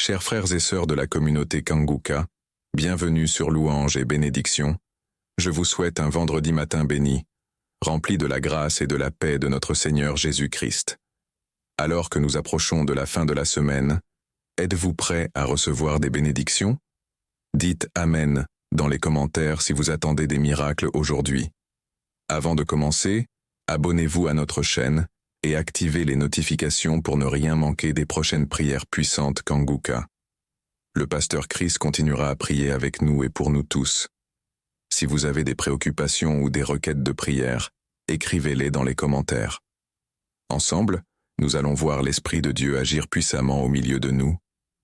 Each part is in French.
Chers frères et sœurs de la communauté Kanguka, bienvenue sur Louange et Bénédiction. Je vous souhaite un vendredi matin béni, rempli de la grâce et de la paix de notre Seigneur Jésus-Christ. Alors que nous approchons de la fin de la semaine, êtes-vous prêts à recevoir des bénédictions? Dites Amen dans les commentaires si vous attendez des miracles aujourd'hui. Avant de commencer, abonnez-vous à notre chaîne et activez les notifications pour ne rien manquer des prochaines prières puissantes Kanguka. Le pasteur Chris continuera à prier avec nous et pour nous tous. Si vous avez des préoccupations ou des requêtes de prière, écrivez-les dans les commentaires. Ensemble, nous allons voir l'Esprit de Dieu agir puissamment au milieu de nous.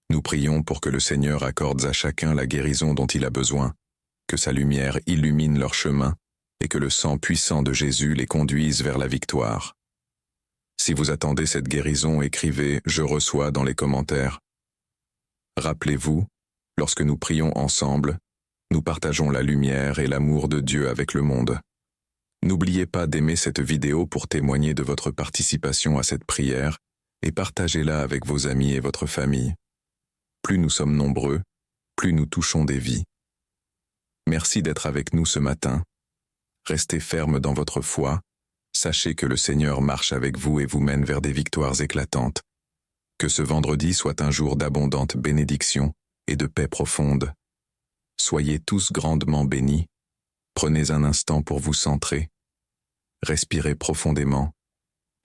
Nous prions pour que le Seigneur accorde à chacun la guérison dont il a besoin, que sa lumière illumine leur chemin et que le sang puissant de Jésus les conduise vers la victoire. Si vous attendez cette guérison, écrivez « Je reçois » dans les commentaires. Rappelez-vous, lorsque nous prions ensemble, nous partageons la lumière et l'amour de Dieu avec le monde. N'oubliez pas d'aimer cette vidéo pour témoigner de votre participation à cette prière et partagez-la avec vos amis et votre famille. Plus nous sommes nombreux, plus nous touchons des vies. Merci d'être avec nous ce matin. Restez fermes dans votre foi. Sachez que le Seigneur marche avec vous et vous mène vers des victoires éclatantes. Que ce vendredi soit un jour d'abondante bénédiction et de paix profonde. Soyez tous grandement bénis. Prenez un instant pour vous centrer. Respirez profondément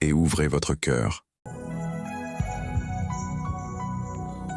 et ouvrez votre cœur.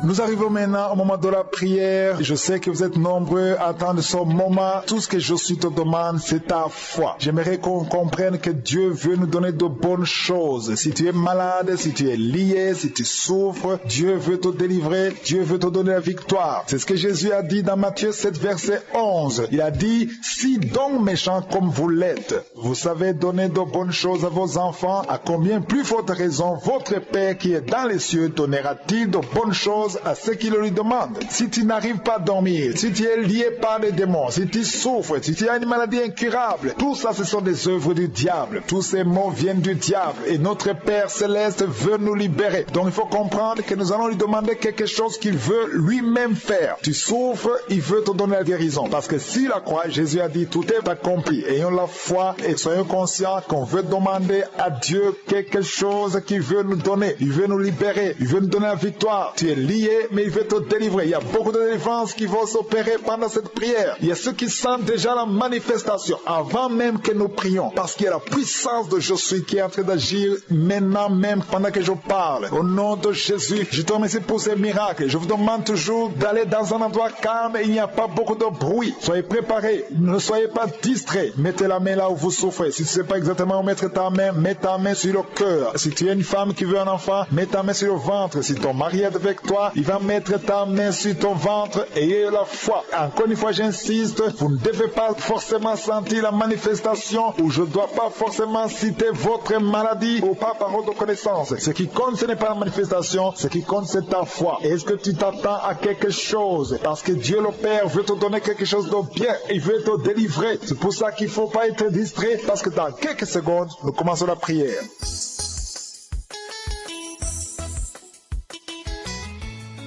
Nous arrivons maintenant au moment de la prière. Je sais que vous êtes nombreux à attendre ce moment. Tout ce que je te demande, c'est ta foi. J'aimerais qu'on comprenne que Dieu veut nous donner de bonnes choses. Si tu es malade, si tu es lié, si tu souffres, Dieu veut te délivrer, Dieu veut te donner la victoire. C'est ce que Jésus a dit dans Matthieu 7, verset 11. Il a dit, si donc méchants comme vous l'êtes, vous savez donner de bonnes choses à vos enfants, à combien plus forte raison votre Père qui est dans les cieux donnera-t-il de bonnes choses à ceux qui le lui demandent. Si tu n'arrives pas à dormir, si tu es lié par les démons, si tu souffres, si tu as une maladie incurable, tout ça ce sont des œuvres du diable. Tous ces mots viennent du diable et notre Père Céleste veut nous libérer. Donc il faut comprendre que nous allons lui demander quelque chose qu'il veut lui-même faire. Tu souffres, il veut te donner la guérison. Parce que si la croix, Jésus a dit tout est accompli. Ayons la foi et soyons conscients qu'on veut demander à Dieu quelque chose qu'il veut nous donner. Il veut nous libérer, il veut nous donner la victoire. Tu es lié, mais il veut te délivrer. Il y a beaucoup de délivrances qui vont s'opérer pendant cette prière. Il y a ceux qui sentent déjà la manifestation avant même que nous prions, parce qu'il y a la puissance de je suis qui est en train d'agir maintenant même pendant que je parle. Au nom de Jésus, je te remercie pour ces miracles. Je vous demande toujours d'aller dans un endroit calme et il n'y a pas beaucoup de bruit. Soyez préparés, ne soyez pas distraits. Mettez la main là où vous souffrez. Si tu ne sais pas exactement où mettre ta main, mets ta main sur le cœur. Si tu es une femme qui veut un enfant, mets ta main sur le ventre. Si ton mari est avec toi, il va mettre ta main sur ton ventre et ayez la foi. Encore une fois, j'insiste, vous ne devez pas forcément sentir la manifestation ou je ne dois pas forcément citer votre maladie ou pas parole de connaissance. Ce qui compte, ce n'est pas la manifestation, ce qui compte, c'est ta foi. Est-ce que tu t'attends à quelque chose? Parce que Dieu le Père veut te donner quelque chose de bien, il veut te délivrer. C'est pour ça qu'il ne faut pas être distrait parce que dans quelques secondes, nous commençons la prière.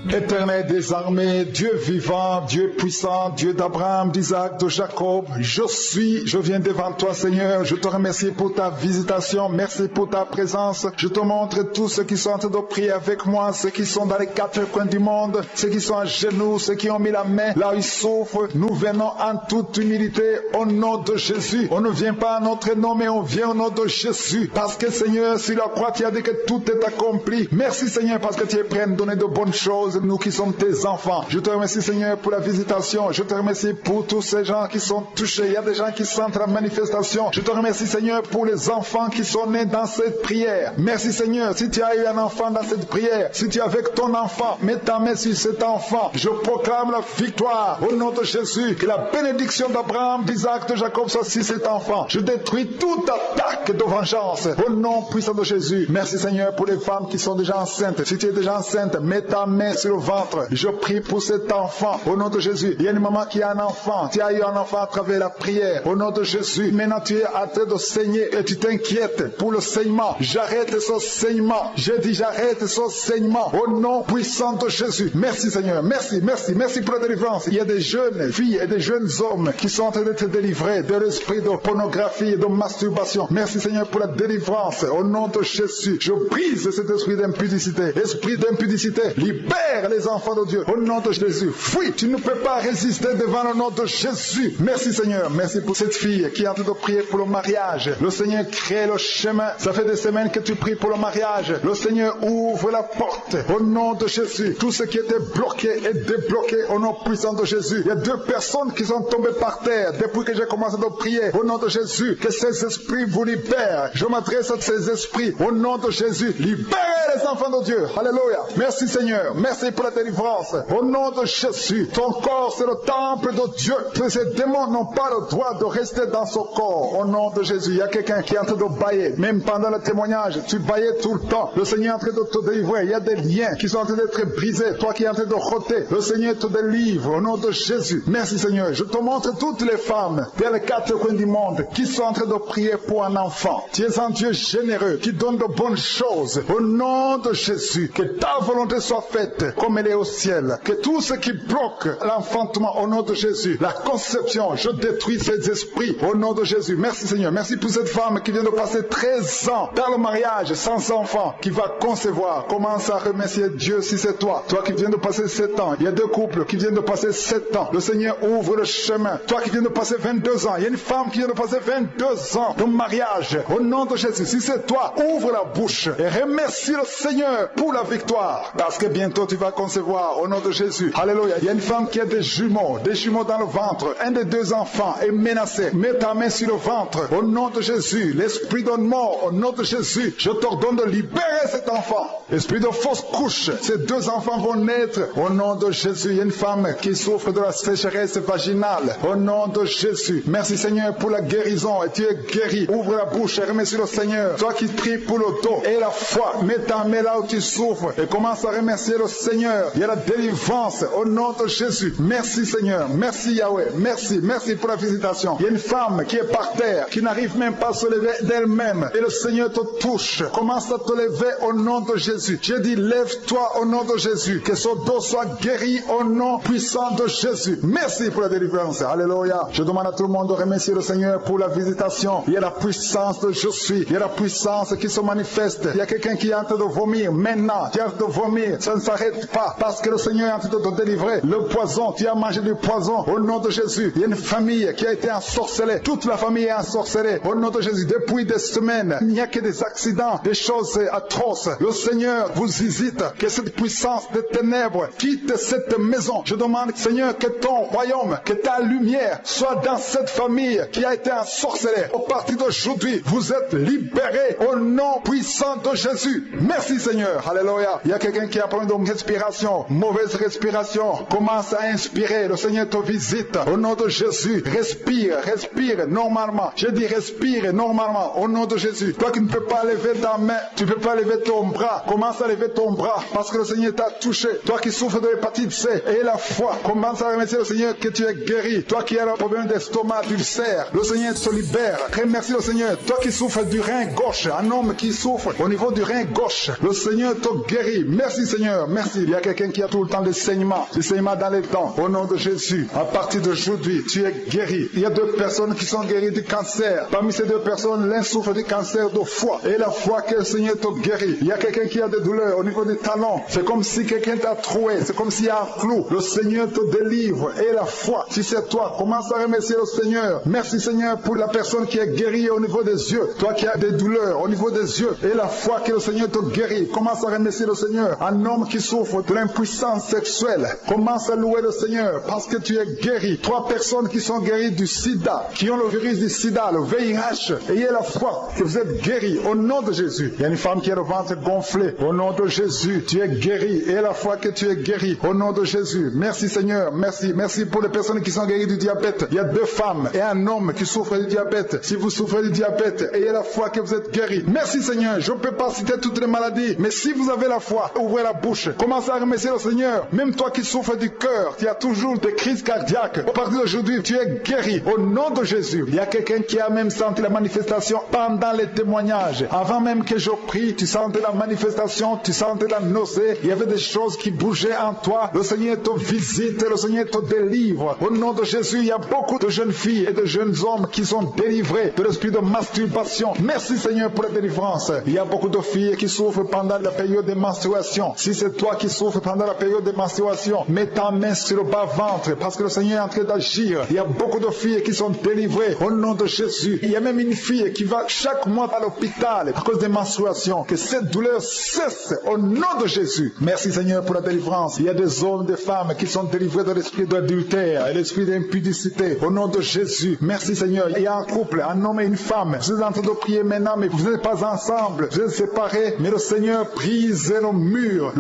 Éternel des armées, Dieu vivant, Dieu puissant, Dieu d'Abraham, d'Isaac, de Jacob, je viens devant toi Seigneur, je te remercie pour ta visitation, merci pour ta présence, je te montre tous ceux qui sont en train de prier avec moi, ceux qui sont dans les quatre coins du monde, ceux qui sont à genoux, ceux qui ont mis la main là où ils souffrent, nous venons en toute humilité au nom de Jésus, on ne vient pas à notre nom mais on vient au nom de Jésus, parce que Seigneur, sur la croix tu as dit que tout est accompli, merci Seigneur parce que tu es prêt à nous donner de bonnes choses, nous qui sommes tes enfants. Je te remercie Seigneur pour la visitation. Je te remercie pour tous ces gens qui sont touchés. Il y a des gens qui sentent la manifestation. Je te remercie Seigneur pour les enfants qui sont nés dans cette prière. Merci Seigneur. Si tu as eu un enfant dans cette prière, si tu es avec ton enfant, mets ta main sur cet enfant. Je proclame la victoire au nom de Jésus. Que la bénédiction d'Abraham, d'Isaac, de Jacob soit sur cet enfant. Je détruis toute attaque de vengeance au nom puissant de Jésus. Merci Seigneur pour les femmes qui sont déjà enceintes. Si tu es déjà enceinte, mets ta main sur sur le ventre. Je prie pour cet enfant. Au nom de Jésus. Il y a une maman qui a un enfant. Tu as eu un enfant à travers la prière. Au nom de Jésus. Maintenant tu es en train de saigner et tu t'inquiètes pour le saignement. J'arrête ce saignement. J'ai dit j'arrête ce saignement. Au nom puissant de Jésus. Merci Seigneur. Merci, merci, merci pour la délivrance. Il y a des jeunes filles et des jeunes hommes qui sont en train d'être délivrés de l'esprit de pornographie et de masturbation. Merci Seigneur pour la délivrance. Au nom de Jésus. Je brise cet esprit d'impudicité. Esprit d'impudicité. Libère les enfants de Dieu. Au nom de Jésus. Fuis. Tu ne peux pas résister devant le nom de Jésus. Merci Seigneur. Merci pour cette fille qui est en train de prier pour le mariage. Le Seigneur crée le chemin. Ça fait des semaines que tu pries pour le mariage. Le Seigneur ouvre la porte. Au nom de Jésus. Tout ce qui était bloqué est débloqué au nom puissant de Jésus. Il y a 2 personnes qui sont tombées par terre depuis que j'ai commencé à prier. Au nom de Jésus. Que ces esprits vous libèrent. Je m'adresse à ces esprits. Au nom de Jésus. Libérez les enfants de Dieu. Alléluia. Merci Seigneur. Merci pour la délivrance. Au nom de Jésus. Ton corps c'est le temple de Dieu. Ces démons n'ont pas le droit de rester dans son corps. Au nom de Jésus. Il y a quelqu'un qui est en train de bailler. Même pendant le témoignage, tu baillais tout le temps. Le Seigneur est en train de te délivrer. Il y a des liens qui sont en train d'être brisés. Toi qui es en train de roter. Le Seigneur te délivre. Au nom de Jésus. Merci Seigneur. Je te montre toutes les femmes dans les 4 coins du monde qui sont en train de prier pour un enfant. Tu es un Dieu généreux qui donne de bonnes choses. Au nom de Jésus. Que ta volonté soit faite comme elle est au ciel. Que tout ce qui bloque l'enfantement au nom de Jésus, la conception, je détruis ces esprits au nom de Jésus. Merci Seigneur. Merci pour cette femme qui vient de passer 13 ans dans le mariage sans enfant, qui va concevoir. Commence à remercier Dieu si c'est toi. Toi qui viens de passer 7 ans. Il y a 2 couples qui viennent de passer 7 ans. Le Seigneur ouvre le chemin. Toi qui viens de passer 22 ans. Il y a une femme qui vient de passer 22 ans de mariage. Au nom de Jésus. Si c'est toi, ouvre la bouche et remercie le Seigneur pour la victoire. Parce que bientôt tu vas concevoir au nom de Jésus. Alléluia. Il y a une femme qui a des jumeaux dans le ventre. Un des 2 enfants est menacé. Mets ta main sur le ventre. Au nom de Jésus. L'esprit de mort. Au nom de Jésus. Je t'ordonne de libérer cet enfant. Esprit de fausse couche. Ces 2 enfants vont naître. Au nom de Jésus. Il y a une femme qui souffre de la sécheresse vaginale. Au nom de Jésus. Merci Seigneur pour la guérison. Et tu es guéri. Ouvre la bouche et remercie le Seigneur. Toi qui pries pour le dos et la foi. Mets ta main là où tu souffres. Et commence à remercier le Seigneur. Il y a la délivrance. Au nom de Jésus. Merci Seigneur. Merci Yahweh. Merci. Merci pour la visitation. Il y a une femme qui est par terre, qui n'arrive même pas à se lever d'elle-même. Et le Seigneur te touche. Commence à te lever au nom de Jésus. J'ai dit, lève-toi au nom de Jésus. Que son dos soit guéri au nom puissant de Jésus. Merci pour la délivrance. Alléluia. Je demande à tout le monde de remercier le Seigneur pour la visitation. Il y a la puissance de je suis. Il y a la puissance qui se manifeste. Il y a quelqu'un qui est en train de vomir maintenant. Tu es en train de vomir. Ça ne s'arrête pas. Parce que le Seigneur est en train de te délivrer. Le poison. Tu as mangé du poison. Au nom de Jésus. Il y a une famille qui a été ensorcelée. Toute la famille est ensorcelée. Au nom de Jésus. Depuis des semaines. Il n'y a que des accidents. Des choses atroces. Le Seigneur vous hésite. Que cette puissance des ténèbres quitte cette maison. Je demande, Seigneur, que ton royaume, que ta lumière soit dans cette famille qui a été ensorcelée. Au partir d'aujourd'hui, vous êtes libérés au nom puissant de Jésus. Merci Seigneur. Alléluia. Il y a quelqu'un qui a problème de respiration. Mauvaise respiration. Commence à inspirer. Le Seigneur te visite. Au nom de Jésus. Respire. Respire normalement. Je dis respire normalement. Au nom de Jésus. Toi qui ne peux pas lever ta main, tu ne peux pas lever ton bras. Commence à lever ton bras parce que le Seigneur t'a touché. Toi qui souffres de l'hépatite C et la foi, commence à remercier le Seigneur que tu es guéri. Toi qui as un problème d'estomac, d'ulcère, le Seigneur te libère. Remercie le Seigneur. Toi qui souffres du rein gauche, un homme qui souffre au niveau du rein gauche, le Seigneur te guérit. Merci Seigneur. Merci. Il y a quelqu'un qui a tout le temps des saignements dans les dents. Au nom de Jésus, à partir d'aujourd'hui, tu es guéri. Il y a 2 personnes qui sont guéries du cancer. Parmi ces 2 personnes, l'un souffre du cancer de foie. Et la foi que le Seigneur te guérit. Il y a quelqu'un qui a des douleurs au niveau des talons. C'est comme si quelqu'un t'a troué. C'est comme s'il y a un clou. Le Seigneur te délivre. Et la foi, si c'est toi, commence à remercier le Seigneur. Merci Seigneur pour la personne qui est guérie au niveau des yeux. Toi qui as des douleurs au niveau des yeux. Et la foi que le Seigneur te guérit. Commence à remercier le Seigneur. Un homme qui souffre de l'impuissance sexuelle. Commence à louer le Seigneur parce que tu es guéri. 3 personnes qui sont guéries du sida, qui ont le virus du sida, le VIH. Ayez la foi que vous êtes guéris au nom de Jésus. Il y a une femme qui a le ventre gonflé. Au nom de Jésus, tu es guéri. Ayez la foi que tu es guéri au nom de Jésus. Merci Seigneur. Merci. Merci pour les personnes qui sont guéries du diabète. Il y a 2 femmes et un homme qui souffrent du diabète. Si vous souffrez du diabète, ayez la foi que vous êtes guéris. Merci Seigneur. Je ne peux pas citer toutes les maladies, mais si vous avez la foi, ouvrez la bouche. Commencez commence à remercier le Seigneur. Même toi qui souffres du cœur, tu as toujours des crises cardiaques. À partir d'aujourd'hui, tu es guéri au nom de Jésus. Il y a quelqu'un qui a même senti la manifestation pendant les témoignages. Avant même que je prie, tu sentais la manifestation, tu sentais la nausée. Il y avait des choses qui bougeaient en toi. Le Seigneur te visite, le Seigneur te délivre. Au nom de Jésus, il y a beaucoup de jeunes filles et de jeunes hommes qui sont délivrés de l'esprit de masturbation. Merci Seigneur pour la délivrance. Il y a beaucoup de filles qui souffrent pendant la période de menstruation. Si c'est toi qui souffres pendant la période de menstruation, mets ta main sur le bas-ventre parce que le Seigneur est en train d'agir. Il y a beaucoup de filles qui sont délivrées au nom de Jésus. Il y a même une fille qui va chaque mois à l'hôpital à cause des menstruations. Que cette douleur cesse au nom de Jésus. Merci Seigneur pour la délivrance. Il y a des hommes, des femmes qui sont délivrés de l'esprit d'adultère et l'esprit d'impudicité au nom de Jésus. Merci Seigneur. Il y a un couple, un homme et une femme. Vous êtes en train de prier maintenant, mais vous n'êtes pas ensemble. Vous êtes séparés, mais le Seigneur brise le mur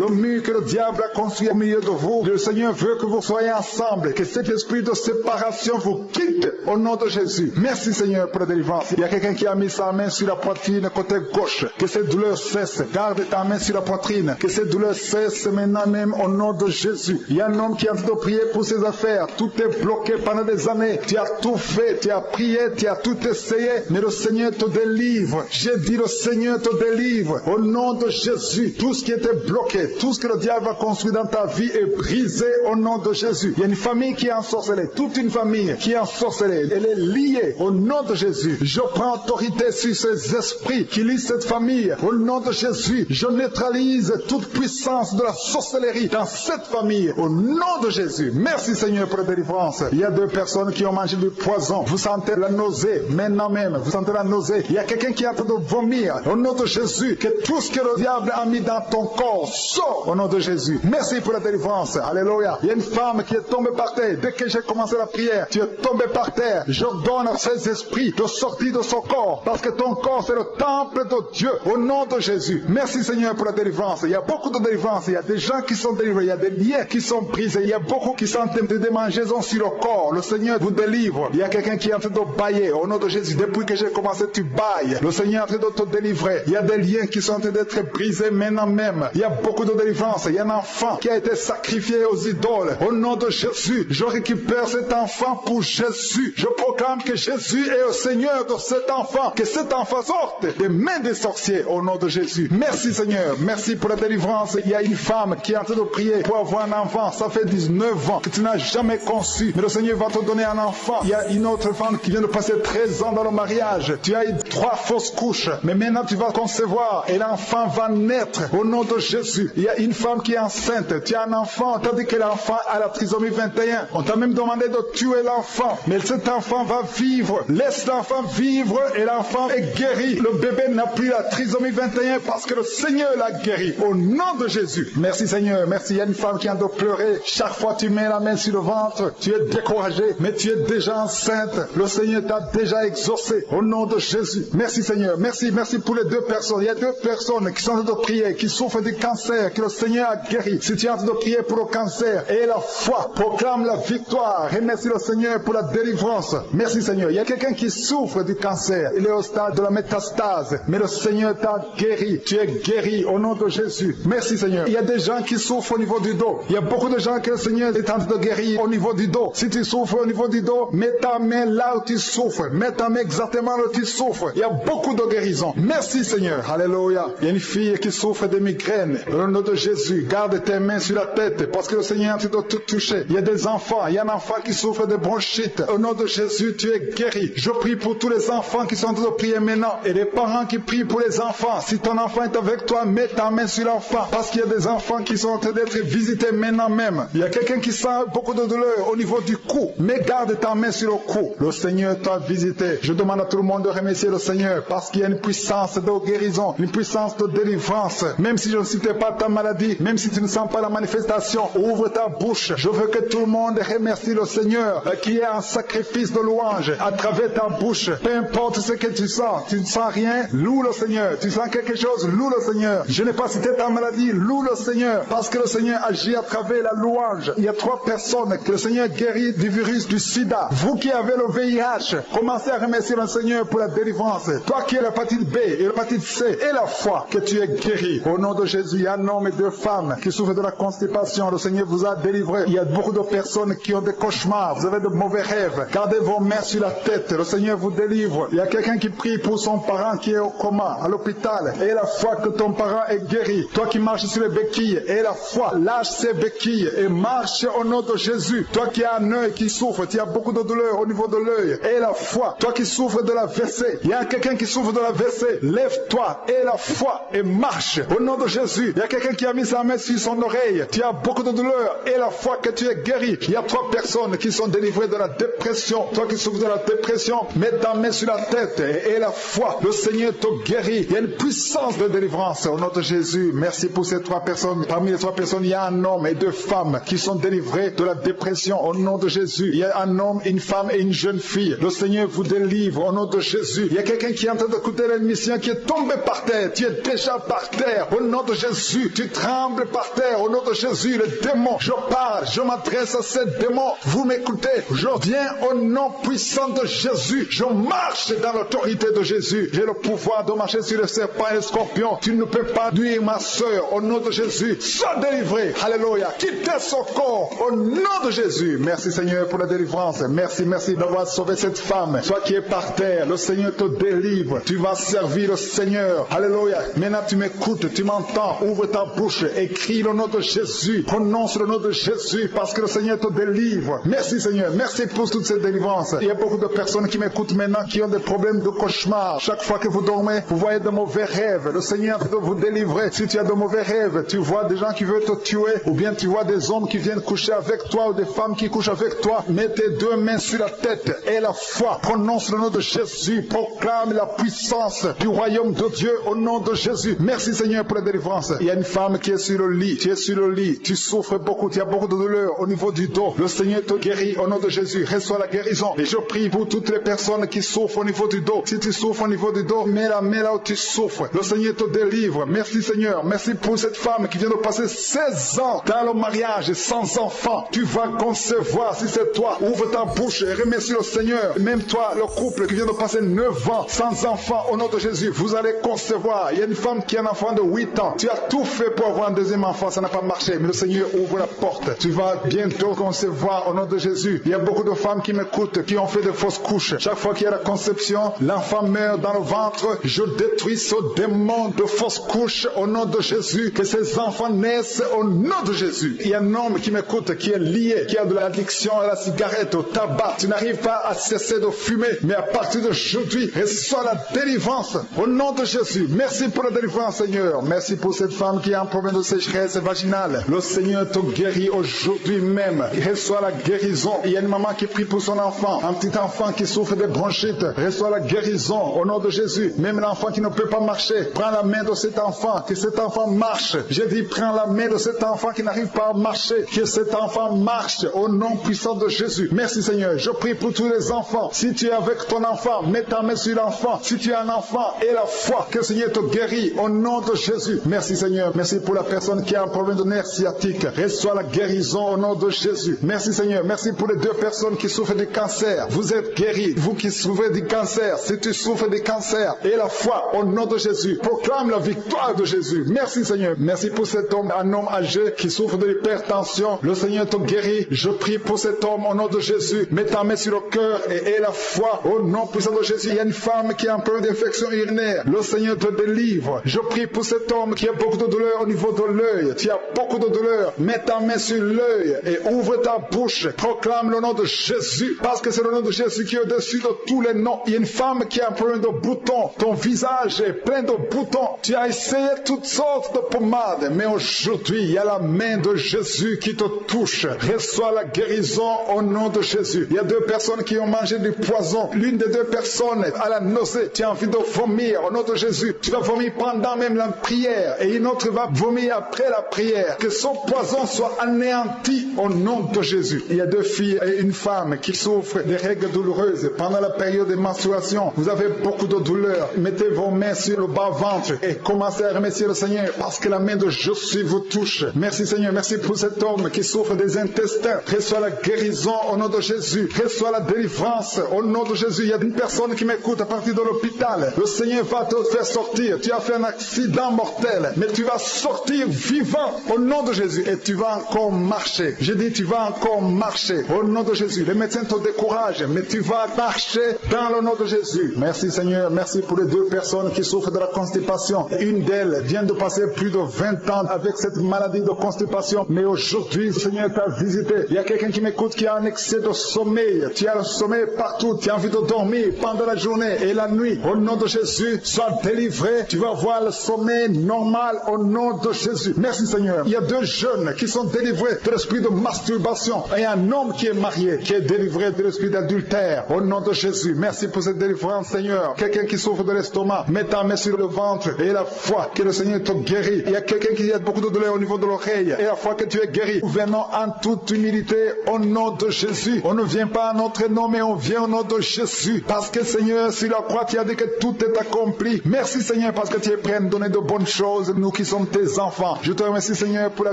que le diable a construit au milieu de vous. Le Seigneur veut que vous soyez ensemble, que cet esprit de séparation vous quitte au nom de Jésus. Merci Seigneur pour la délivrance. Il y a quelqu'un qui a mis sa main sur la poitrine côté gauche. Que cette douleur cesse. Garde ta main sur la poitrine. Que cette douleur cesse maintenant même au nom de Jésus. Il y a un homme qui est en train de prier pour ses affaires. Tout est bloqué pendant des années. Tu as tout fait, tu as prié, tu as tout essayé, mais le Seigneur te délivre. J'ai dit le Seigneur te délivre. Au nom de Jésus, tout ce qui était bloqué, tout ce que le diable a construit dans ta vie est brisé au nom de Jésus. Il y a une famille qui est ensorcelée, toute une famille qui est ensorcelée. Elle est liée au nom de Jésus. Je prends autorité sur ces esprits qui lient cette famille. Au nom de Jésus, je neutralise toute puissance de la sorcellerie dans cette famille. Au nom de Jésus. Merci Seigneur pour la délivrance. Il y a deux personnes qui ont mangé du poison. Vous sentez la nausée maintenant même. Vous sentez la nausée. Il y a quelqu'un qui est en train de vomir. Au nom de Jésus, que tout ce que le diable a mis dans ton corps sort au nom de Jésus. Merci pour la délivrance. Alléluia. Il y a une femme qui est tombée par terre. Dès que j'ai commencé la prière, tu es tombé par terre. J'ordonne à ces esprits de sortir de son corps. Parce que ton corps, c'est le temple de Dieu. Au nom de Jésus. Merci Seigneur pour la délivrance. Il y a beaucoup de délivrance. Il y a des gens qui sont délivrés. Il y a des liens qui sont brisés. Il y a beaucoup qui sentent des démangeaisons sur le corps. Le Seigneur vous délivre. Il y a quelqu'un qui est en train de bailler. Au nom de Jésus. Depuis que j'ai commencé, tu bailles. Le Seigneur est en train de te délivrer. Il y a des liens qui sont en train d'être brisés maintenant même. Il y a beaucoup de délivrance. Il y a un enfant qui a été sacrifié aux idoles. Au nom de Jésus, je récupère cet enfant pour Jésus. Je proclame que Jésus est le Seigneur de cet enfant. Que cet enfant sorte des mains des sorciers au nom de Jésus. Merci Seigneur. Merci pour la délivrance. Il y a une femme qui est en train de prier pour avoir un enfant. Ça fait 19 ans que tu n'as jamais conçu. Mais le Seigneur va te donner un enfant. Il y a une autre femme qui vient de passer 13 ans dans le mariage. Tu as eu 3 fausses couches. Mais maintenant tu vas concevoir et l'enfant va naître au nom de Jésus. Il y a une femme qui est enceinte. Tu as un enfant. Tu as dit que l'enfant a la trisomie 21. On t'a même demandé de tuer l'enfant. Mais cet enfant va vivre. Laisse l'enfant vivre et l'enfant est guéri. Le bébé n'a plus la trisomie 21 parce que le Seigneur l'a guéri. Au nom de Jésus. Merci Seigneur. Merci. Il y a une femme qui a de pleurer. Chaque fois tu mets la main sur le ventre, tu es découragé, mais tu es déjà enceinte. Le Seigneur t'a déjà exaucé. Au nom de Jésus. Merci Seigneur. Merci. Merci pour les deux personnes. Il y a deux personnes qui sont en train de prier, qui souffrent du cancer, que le Seigneur a guéri. Si tu es en train de prier pour le cancer, et la foi proclame la victoire. Remercie le Seigneur pour la délivrance. Merci Seigneur. Il y a quelqu'un qui souffre du cancer. Il est au stade de la métastase. Mais le Seigneur t'a guéri. Tu es guéri au nom de Jésus. Merci Seigneur. Il y a des gens qui souffrent au niveau du dos. Il y a beaucoup de gens que le Seigneur est en train de guérir au niveau du dos. Si tu souffres au niveau du dos, mets ta main là où tu souffres. Mets ta main exactement là où tu souffres. Il y a beaucoup de guérisons. Merci Seigneur. Alléluia. Il y a une fille qui souffre de migraines. Au nom de Jésus, garde tes mains sur la tête parce que le Seigneur est en train de te toucher. Il y a des enfants. Il y a un enfant qui souffre de bronchite. Au nom de Jésus, tu es guéri. Je prie pour tous les enfants qui sont en train de prier maintenant et les parents qui prient pour les enfants. Si ton enfant est avec toi, mets ta main sur l'enfant parce qu'il y a des enfants qui sont en train d'être visités maintenant même. Il y a quelqu'un qui sent beaucoup de douleur au niveau du cou. Mais garde ta main sur le cou. Le Seigneur t'a visité. Je demande à tout le monde de remercier le Seigneur parce qu'il y a une puissance de guérison, une puissance de délivrance. Même si je ne citais pas ta maladie, même si tu ne sens pas la manifestation, ouvre ta bouche. Je veux que tout le monde remercie le Seigneur qui est un sacrifice de louange à travers ta bouche. Peu importe ce que tu sens, tu ne sens rien, loue le Seigneur. Tu sens quelque chose, loue le Seigneur. Je n'ai pas cité ta maladie, loue le Seigneur parce que le Seigneur agit à travers la louange. Il y a 3 personnes que le Seigneur guérit du virus du sida. Vous qui avez le VIH, commencez à remercier le Seigneur pour la délivrance. Toi qui as l'hépatite B et l'hépatite C et la foi, que tu es guéri. Au nom de Jésus, il y a un homme et 2 femmes femme qui souffre de la constipation. Le Seigneur vous a délivré. Il y a beaucoup de personnes qui ont des cauchemars. Vous avez de mauvais rêves. Gardez vos mains sur la tête. Le Seigneur vous délivre. Il y a quelqu'un qui prie pour son parent qui est au coma, à l'hôpital. Et la foi que ton parent est guéri. Toi qui marches sur les béquilles, et la foi, lâche ces béquilles et marche au nom de Jésus. Toi qui as un œil qui souffre, tu as beaucoup de douleur au niveau de l'œil. Et la foi, toi qui souffres de la WC, il y a quelqu'un qui souffre de la WC. Lève-toi et la foi et marche au nom de Jésus. Il y a quelqu'un qui a mis sa main sur son oreille. Tu as beaucoup de douleur et la foi que tu es guéri. Il y a 3 personnes qui sont délivrées de la dépression. Toi qui souffres de la dépression, mets ta main sur la tête et la foi. Le Seigneur te guérit. Il y a une puissance de délivrance au nom de Jésus. Merci pour ces 3 personnes. Parmi les 3 personnes, il y a un homme et 2 femmes qui sont délivrés de la dépression au nom de Jésus. Il y a un homme, une femme et une jeune fille. Le Seigneur vous délivre au nom de Jésus. Il y a quelqu'un qui est en train d'écouter l'émission qui est tombé par terre. Tu es déjà par terre au nom de Jésus. Tu trembles par terre au nom de Jésus. Le démon, je parle, je m'adresse à ces démons. Vous m'écoutez. Je viens au nom puissant de Jésus. Je marche dans l'autorité de Jésus. J'ai le pouvoir de marcher sur le serpent et le scorpion. Tu ne peux pas nuire ma soeur au nom de Jésus. Sois délivré. Alléluia. Quittez son corps au nom de Jésus. Merci Seigneur pour la délivrance. Merci d'avoir sauvé cette femme. Toi qui es par terre, le Seigneur te délivre. Tu vas servir le Seigneur. Alléluia. Maintenant tu m'écoutes, tu m'entends. Ouvre ta bouche et crie le nom de Jésus. Prononce le nom de Jésus parce que le Seigneur te délivre. Merci Seigneur. Merci pour toute cette délivrance. Il y a beaucoup de personnes qui m'écoutent maintenant qui ont des problèmes de cauchemar. Chaque fois que vous dormez, vous voyez de mauvais rêves. Le Seigneur veut vous délivrer. Si tu as de mauvais rêves, tu vois des gens qui veulent te tuer ou bien tu vois des hommes qui viennent coucher avec toi ou des femmes qui couchent avec toi, mets tes 2 mains sur la tête et la foi. Prononce le nom de Jésus. Proclame la puissance du royaume de Dieu au nom de Jésus. Merci Seigneur pour la délivrance. Il y a une femme qui est sur le lit. Tu es sur le lit. Tu souffres beaucoup. Tu as beaucoup de douleur au niveau du dos. Le Seigneur te guérit au nom de Jésus. Reçois la guérison. Et je prie pour toutes les personnes qui souffrent au niveau du dos. Si tu souffres au niveau du dos, mets la main là où tu souffres. Le Seigneur te délivre. Merci Seigneur. Merci pour cette femme qui vient de passer 16 ans dans le mariage sans enfant. Tu vas concevoir si c'est toi. Ouvre ta bouche et remercie le Seigneur. Même toi, le couple qui vient de passer 9 ans sans enfant, au nom de Jésus, vous allez concevoir. Il y a une femme qui a un enfant de 8 ans. Tu as tout fait pour avoir un deuxième enfant, ça n'a pas marché. Mais le Seigneur ouvre la porte. Tu vas bientôt concevoir au nom de Jésus. Il y a beaucoup de femmes qui m'écoutent, qui ont fait de fausses couches. Chaque fois qu'il y a la conception, l'enfant meurt dans le ventre. Je détruis ce démon de fausses couches au nom de Jésus. Que ces enfants naissent au nom de Jésus. Il y a un homme qui m'écoute, qui est lié, qui a de l'addiction à la cigarette, au tabac. Tu n'arrives pas à cesser de fumer, mais à partir d'aujourd'hui, reçois la délivrance au nom de Jésus. Merci pour la délivrance, Seigneur. Merci pour cette femme qui a un problème de sécheresse vaginale. Le Seigneur te guérit aujourd'hui même. Reçois la guérison. Il y a une maman qui prie pour son enfant, un petit enfant qui souffre de bronchite. Reçois la guérison au nom de Jésus. Même l'enfant qui ne peut pas marcher, prends la main de cet enfant, que cet enfant marche. J'ai dit, prends la main de cet enfant qui n'arrive pas à marcher, que cet enfant marche au nom puissant de Jésus. Merci Seigneur. Je prie pour tous les enfants. Si tu es avec ton enfant, mets ta main sur l'enfant. Si tu as un enfant, et la foi, que le Seigneur te guérit au nom de Jésus. Merci Seigneur. Merci pour la personne qui a un problème de nerf sciatique. Reçois la guérison au nom de Jésus. Merci Seigneur. Merci pour les 2 personnes qui souffrent du cancer. Vous êtes guéris. Vous qui souffrez du cancer, si tu souffres du cancer, et la foi au nom de Jésus. Proclame la victoire de Jésus. Merci Seigneur. Merci pour cet homme, un homme âgé qui souffre de l'hypertension. Le Seigneur te guérit. Je prie pour cet homme au nom de Jésus. Mets ta main sur le cœur et la foi au nom puissant de Jésus. Il y a une femme qui a un problème d'infection urinaire. Le Seigneur te délivre. Je prie pour cet homme qui a beaucoup de douleur au niveau de l'œil. Tu as beaucoup de douleur. Mets ta main sur l'œil et ouvre ta bouche. Proclame le nom de Jésus parce que c'est le nom de Jésus qui est au-dessus de tous les noms. Il y a une femme qui a un problème de boutons. Ton visage est plein de boutons. Tu as essayé toutes sortes de pommades, mais aujourd'hui, il y a la main de Jésus qui te touche. Reçois la guérison au nom de Jésus. Il y a 2 personnes qui ont mangé du poison. L'une des 2 personnes a la nausée. Tu as envie de vomir au nom de Jésus. Tu vas vomir pendant même la prière et une autre va vomir après la prière. Que son poison soit anéanti au nom de Jésus. Il y a 2 filles et une femme qui souffrent des règles douloureuses pendant la période de menstruation. Vous avez beaucoup de douleur. Mettez vos mains sur le bas-ventre et commencez à remercier le Seigneur parce que la main de Jésus vous touche. Merci Seigneur. Merci pour cet homme qui souffre des intestins. Reçois la guérison au nom de Jésus. Reçois la délivrance au nom de Jésus. Il y a une personne qui m'écoute à partir de l'hôpital. Le Seigneur va te faire sortir. Tu as fait un accident mortel, mais tu vas sortir qui est vivant au nom de Jésus. Et tu vas encore marcher. Je dis, tu vas encore marcher au nom de Jésus. Les médecins te découragent, mais tu vas marcher dans le nom de Jésus. Merci Seigneur, merci pour les 2 personnes qui souffrent de la constipation. Une d'elles vient de passer plus de 20 ans avec cette maladie de constipation, mais aujourd'hui, Seigneur t'a visité. Il y a quelqu'un qui m'écoute qui a un excès de sommeil. Tu as le sommeil partout, tu as envie de dormir pendant la journée et la nuit. Au nom de Jésus, sois délivré. Tu vas voir le sommeil normal au nom de Jésus. Merci Seigneur. Il y a 2 jeunes qui sont délivrés de l'esprit de masturbation et un homme qui est marié, qui est délivré de l'esprit d'adultère. Au nom de Jésus, merci pour cette délivrance Seigneur. Quelqu'un qui souffre de l'estomac, mets ta main sur le ventre et la foi que le Seigneur te guérit. Il y a quelqu'un qui a beaucoup de douleur au niveau de l'oreille et la foi que tu es guéri. Nous venons en toute humilité au nom de Jésus. On ne vient pas en notre nom, mais on vient au nom de Jésus. Parce que Seigneur, sur la croix, tu as dit que tout est accompli. Merci Seigneur parce que tu es prêt à nous donner de bonnes choses, nous qui sommes tes enfants. Je te remercie Seigneur pour la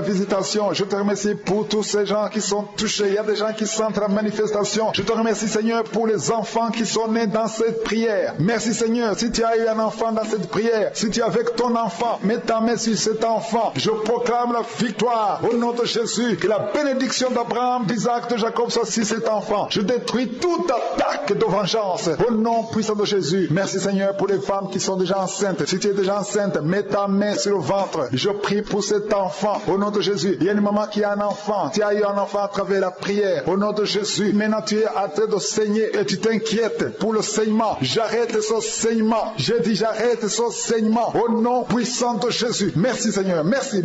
visitation. Je te remercie pour tous ces gens qui sont touchés. Il y a des gens qui sentent la manifestation. Je te remercie Seigneur pour les enfants qui sont nés dans cette prière. Merci Seigneur, si tu as eu un enfant dans cette prière, si tu es avec ton enfant, mets ta main sur cet enfant. Je proclame la victoire au nom de Jésus. Que la bénédiction d'Abraham, d'Isaac, de Jacob soit sur cet enfant. Je détruis toute attaque de vengeance au nom puissant de Jésus. Merci Seigneur pour les femmes qui sont déjà enceintes. Si tu es déjà enceinte, mets ta main sur le ventre. Je prie pour cet enfant au nom de Jésus. Il y a une maman qui a un enfant. Tu as eu un enfant à travers la prière au nom de Jésus. Maintenant tu es en train de saigner et tu t'inquiètes pour le saignement. J'arrête ce saignement. J'ai dit j'arrête ce saignement au nom puissant de Jésus. Merci Seigneur. Merci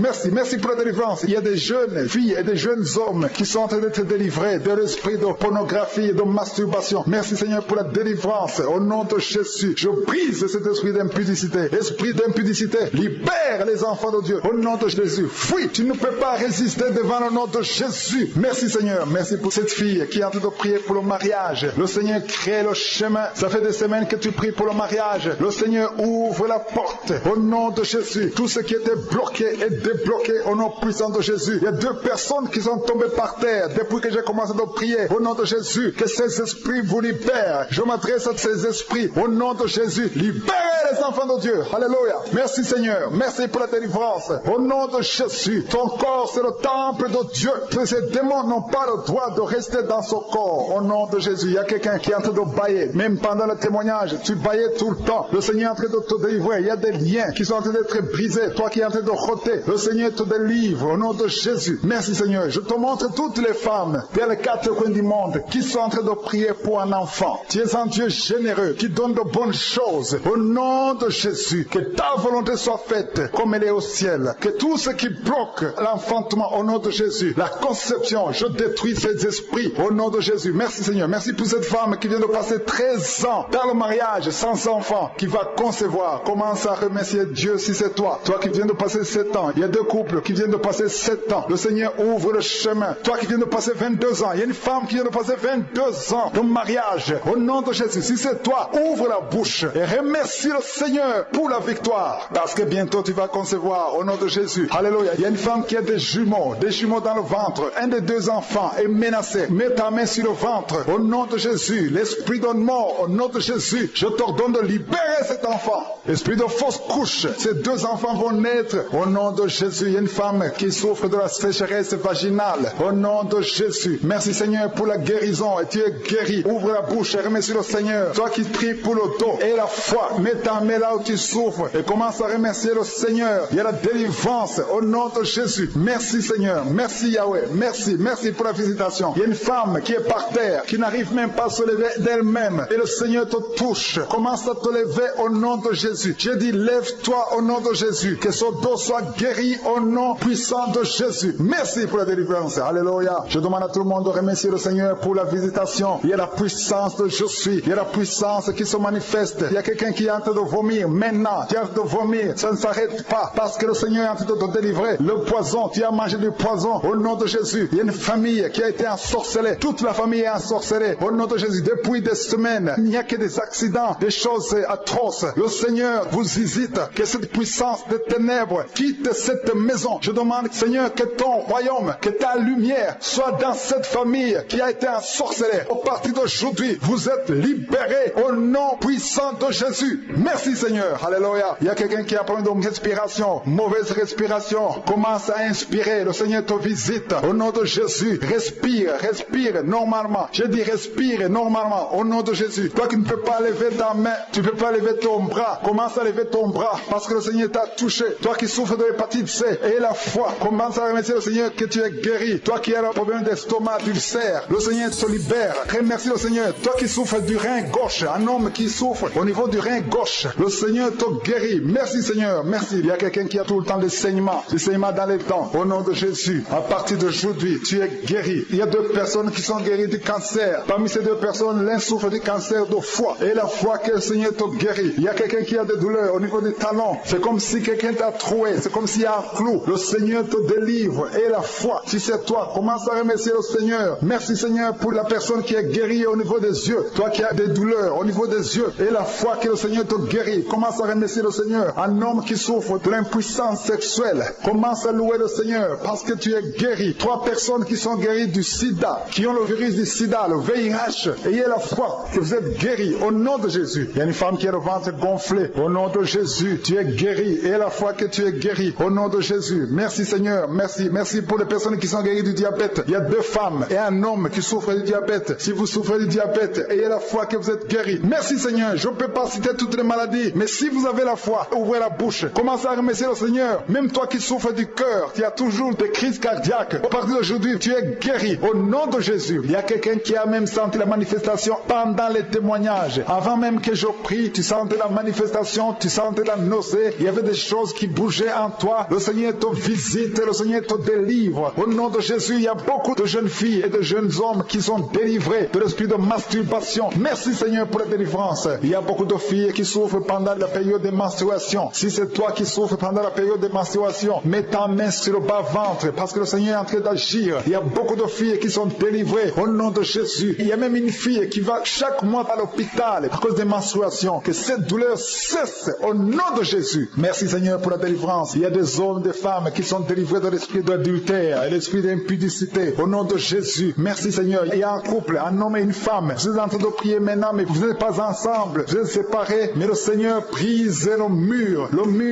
pour la délivrance. Il y a des jeunes filles et des jeunes hommes qui sont en train d'être délivrés de l'esprit de pornographie et de masturbation. Merci Seigneur pour la délivrance au nom de Jésus. Je brise cet esprit d'impudicité. Esprit d'impudicité, libère les enfants de Dieu au nom de Jésus. Fuis, tu ne peux pas résister devant le nom de Jésus. Merci Seigneur. Merci pour cette fille qui est en train de prier pour le mariage. Le Seigneur crée le chemin. Ça fait des semaines que tu pries pour le mariage. Le Seigneur ouvre la porte au nom de Jésus. Tout ce qui était bloqué est débloqué au nom puissant de Jésus. Il y a 2 personnes qui sont tombées par terre depuis que j'ai commencé à prier au nom de Jésus. Que ces esprits vous libèrent. Je m'adresse à ces esprits au nom de Jésus. Libérez les enfants de Dieu. Alléluia. Merci Seigneur. Merci pour la délivrance. Au nom de Jésus. Ton corps c'est le temple de Dieu. Que ces démons n'ont pas le droit de rester dans ce corps. Au nom de Jésus. Il y a quelqu'un qui est en train de bailler. Même pendant le témoignage, tu baillais tout le temps. Le Seigneur est en train de te délivrer. Il y a des liens qui sont en train d'être brisés. Toi qui es en train de roter. Le Seigneur te délivre. Au nom de Jésus. Merci Seigneur. Je te montre toutes les femmes dans les 4 coins du monde qui sont en train de prier pour un enfant. Tu es un Dieu généreux qui donne de bonnes choses. Au nom de Jésus. Que ta volonté soit faite comme elle est au ciel. Que tout ce qui bloque l'enfantement au nom de Jésus, la conception, je détruis ces esprits au nom de Jésus. Merci Seigneur. Merci pour cette femme qui vient de passer 13 ans dans le mariage sans enfant, qui va concevoir. Commence à remercier Dieu si c'est toi. Toi qui viens de passer 7 ans. Il y a 2 couples qui viennent de passer 7 ans. Le Seigneur ouvre le chemin. Toi qui viens de passer 22 ans. Il y a une femme qui vient de passer 22 ans de mariage. Au nom de Jésus, si c'est toi, ouvre la bouche et remercie le Seigneur pour la victoire. Parce que bientôt tu vas concevoir au nom de Jésus. Alléluia. Il y a une femme qui a des jumeaux dans le ventre. Un des 2 enfants est menacé. Mets ta main sur le ventre. Au nom de Jésus. L'esprit de mort, au nom de Jésus. Je t'ordonne de libérer cet enfant. Esprit de fausse couche. Ces 2 enfants vont naître. Au nom de Jésus. Il y a une femme qui souffre de la sécheresse vaginale. Au nom de Jésus. Merci Seigneur pour la guérison. Et tu es guéri. Ouvre la bouche et remercie le Seigneur. Toi qui pries pour le dos et la foi. Mets ta main là où tu souffres. Et commence à remercier le Seigneur. Il y a la délivrance. Au nom de Jésus. Merci Seigneur. Merci Yahweh. Merci pour la visitation. Il y a une femme qui est par terre, qui n'arrive même pas à se lever d'elle-même. Et le Seigneur te touche. Commence à te lever au nom de Jésus. J'ai dit, lève-toi au nom de Jésus. Que son dos soit guéri au nom puissant de Jésus. Merci pour la délivrance. Alléluia. Je demande à tout le monde de remercier le Seigneur pour la visitation. Il y a la puissance de je suis. Il y a la puissance qui se manifeste. Il y a quelqu'un qui est en train de vomir. Maintenant, tu es en train de vomir. Ça ne s'arrête pas. Parce que le Seigneur est en train de te délivrer. Le poison, tu as mangé du poison. Au nom de Jésus. Il y a une famille qui a été ensorcelée. Toute la famille est ensorcelée. Au nom de Jésus. Depuis des semaines, il n'y a que des accidents, des choses atroces. Le Seigneur vous visite. Que cette puissance de ténèbres quitte cette maison. Je demande, Seigneur, que ton royaume, que ta lumière soit dans cette famille qui a été ensorcelée. Au partir d'aujourd'hui, vous êtes libérés au nom puissant de Jésus. Merci Seigneur. Alléluia. Il y a quelqu'un qui a problème de respiration, mauvais mauvaise respiration, commence à inspirer. Le Seigneur te visite. Au nom de Jésus, respire, respire normalement. Je dis respire normalement. Au nom de Jésus. Toi qui ne peux pas lever ta main, tu ne peux pas lever ton bras. Commence à lever ton bras parce que le Seigneur t'a touché. Toi qui souffres de l'hépatite C, et la foi, commence à remercier le Seigneur que tu es guéri. Toi qui as un problème d'estomac, d'ulcère, le Seigneur te libère. Remercie le Seigneur. Toi qui souffres du rein gauche, un homme qui souffre au niveau du rein gauche, le Seigneur te guérit. Merci Seigneur, merci. Il y a quelqu'un qui a tout le temps des saignements dans les dents. Au nom de Jésus, à partir d'aujourd'hui, tu es guéri. Il y a 2 personnes qui sont guéries du cancer. Parmi ces 2 personnes, l'un souffre du cancer de foie. Et la foi que le Seigneur te guérit. Il y a quelqu'un qui a des douleurs au niveau des talons. C'est comme si quelqu'un t'a troué. C'est comme s'il y a un clou. Le Seigneur te délivre. Et la foi, si c'est toi, commence à remercier le Seigneur. Merci Seigneur pour la personne qui est guérie au niveau des yeux. Toi qui as des douleurs au niveau des yeux. Et la foi que le Seigneur te guérit. Commence à remercier le Seigneur. Un homme qui souffre de l'impuissance sexuelle. Commence à louer le Seigneur parce que tu es guéri. 3 personnes qui sont guéries du sida, qui ont le virus du sida, le VIH. Ayez la foi que vous êtes guéris au nom de Jésus. Il y a une femme qui a le ventre gonflé. Au nom de Jésus, tu es guéri. Ayez la foi que tu es guéri au nom de Jésus. Merci Seigneur. Merci. Merci pour les personnes qui sont guéries du diabète. Il y a 2 femmes et un homme qui souffrent du diabète. Si vous souffrez du diabète, ayez la foi que vous êtes guéri. Merci Seigneur. Je ne peux pas citer toutes les maladies, mais si vous avez la foi, ouvrez la bouche. Commencez à remercier le Seigneur. Même toi qui souffres du cœur, qui a toujours des crises cardiaques, à partir d'aujourd'hui, tu es guéri au nom de Jésus. Il y a quelqu'un qui a même senti la manifestation pendant les témoignages. Avant même que je prie, tu sentais la manifestation, tu sentais la nausée. Il y avait des choses qui bougeaient en toi. Le Seigneur te visite, le Seigneur te délivre. Au nom de Jésus, il y a beaucoup de jeunes filles et de jeunes hommes qui sont délivrés de l'esprit de masturbation. Merci Seigneur pour la délivrance. Il y a beaucoup de filles qui souffrent pendant la période de menstruation. Si c'est toi qui souffres pendant la période de menstruation, mets ta main sur le bas-ventre parce que le Seigneur est en train d'agir. Il y a beaucoup de filles qui sont délivrées au nom de Jésus. Il y a même une fille qui va chaque mois à l'hôpital à cause des menstruations. Que cette douleur cesse au nom de Jésus. Merci Seigneur pour la délivrance. Il y a des hommes, des femmes qui sont délivrés de l'esprit d'adultère et l'esprit d'impudicité au nom de Jésus. Merci Seigneur. Il y a un couple, un homme et une femme. Vous êtes en train de prier maintenant, mais vous n'êtes pas ensemble. Vous êtes séparés, mais le Seigneur brise le mur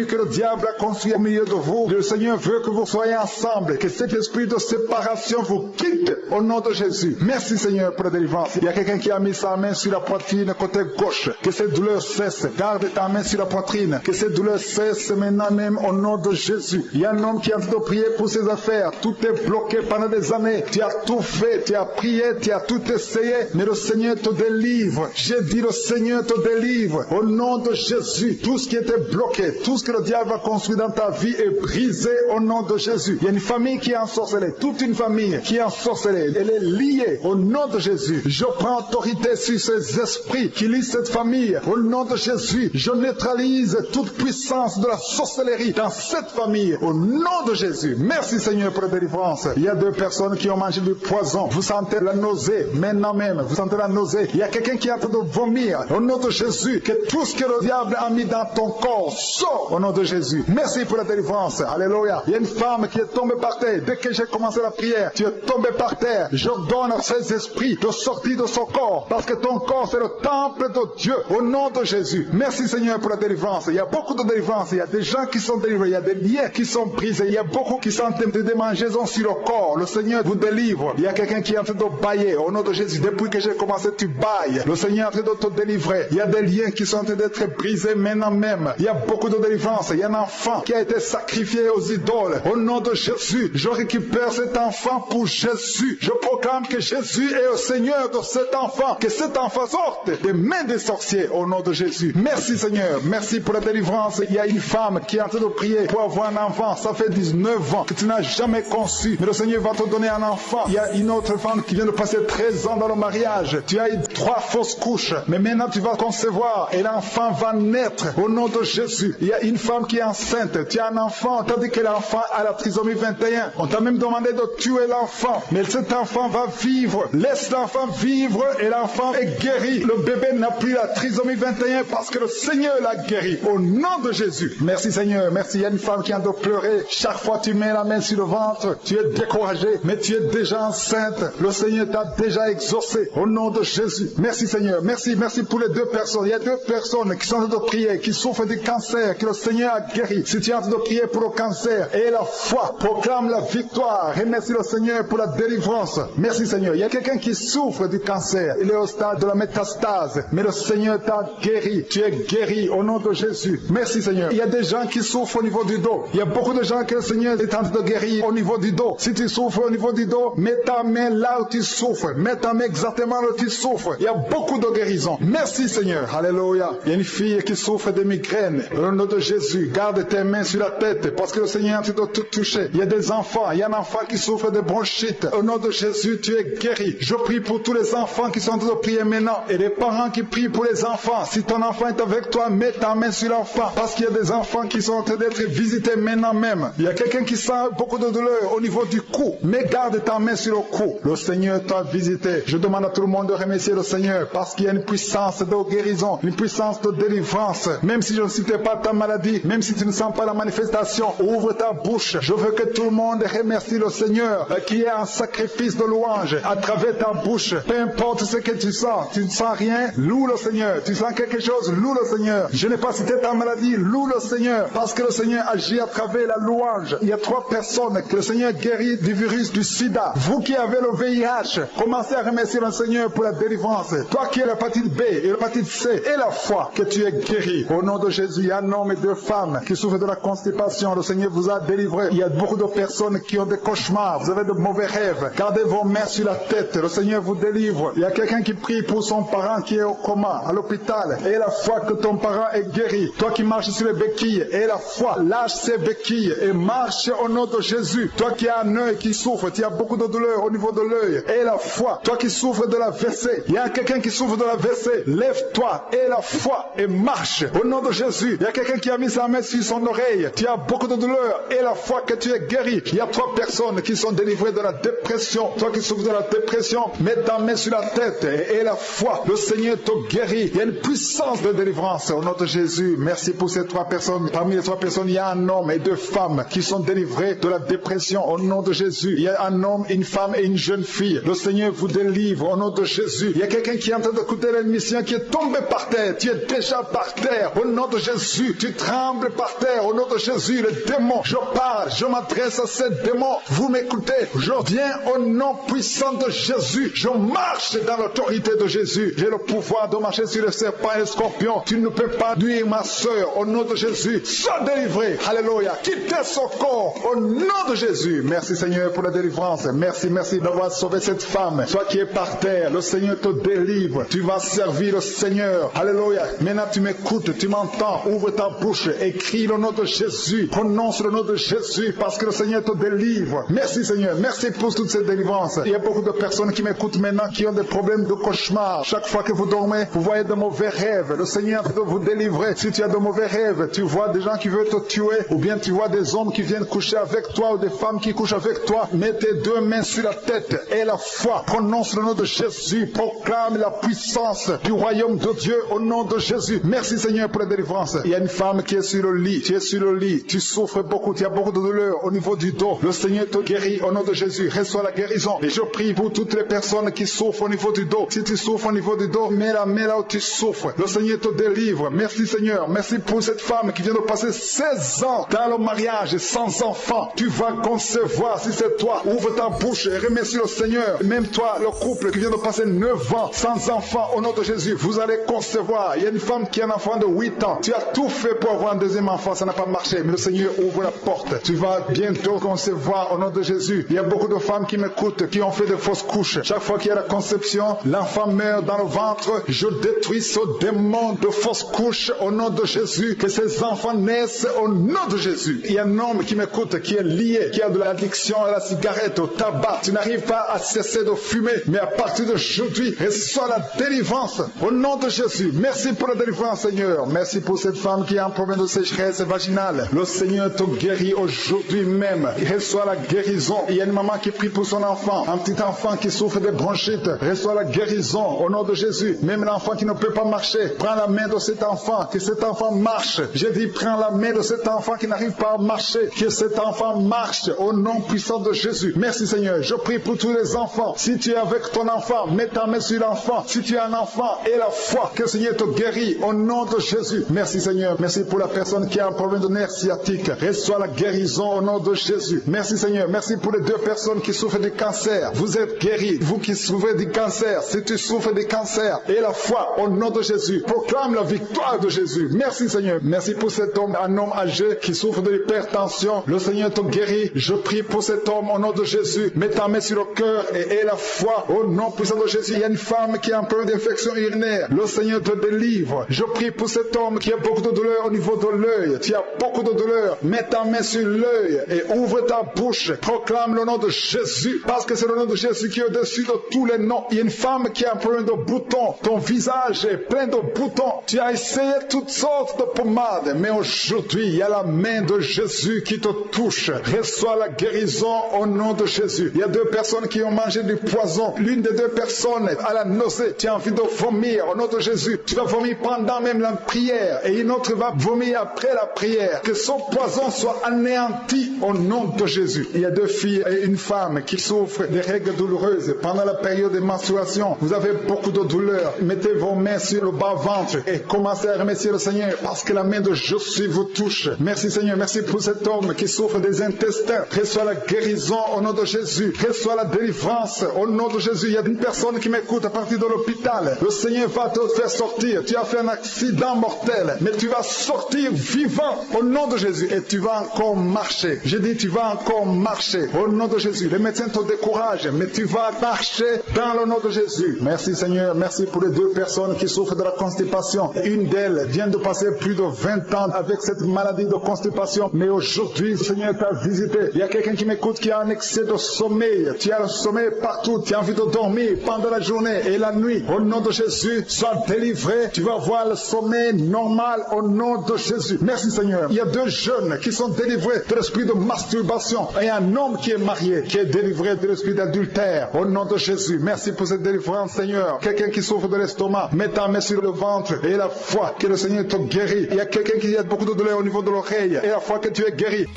que le diable a construit au milieu de vous. Le Seigneur veut que vous soyez ensemble, que cet esprit de séparation vous quitte au nom de Jésus. Merci Seigneur pour la délivrance. Il y a quelqu'un qui a mis sa main sur la poitrine côté gauche. Que cette douleur cesse. Garde ta main sur la poitrine. Que cette douleur cesse maintenant même au nom de Jésus. Il y a un homme qui est en train de prier pour ses affaires. Tout est bloqué pendant des années. Tu as tout fait, tu as prié, tu as tout essayé, mais le Seigneur te délivre. J'ai dit le Seigneur te délivre. Au nom de Jésus, tout ce qui était bloqué, tout ce que le diable a construit dans ta vie est brisé au nom de Jésus. Il y a une famille qui est ensorcelée, toute une famille qui est ensorcelée. Elle est liée au nom de Jésus. Je prends autorité sur ces esprits qui lient cette famille. Au nom de Jésus, je neutralise toute puissance de la sorcellerie dans cette famille. Au nom de Jésus. Merci Seigneur pour la délivrance. Il y a 2 personnes qui ont mangé du poison. Vous sentez la nausée. Maintenant même, vous sentez la nausée. Il y a quelqu'un qui est en train de vomir. Au nom de Jésus, que tout ce que le diable a mis dans ton corps sort au nom de Jésus. Merci pour la délivrance. Alléluia. Il y a une femme qui est tombée par terre. Dès que j'ai commencé la prière, tu es tombé par terre. Je donne à ces esprits de sortir de son corps. Parce que ton corps, c'est le temple de Dieu. Au nom de Jésus. Merci Seigneur pour la délivrance. Il y a beaucoup de délivrance. Il y a des gens qui sont délivrés. Il y a des liens qui sont brisés. Il y a beaucoup qui sont des démangeaisons sur le corps. Le Seigneur vous délivre. Il y a quelqu'un qui est en train de bailler. Au nom de Jésus. Depuis que j'ai commencé, tu bailles. Le Seigneur est en train de te délivrer. Il y a des liens qui sont en train d'être brisés maintenant même. Il y a beaucoup de délivrance. Il y a un enfant qui a été sacrifié aux idoles. Au nom de Jésus, je récupère cet enfant pour Jésus. Je proclame que Jésus est le Seigneur de cet enfant. Que cet enfant sorte des mains des sorciers au nom de Jésus. Merci Seigneur. Merci pour la délivrance. Il y a une femme qui est en train de prier pour avoir un enfant. Ça fait 19 ans que tu n'as jamais conçu. Mais le Seigneur va te donner un enfant. Il y a une autre femme qui vient de passer 13 ans dans le mariage. Tu as eu 3 fausses couches. Mais maintenant tu vas concevoir et l'enfant va naître au nom de Jésus. Il y a une femme qui est enceinte. Tu as un enfant. On t'a dit que l'enfant a la trisomie 21. On t'a même demandé de tuer l'enfant. Mais cet enfant va vivre. Laisse l'enfant vivre et l'enfant est guéri. Le bébé n'a plus la trisomie 21 parce que le Seigneur l'a guéri. Au nom de Jésus. Merci Seigneur. Merci. Il y a une femme qui a de pleurer. Chaque fois tu mets la main sur le ventre, tu es découragé, mais tu es déjà enceinte. Le Seigneur t'a déjà exaucé. Au nom de Jésus. Merci Seigneur. Merci. Merci pour les 2 personnes. Il y a 2 personnes qui sont en train de prier, qui souffrent du cancer, que le Seigneur a guéri. Si tu es en train de prier pour le cancer, et la foi proclame la victoire. Remercie le Seigneur pour la délivrance. Merci Seigneur. Il y a quelqu'un qui souffre du cancer. Il est au stade de la métastase, mais le Seigneur t'a guéri. Tu es guéri au nom de Jésus. Merci Seigneur. Il y a des gens qui souffrent au niveau du dos. Il y a beaucoup de gens que le Seigneur est en train de guérir au niveau du dos. Si tu souffres au niveau du dos, mets ta main là où tu souffres. Mets ta main exactement là où tu souffres. Il y a beaucoup de guérisons. Merci Seigneur. Alléluia. Il y a une fille qui souffre de migraines. Au nom de Jésus, garde tes mains sur la tête parce que le Seigneur est en train de tout toucher. Il y a des enfants. Il y a un enfant qui souffre de bronchite. Au nom de Jésus, tu es guéri. Je prie pour tous les enfants qui sont en train de prier maintenant et les parents qui prient pour les enfants. Si ton enfant est avec toi, mets ta main sur l'enfant parce qu'il y a des enfants qui sont en train d'être visités maintenant même. Il y a quelqu'un qui sent beaucoup de douleur au niveau du cou, mais garde ta main sur le cou. Le Seigneur t'a visité. Je demande à tout le monde de remercier le Seigneur parce qu'il y a une puissance de guérison, une puissance de délivrance. Même si je ne citais pas ta maladie, même si tu ne sens pas la manifestation, ouvre ta bouche. Je veux que tout le monde remercie le Seigneur qui est un sacrifice de louange à travers ta bouche. Peu importe ce que tu ne sens rien, loue le Seigneur. Tu sens quelque chose, loue le Seigneur. Je n'ai pas cité ta maladie, loue le Seigneur parce que le Seigneur agit à travers la louange. Il y a 3 personnes que le Seigneur guérit du virus du sida. Vous qui avez le VIH, commencez à remercier le Seigneur pour la délivrance. Toi qui as l'hépatite B et l'hépatite C et la foi, que tu es guéri. Au nom de Jésus, il y a un homme et 2 femmes qui souffrent de la constipation. Le Seigneur vous a délivré. Il y a beaucoup de personnes qui ont des cauchemars. Vous avez de mauvais rêves. Gardez vos mains sur la tête. Le Seigneur vous délivre. Il y a quelqu'un qui prie pour son parent qui est au coma, à l'hôpital. Et la foi que ton parent est guéri. Toi qui marches sur les béquilles, et la foi, lâche ces béquilles et marche au nom de Jésus. Toi qui as un œil qui souffre, tu as beaucoup de douleur au niveau de l'œil. Et la foi, toi qui souffres de la WC, il y a quelqu'un qui souffre de la WC, lève-toi et la foi et marche au nom de Jésus. Il y a quelqu'un qui a mis sa main sur son oreille, tu as beaucoup de douleur et la foi que tu es guéri. Il y a 3 personnes qui sont délivrées de la dépression. Toi qui souffres de la dépression, mets ta main sur la tête et la foi, le Seigneur te guérit. Il y a une puissance de délivrance au nom de Jésus. Merci pour ces 3 personnes. Parmi les 3 personnes, il y a un homme et 2 femmes qui sont délivrés de la dépression au nom de Jésus. Il y a un homme, une femme et une jeune fille. Le Seigneur vous délivre au nom de Jésus. Il y a quelqu'un qui est en train d'écouter l'émission qui est tombé par terre. Tu es déjà par terre au nom de Jésus. Tu trembles par terre au nom de Jésus. Les démons, je parle, je m'adresse à ces démons. Vous m'écoutez. Je viens au nom puissant de Jésus. Je marche dans l'autorité de Jésus. J'ai le pouvoir de marcher sur les serpents et les scorpions. Tu ne peux pas nuire ma soeur au nom de Jésus. Sois délivré. Alléluia. Quittez son corps au nom de Jésus. Merci Seigneur pour la délivrance. Merci d'avoir sauvé cette femme. Toi qui es par terre, le Seigneur te délivre. Tu vas servir le Seigneur. Alléluia. Maintenant tu m'écoutes, tu m'entends. Ouvre ta bouche et crie le nom de Jésus. Prononce le nom de Jésus parce que le Seigneur te délivre. Merci Seigneur. Merci pour toute cette délivrance. Il y a beaucoup de personnes qui m'écoutent maintenant qui ont des problèmes de cauchemar. Chaque fois que vous dormez, vous voyez de mauvais rêves. Le Seigneur peut vous délivrer. Si tu as de mauvais rêves, tu vois des gens qui veulent te tuer ou bien tu vois des hommes qui viennent coucher avec toi ou des femmes qui couchent avec toi. Mets tes 2 mains sur la tête et la foi. Prononce le nom de Jésus. Proclame la puissance du royaume de Dieu au nom de Jésus. Merci Seigneur pour la délivrance. Il y a une femme qui est sur le lit. Tu es sur le lit. Tu souffres beaucoup. Tu as beaucoup de douleur au niveau du dos. Le Seigneur te guérit au nom de Jésus. Reçois la guérison. Et je prie pour toutes les personnes qui souffrent au niveau du dos. Si tu souffres au niveau du dos, mets la main là où tu souffres. Le Seigneur te délivre. Merci Seigneur. Merci pour cette femme qui vient de passer 16 ans dans le mariage sans enfant. Tu vas concevoir si c'est toi. Ouvre ta bouche et remercie le Seigneur. Même toi, le couple qui vient de passer 9 ans sans enfant au nom de Jésus, vous allez concevoir. Il y a une femme qui a un enfant de 8 ans. Tu as tout fait pour avoir un deuxième enfant, ça n'a pas marché. Mais le Seigneur ouvre la porte. Tu vas bientôt concevoir au nom de Jésus. Il y a beaucoup de femmes qui m'écoutent, qui ont fait de fausses couches. Chaque fois qu'il y a la conception, l'enfant meurt dans le ventre. Je détruis ce démon de fausses couches au nom de Jésus. Que ces enfants naissent au nom de Jésus. Il y a un homme qui m'écoute, qui est lié, qui a de l'addiction à la cigarette, au tabac. Tu n'arrives pas à cesser de fumer, mais à partir d'aujourd'hui, reçois la délivrance au nom de Jésus. Merci pour la délivrance, Seigneur. Merci pour cette femme qui a un problème de sécheresse vaginale. Le Seigneur te guérit aujourd'hui même. Reçois la guérison. Il y a une maman qui prie pour son enfant, un petit enfant qui souffre de bronchite. Reçois la guérison au nom de Jésus. Même l'enfant qui ne peut pas marcher, prends la main de cet enfant, que cet enfant marche. Je dis, prends la main de cet enfant qui n'arrive pas à marcher, que cet enfant marche au nom puissant de Jésus. Merci Seigneur. Je prie pour tous les enfants. Si tu es avec ton enfant, mets ta main sur l'enfant. Si tu as un enfant, et la foi, que le Seigneur te guérit au nom de Jésus. Merci Seigneur. Merci pour la personne qui a un problème de de nerfs sciatiques. Reçois la guérison au nom de Jésus. Merci Seigneur. Merci pour les 2 personnes qui souffrent du cancer. Vous êtes guéris. Vous qui souffrez du cancer, si tu souffres du cancer, et la foi au nom de Jésus, proclame la victoire de Jésus. Merci Seigneur. Merci pour cet homme, un homme âgé qui souffre de l'hypertension. Le Seigneur te guérit. Je prie pour cet homme au nom de Jésus. Mets ta main sur le cœur et aie la foi au nom puissant de Jésus. Il y a une femme qui a un peu d'infection urinaire. Le Seigneur te délivre. Je prie pour cet homme qui a beaucoup de douleur au niveau de l'œil. Tu as beaucoup de douleur. Mets ta main sur l'œil et ouvre ta bouche. Proclame le nom de Jésus, parce que c'est le nom de Jésus qui est au-dessus de tous les noms. Il y a une femme qui a un problème de boutons. Ton visage est plein de boutons. Tu as essayé toutes sortes de pommades, mais aujourd'hui, il y a la main de Jésus qui te touche. Reçois la guérison au nom de Jésus. Il y a 2 personnes qui ont mangé du poison. L'une des 2 personnes a la nausée. Tu as envie de vomir au nom de Jésus. Tu vas vomir pendant même la prière et une autre va vomir après la prière. Que son poison soit anéanti au nom de Jésus. Il y a 2 filles et une femme qui souffrent des règles douloureuses pendant la période de menstruation. Vous avez beaucoup de douleur. Mettez vos mains sur le bas-ventre et commencez à remercier le Seigneur parce que la main de Jésus vous touche. Merci Seigneur. Merci pour cet homme qui souffre des intestins. Reçois la guérison au nom de Jésus. Reçois la délivrance au nom de Jésus. Il y a une personne qui m'écoute à partir de l'hôpital. Le Seigneur va te faire sortir. Tu as fait un accident mortel, mais tu vas sortir vivant au nom de Jésus et tu vas encore marcher. J'ai dit tu vas encore marcher au nom de Jésus. Les médecins te découragent, mais tu vas marcher dans le nom de Jésus. Merci Seigneur. Merci pour les 2 personnes qui souffrent de la constipation. Une d'elles vient de passer plus de 20 ans avec cette maladie de constipation, mais aujourd'hui le Seigneur t'a visité. Il y a quelqu'un qui m'écoute qui a un excès de sommeil. Tu as le sommeil partout. Tu as envie de dormir pendant la journée et la nuit. Au nom de Jésus, sois délivré. Tu vas voir le sommeil normal au nom de Jésus. Merci Seigneur. Il y a 2 jeunes qui sont délivrés de l'esprit de masturbation et un homme qui est marié qui est délivré de l'esprit d'adultère au nom de Jésus. Merci pour cette délivrance Seigneur. Quelqu'un qui souffre de l'estomac, mets ta main sur le ventre et la foi que le Seigneur te guérit. Il y a quelqu'un qui a beaucoup de douleur au niveau de l'oreille et la foi que tu es guéri.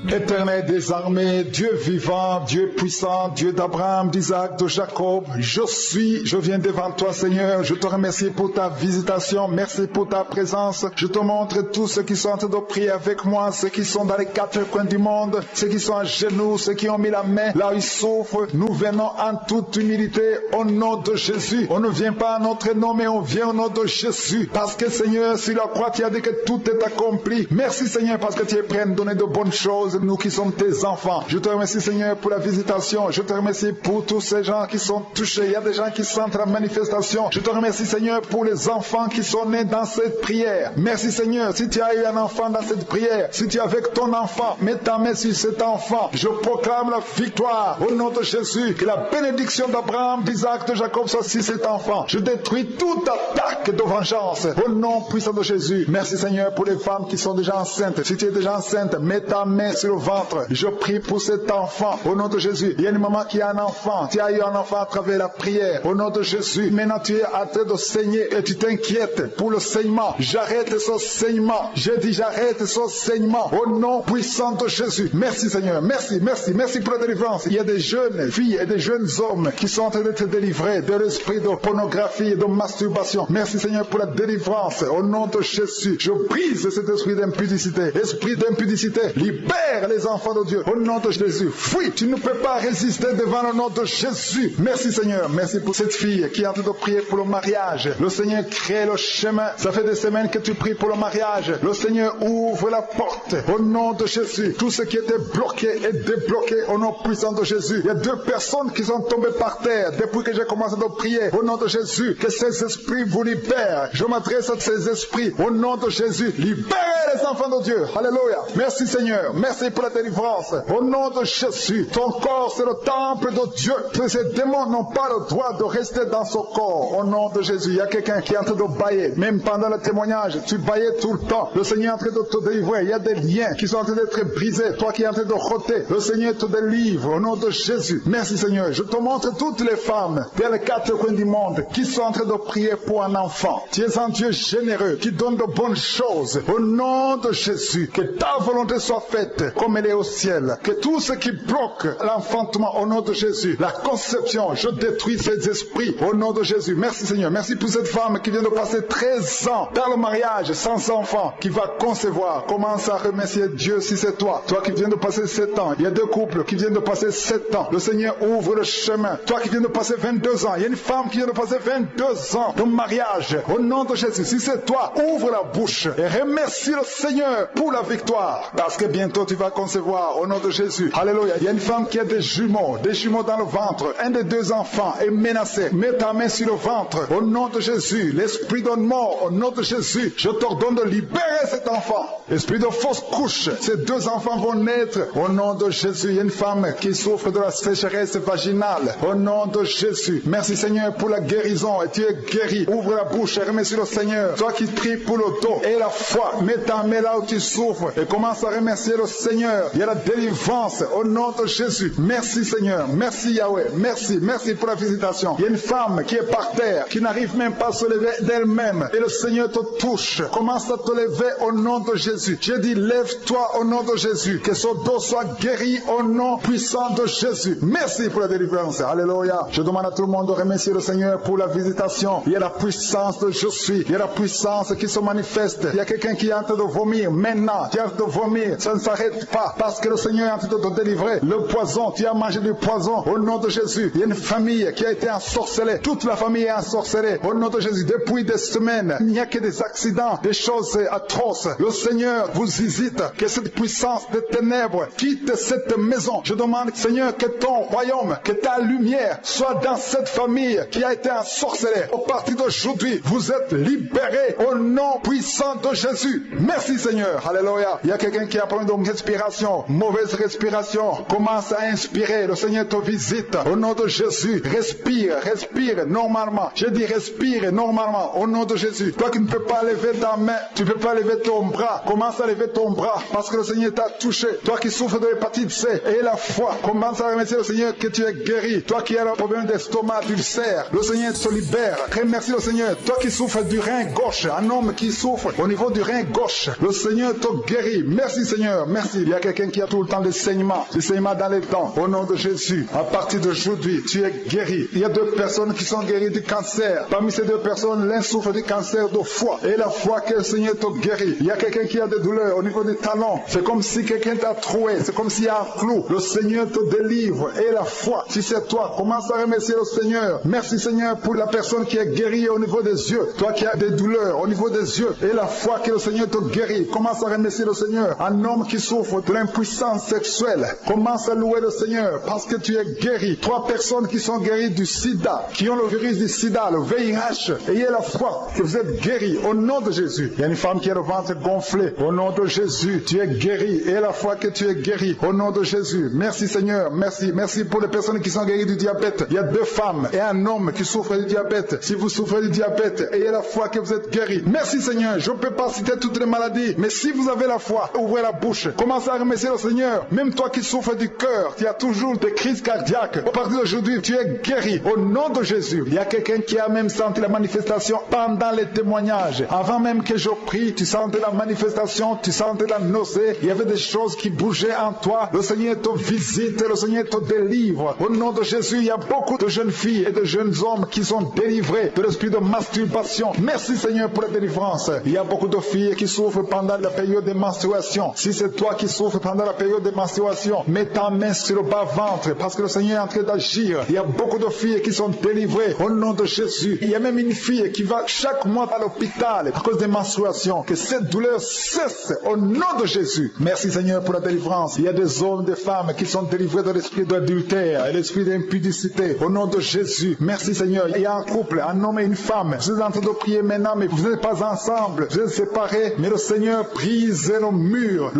Éternel des armées, Dieu vivant, Dieu puissant, Dieu d'Abraham, d'Isaac, de Jacob, je viens devant toi Seigneur, je te remercie pour ta visitation, merci pour ta présence, je te montre tous ceux qui sont en train de prier avec moi, ceux qui sont dans les 4 coins du monde, ceux qui sont à genoux, ceux qui ont mis la main là où ils souffrent, nous venons en toute humilité au nom de Jésus, on ne vient pas en notre nom mais on vient au nom de Jésus, parce que Seigneur, sur la croix tu as dit que tout est accompli, merci Seigneur parce que tu es prêt à nous donner de bonnes choses, nous qui sommes tes enfants. Je te remercie Seigneur pour la visitation. Je te remercie pour tous ces gens qui sont touchés. Il y a des gens qui sentent la manifestation. Je te remercie Seigneur pour les enfants qui sont nés dans cette prière. Merci Seigneur. Si tu as eu un enfant dans cette prière, si tu es avec ton enfant, mets ta main sur cet enfant. Je proclame la victoire au nom de Jésus. Que la bénédiction d'Abraham, d'Isaac, de Jacob soit sur cet enfant. Je détruis toute attaque de vengeance au nom puissant de Jésus. Merci Seigneur pour les femmes qui sont déjà enceintes. Si tu es déjà enceinte, mets ta main sur le ventre. Je prie pour cet enfant au nom de Jésus. Il y a une maman qui a un enfant. Tu as eu un enfant à travers la prière au nom de Jésus. Maintenant tu es en train de saigner et tu t'inquiètes pour le saignement. J'arrête ce saignement. J'ai dit j'arrête ce saignement au nom puissant de Jésus. Merci Seigneur. Merci pour la délivrance. Il y a des jeunes filles et des jeunes hommes qui sont en train d'être délivrés de l'esprit de pornographie et de masturbation. Merci Seigneur pour la délivrance au nom de Jésus. Je brise cet esprit d'impudicité. Esprit d'impudicité, libère les enfants de Dieu au nom de Jésus. Fuis, tu ne peux pas résister devant le nom de Jésus. Merci Seigneur. Merci pour cette fille qui est en train de prier pour le mariage. Le Seigneur crée le chemin. Ça fait des semaines que tu pries pour le mariage. Le Seigneur ouvre la porte au nom de Jésus. Tout ce qui était bloqué est débloqué au nom puissant de Jésus. Il y a 2 personnes qui sont tombées par terre depuis que j'ai commencé à prier au nom de Jésus. Que ces esprits vous libèrent. Je m'adresse à ces esprits au nom de Jésus. Libérez les enfants de Dieu. Alléluia. Merci Seigneur. Merci pour la délivrance. Au nom de Jésus. Ton corps c'est le temple de Dieu. Ces démons n'ont pas le droit de rester dans ce corps. Au nom de Jésus. Il y a quelqu'un qui est en train de bailler. Même pendant le témoignage, tu baillais tout le temps. Le Seigneur est en train de te délivrer. Il y a des liens qui sont en train d'être brisés. Toi qui es en train de roter. Le Seigneur te délivre. Au nom de Jésus. Merci Seigneur. Je te montre toutes les femmes dans les 4 coins du monde qui sont en train de prier pour un enfant. Tu es un Dieu généreux qui donne de bonnes choses. Au nom de Jésus. Que ta volonté soit faite comme elle est au ciel. Que tout ce qui bloque l'enfantement au nom de Jésus, la conception, je détruis ces esprits au nom de Jésus. Merci Seigneur. Merci pour cette femme qui vient de passer 13 ans dans le mariage sans enfant, qui va concevoir. Commence à remercier Dieu si c'est toi. Toi qui viens de passer 7 ans. Il y a 2 couples qui viennent de passer 7 ans. Le Seigneur ouvre le chemin. Toi qui viens de passer 22 ans. Il y a une femme qui vient de passer 22 ans de mariage. Au nom de Jésus, si c'est toi, ouvre la bouche et remercie le Seigneur pour la victoire. Parce que bientôt tu vas concevoir au nom de Jésus. Alléluia. Il y a une femme qui a des jumeaux dans le ventre. Un des 2 enfants est menacé. Mets ta main sur le ventre. Au nom de Jésus, l'esprit de mort, au nom de Jésus, je t'ordonne de libérer cet enfant. Esprit de fausse couche, ces 2 enfants vont naître. Au nom de Jésus, il y a une femme qui souffre de la sécheresse vaginale. Au nom de Jésus, merci Seigneur pour la guérison. Et tu es guéri. Ouvre la bouche et remercie le Seigneur. Toi qui pries pour le dos et la foi, mets ta main là où tu souffres et commence à remercier le Seigneur. Il y a la délivrance au nom de Jésus. Merci Seigneur. Merci Yahweh. Merci pour la visitation. Il y a une femme qui est par terre, qui n'arrive même pas à se lever d'elle-même. Et le Seigneur te touche. Commence à te lever au nom de Jésus. J'ai dit, lève-toi au nom de Jésus. Que son dos soit guéri au nom puissant de Jésus. Merci pour la délivrance. Alléluia. Je demande à tout le monde de remercier le Seigneur pour la visitation. Il y a la puissance de je suis. Il y a la puissance qui se manifeste. Il y a quelqu'un qui est en train de vomir. Maintenant, tu es en train de vomir. Ça ne s'arrête pas. Parce que le Seigneur est en train de te délivrer. Le poison, tu as mangé du poison. Au nom de Jésus. Il y a une famille qui a été ensorcelée. Toute la famille est ensorcelée. Au nom de Jésus. Depuis des semaines, il n'y a que des accidents, des choses atroces. Le Seigneur vous hésite. Que cette puissance des ténèbres quitte cette maison. Je demande, Seigneur, que ton royaume, que ta lumière soit dans cette famille qui a été ensorcelée. Au partir d'aujourd'hui, vous êtes libérés au nom puissant de Jésus. Merci Seigneur. Alléluia. Il y a quelqu'un qui a problème de respiration, mauvaise respiration. Commence à inspirer. Le Seigneur te visite. Au nom de Jésus, respire normalement. Je dis respire normalement au nom de Jésus. Toi qui ne peux pas lever ta main, tu ne peux pas lever ton bras. Commence à lever ton bras parce que le Seigneur t'a touché. Toi qui souffres de l'hépatite C et la foi, commence à remercier le Seigneur que tu es guéri. Toi qui as un problème d'estomac, d'ulcère, le Seigneur te libère. Remercie le Seigneur. Toi qui souffres du rein gauche, un homme qui souffre au niveau du rein gauche, le Seigneur te guérit. Merci Seigneur, merci. Il y a quelqu'un qui a tout le temps des saignements dans les dents. Au nom de Jésus, à partir d'aujourd'hui, tu es guéri. Il y a 2 personnes qui sont guéries du cancer. Parmi ces 2 personnes, l'un souffre du cancer de foie. Et la foi que le Seigneur te guérit. Il y a quelqu'un qui a des douleurs au niveau des talons. C'est comme si quelqu'un t'a troué. C'est comme s'il y a un clou. Le Seigneur te délivre. Et la foi, si c'est toi, commence à remercier le Seigneur. Merci Seigneur pour la personne qui est guérie au niveau des yeux. Toi qui as des douleurs au niveau des yeux. Et la foi que le Seigneur te guérit. Commence à remercier le Seigneur. Un homme qui souffre de l'impuissance sexuelle. Commence à louer le Seigneur parce que tu es guéri. 3 personnes qui sont guéries du sida, qui ont le virus du sida, le VIH. Ayez la foi que vous êtes guéris au nom de Jésus. Il y a une femme qui a le ventre gonflé. Au nom de Jésus, tu es guéri. Ayez la foi que tu es guéri au nom de Jésus. Merci Seigneur. Merci pour les personnes qui sont guéries du diabète. Il y a 2 femmes et un homme qui souffrent du diabète. Si vous souffrez du diabète, ayez la foi que vous êtes guéris. Merci Seigneur. Je ne peux pas citer toutes les maladies, mais si vous avez la foi, ouvrez la bouche. Commencez à remercier le Seigneur. Même toi qui souffres du cœur, qui a toujours des crises cardiaques, à partir d'aujourd'hui, tu es guéri au nom de Jésus. Il y a quelqu'un qui a même senti la manifestation pendant les témoignages. Avant même que je prie, tu sentais la manifestation, tu sentais la nausée. Il y avait des choses qui bougeaient en toi. Le Seigneur te visite, le Seigneur te délivre. Au nom de Jésus, il y a beaucoup de jeunes filles et de jeunes hommes qui sont délivrés de l'esprit de masturbation. Merci Seigneur pour la délivrance. Il y a beaucoup de filles qui souffrent pendant la période de menstruation. Si c'est toi qui souffres pendant la période de menstruation, mets ta main sur le bas-ventre parce que le Seigneur est en train d'agir. Il y a beaucoup de filles qui sont délivrées au nom de Jésus. Il y a même une fille qui va chaque mois à l'hôpital à cause des menstruations. Que cette douleur cesse au nom de Jésus. Merci Seigneur pour la délivrance. Il y a des hommes, des femmes qui sont délivrés de l'esprit d'adultère et l'esprit d'impudicité. Au nom de Jésus. Merci Seigneur. Il y a un couple, un homme et une femme. Vous êtes en train de prier maintenant, mais vous n'êtes pas ensemble. Vous êtes séparés, mais le Seigneur brise le mur